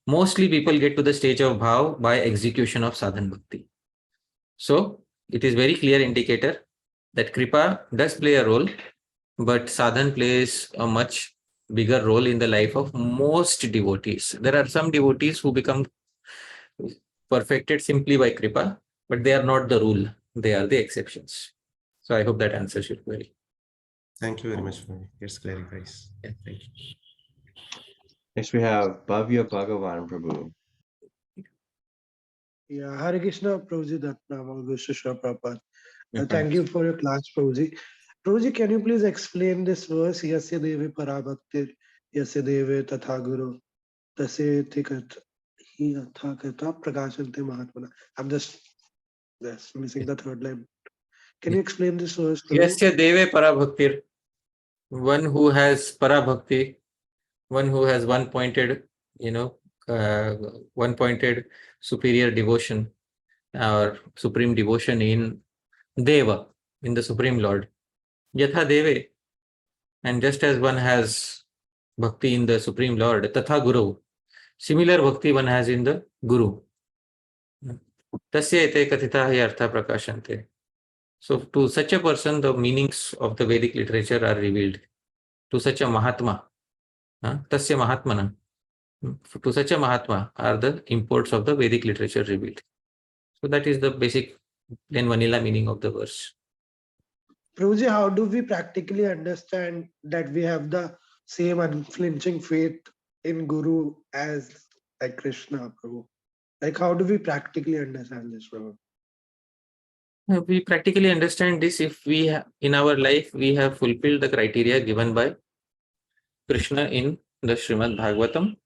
Mostly people get to the stage of bhav by execution of sadhan bhakti. So, it is very clear indicator that kripa does play a role, but sadhan plays a much bigger role in the life of most devotees. There are some devotees who become perfected simply by kripa, but they are not the rule. They are the exceptions. So I hope that answers your query.
Thank you very much for it. Clarifies.
Yeah, thank you.
Next, we have Bhavya Bhagavan Prabhu.
Yeah, Hare Krishna, Prabhuji, Dhatnama, Srila Prabhupada. Thank you for your class, Prabhuji. Prabhuji, can you please explain this verse? Yasya Deve Parabhaktir, Yasya Deve Tatha Guru, Tase Tikat, Hi Athakata, Prakashante Mahatmana. I'm just missing the third line. Can you explain this verse, Prabhu?
Yasya Deve Parabhaktir. One who has Parabhakti, one who has one-pointed, one-pointed superior devotion or supreme devotion in Deva, in the Supreme Lord. Yatha Deve. And just as one has bhakti in the Supreme Lord, Tatha Guru, similar bhakti one has in the Guru. Tasya ete kathita hi artha prakashante. So to such a person, the meanings of the Vedic literature are revealed. To such a Mahatma, Tasya Mahatmana, to such a Mahatma are the imports of the Vedic literature revealed. So that is the basic plain vanilla meaning of the verse.
Prabhuji, how do we practically understand that we have the same unflinching faith in Guru as like Krishna, Prabhu? Like, how do we practically understand this, Prabhu?
We practically understand this if we in our life we have fulfilled the criteria given by Krishna in the Srimad Bhagavatam.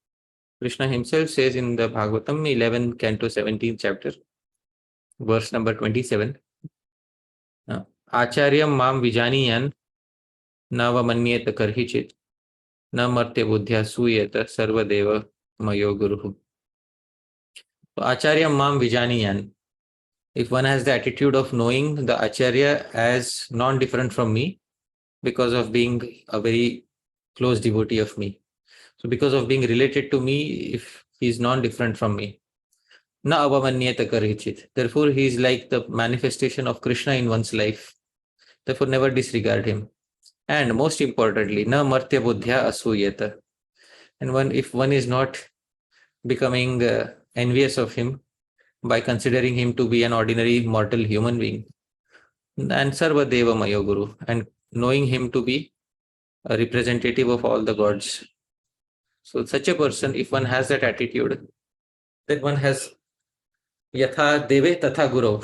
Krishna himself says in the Bhagavatam 11 canto 17th chapter, verse number 27, Acharyam mam vijaniyan navamanyeta karhichit na martya buddhya suyeta sarvadeva mayo guruhu. Acharyam mam vijaniyan. If one has the attitude of knowing the Acharya as non-different from me because of being a very close devotee of me. So because of being related to me, if he is non-different from me, na avamanyeta karichit. Therefore, he is like the manifestation of Krishna in one's life. Therefore, never disregard him. And most importantly, na martya buddhya asuyeta. And if one is not becoming envious of him by considering him to be an ordinary mortal human being, and sarva deva mayo guru, and knowing him to be a representative of all the gods. So such a person, if one has that attitude, then one has yatha deve tatha guru.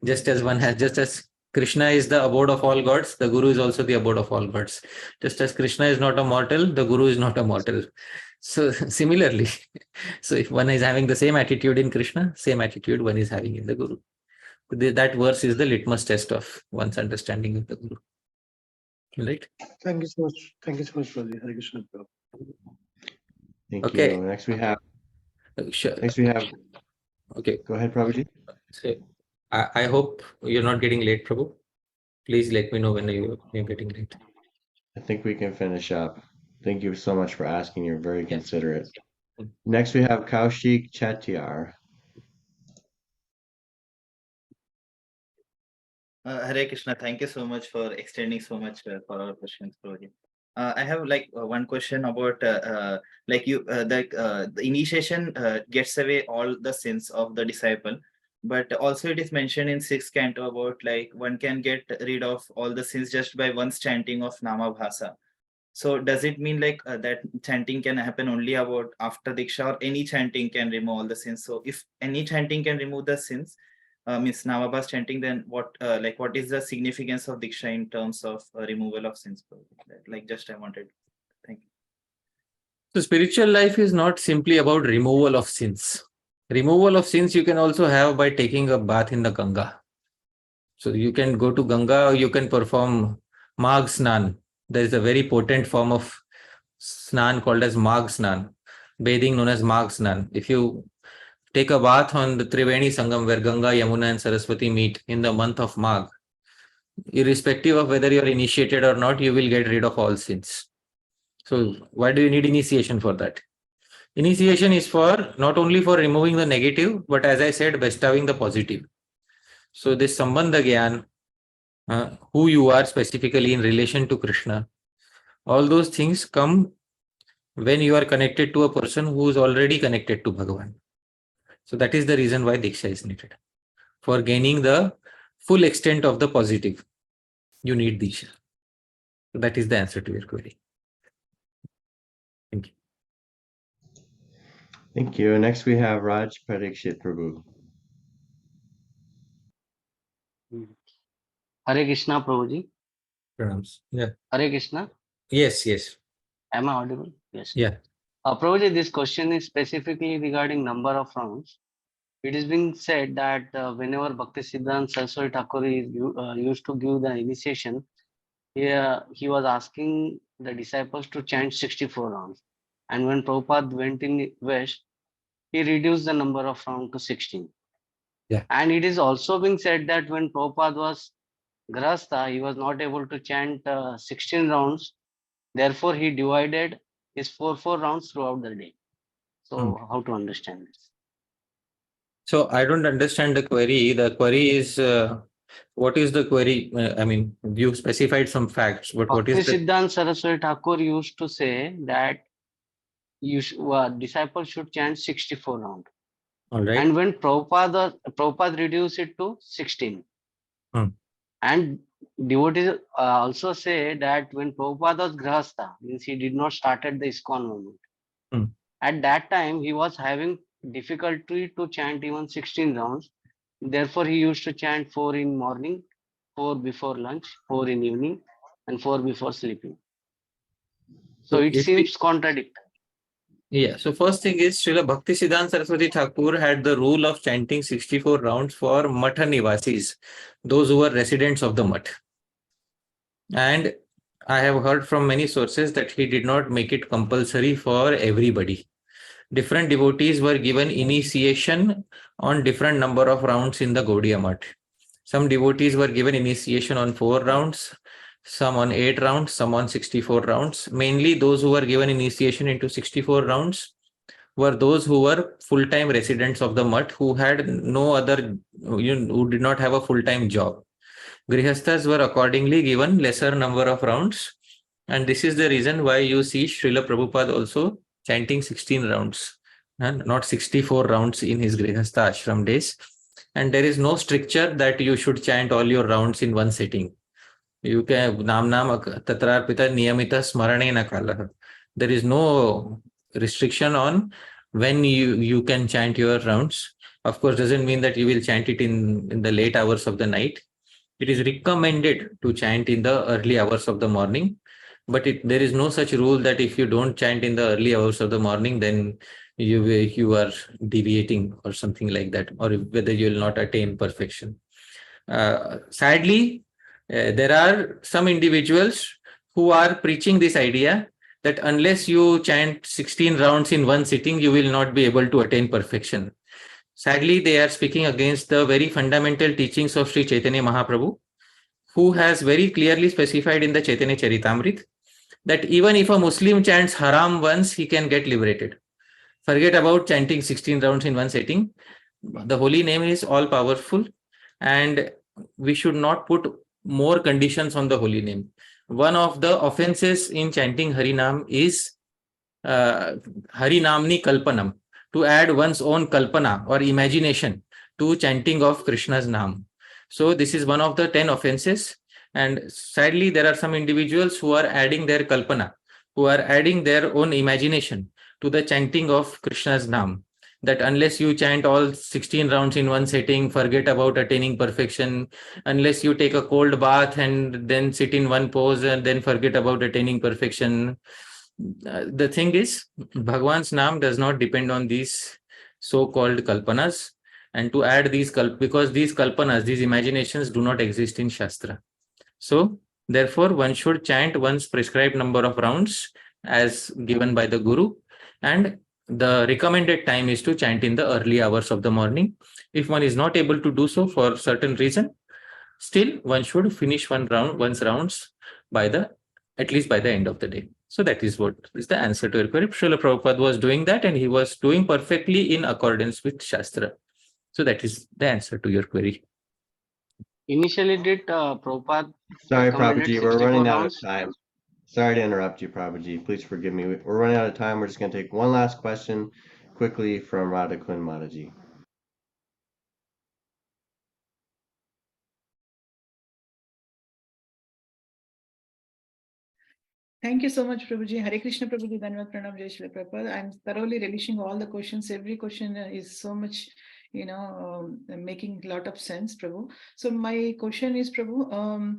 Just as Krishna is the abode of all gods, the Guru is also the abode of all gods. Just as Krishna is not a mortal, the Guru is not a mortal. So similarly, so if one is having the same attitude in Krishna, same attitude one is having in the Guru. That verse is the litmus test of one's understanding of the Guru. Right?
Thank you so much. Thank you so much, Prabhu. Hare Krishna, Prabhu.
Thank
Okay.
you. Next we have.
Sure.
Next we have.
Okay.
Go ahead, Prabhuji.
So, I hope you're not getting late, Prabhu. Please let me know when you're getting late.
I think we can finish up. Thank you so much for asking. You're very considerate. Next we have Kaushik Chettiar.
Hare Krishna, thank you so much for extending so much for our questions, Prabhuji. I have one question about the initiation gets away all the sins of the disciple, but also it is mentioned in 6th canto about like one can get rid of all the sins just by one chanting of Nama Bhasa. So does it mean like that chanting can happen only about after Diksha, or any chanting can remove all the sins? So if any chanting can remove the sins, means Namabhas chanting, then what is the significance of Diksha in terms of removal of sins? Like just I wanted. Thank you.
So spiritual life is not simply about removal of sins. Removal of sins you can also have by taking a bath in the Ganga. So you can go to Ganga, or you can perform Magh Snan. There is a very potent form of Snan called as Magh Snan, bathing known as Magh Snan. If you take a bath on the Triveni Sangam where Ganga, Yamuna and Saraswati meet in the month of Magh, irrespective of whether you're initiated or not, you will get rid of all sins. So why do you need initiation for that? Initiation is for not only for removing the negative, but as I said, bestowing the positive. So this Sambandha Gyan, who you are specifically in relation to Krishna, all those things come when you are connected to a person who is already connected to Bhagavan. So that is the reason why Diksha is needed. For gaining the full extent of the positive, you need Diksha. So that is the answer to your query. Thank you.
Thank you. Next we have Raj Parikshit Prabhu.
Hare Krishna, Prabhuji.
Pranams. Yeah.
Hare Krishna.
Yes, yes.
Am I audible? Yes.
Yeah.
Prabhuji, this question is specifically regarding number of rounds. It is being said that whenever Bhaktisiddhanta Saraswati Thakura used to give the initiation, he was asking the disciples to chant 64 rounds. And when Prabhupada went in West, he reduced the number of rounds to 16.
Yeah.
And it is also being said that when Prabhupada was Grahastha, he was not able to chant 16 rounds. Therefore, he divided his 4 rounds throughout the day. So how to understand this?
So I don't understand the query. The query is, what is the query? I mean, you specified some facts, but what is the...
Bhaktisiddhanta Saraswati Thakur used to say that disciples should chant 64 rounds.
All right.
And when Prabhupada reduced it to 16. And devotees also say that when Prabhupada was Grahastha, means he did not started the ISKCON movement. At that time, he was having difficulty to chant even 16 rounds. Therefore, he used to chant 4 in morning, 4 before lunch, 4 in evening, and 4 before sleeping. So it seems contradictory.
Yeah, so first thing is Srila Bhaktisiddhanta Saraswati Thakur had the rule of chanting 64 rounds for Matha Nivasis, those who were residents of the Math. And I have heard from many sources that he did not make it compulsory for everybody. Different devotees were given initiation on different number of rounds in the Gaudiya Math. Some devotees were given initiation on 4 rounds, some on 8 rounds, some on 64 rounds. Mainly those who were given initiation into 64 rounds were those who were full-time residents of the Math, who had no other, who did not have a full-time job. Grihasthas were accordingly given lesser number of rounds. And this is the reason why you see Srila Prabhupada also chanting 16 rounds, and not 64 rounds in his Grihastha ashram days. And there is no stricture that you should chant all your rounds in one sitting. You can nam tatrarpita niyamita smaranena kalaha. There is no restriction on when you can chant your rounds. Of course, doesn't mean that you will chant it in the late hours of the night. It is recommended to chant in the early hours of the morning, but there is no such rule that if you don't chant in the early hours of the morning, then you are deviating or something like that, or whether you will not attain perfection. Sadly, there are some individuals who are preaching this idea that unless you chant 16 rounds in one sitting, you will not be able to attain perfection. Sadly, they are speaking against the very fundamental teachings of Sri Chaitanya Mahaprabhu, who has very clearly specified in the Chaitanya Charitamrita that even if a Muslim chants haram once, he can get liberated. Forget about chanting 16 rounds in one sitting. The holy name is all powerful, and we should not put more conditions on the holy name. One of the offenses in chanting Harinam is Harinamni Kalpanam, to add one's own kalpana or imagination to chanting of Krishna's Naam. So this is one of the 10 offenses. And sadly, there are some individuals who are adding their kalpana, who are adding their own imagination to the chanting of Krishna's Naam. That unless you chant all 16 rounds in one sitting, forget about attaining perfection. Unless you take a cold bath and then sit in one pose and then forget about attaining perfection. The thing is, Bhagwan's Naam does not depend on these so-called kalpanas. And to add these because these kalpanas, these imaginations do not exist in Shastra. So therefore, one should chant one's prescribed number of rounds as given by the Guru, and the recommended time is to chant in the early hours of the morning. If one is not able to do so for certain reason, still one should finish one's rounds at least by the end of the day. So that is what is the answer to your query. Srila Prabhupada was doing that, and he was doing perfectly in accordance with Shastra. So that is the answer to your query.
Initially, did Prabhupada
Sorry,
recommended
Prabhuji, we're
64
running out of
rounds?
time. Sorry to interrupt you, Prabhuji. Please forgive me. We're running out of time. We're just going to take one last question quickly from Radha Kun Mataji.
Thank you so much, Prabhuji. Hare Krishna, Prabhuji. Dhanyavad Pranam, Jai Srila Prabhupada. I'm thoroughly relishing all the questions. Every question is so much, making a lot of sense, Prabhu. So my question is, Prabhu,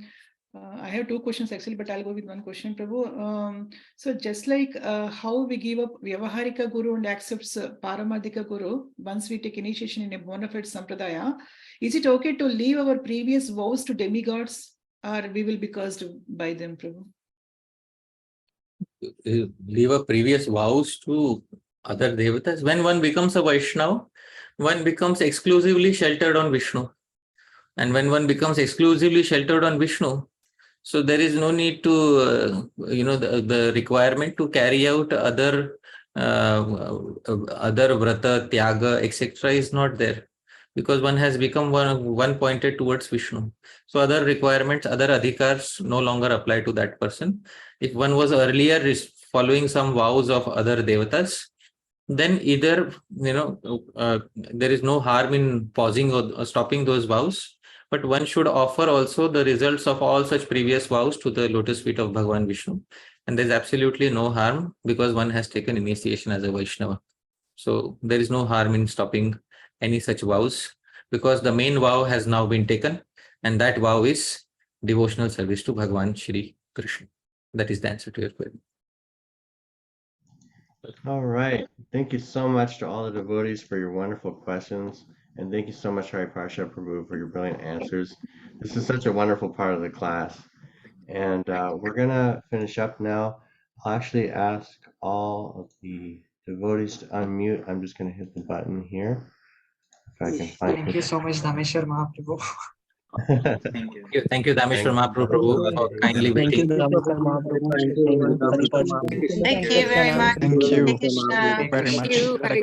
I have 2 questions actually, but I'll go with one question, Prabhu. So just like how we give up Vyavaharika Guru and accepts Paramadhika Guru once we take initiation in a Bonafide Sampradaya, is it okay to leave our previous vows to demigods, or we will be cursed by them, Prabhu?
Leave a previous vows to other devatas. When one becomes a Vaishnava, one becomes exclusively sheltered on Vishnu. And when one becomes exclusively sheltered on Vishnu, so there is no need to, the requirement to carry out other vrata, tyaga, etc. is not there, because one has become one pointed towards Vishnu. So other requirements, other adhikars no longer apply to that person. If one was earlier following some vows of other devatas, then either, there is no harm in pausing or stopping those vows, but one should offer also the results of all such previous vows to the lotus feet of Bhagavan Vishnu. and there's absolutely no harm because one has taken initiation as a Vaishnava. So there is no harm in stopping any such vows because the main vow has now been taken, and that vow is devotional service to Bhagavan Shri Krishna. That is the answer to your query.
All right. Thank you so much to all the devotees for your wonderful questions. And thank you so much, Hari Prabhu, for your brilliant answers. This is such a wonderful part of the class. And we're going to finish up now. I'll actually ask all of the devotees to unmute. I'm just going to hit the button here. If I can find
Thank you so much, Dhāmeśvara Mahaprabhu.
Thank you, Dāmeśvara Mahaprabhu, for kindly waiting.
Thank you very much.
Thank you
Hare Krishna.
very much.
Hare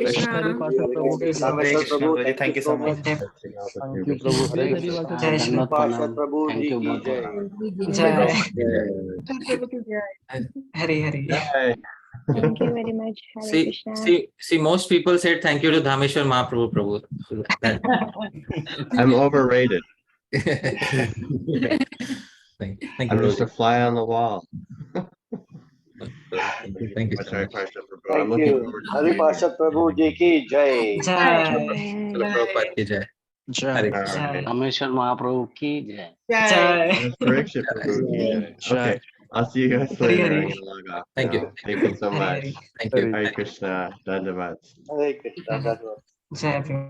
Krishna.
Thank you so much.
Thank you, Prabhu. Hare Krishna.
Jai Shri Prabhupada. Thank you both.
Hari Hari.
Thank you very much. Hare Krishna.
See, most people said thank you to Dāmeśvara Mahaprabhu, Prabhu. So
I'm overrated.
Thank you.
I'm just a fly on the wall.
Thank you.
I'm looking forward to
Hari Parsha Prabhu Ji ki Jai.
Srila Prabhupada ki Jai.
Jai.
Dāmeśvara Mahaprabhu ki Jai.
Pariksha Prabhu ki Jai. Okay, I'll see you guys later. I'm gonna log off
Thank
now.
you.
Thank you so much.
Thank you.
Hare Krishna. Dandavad.
Hare Krishna.
Jai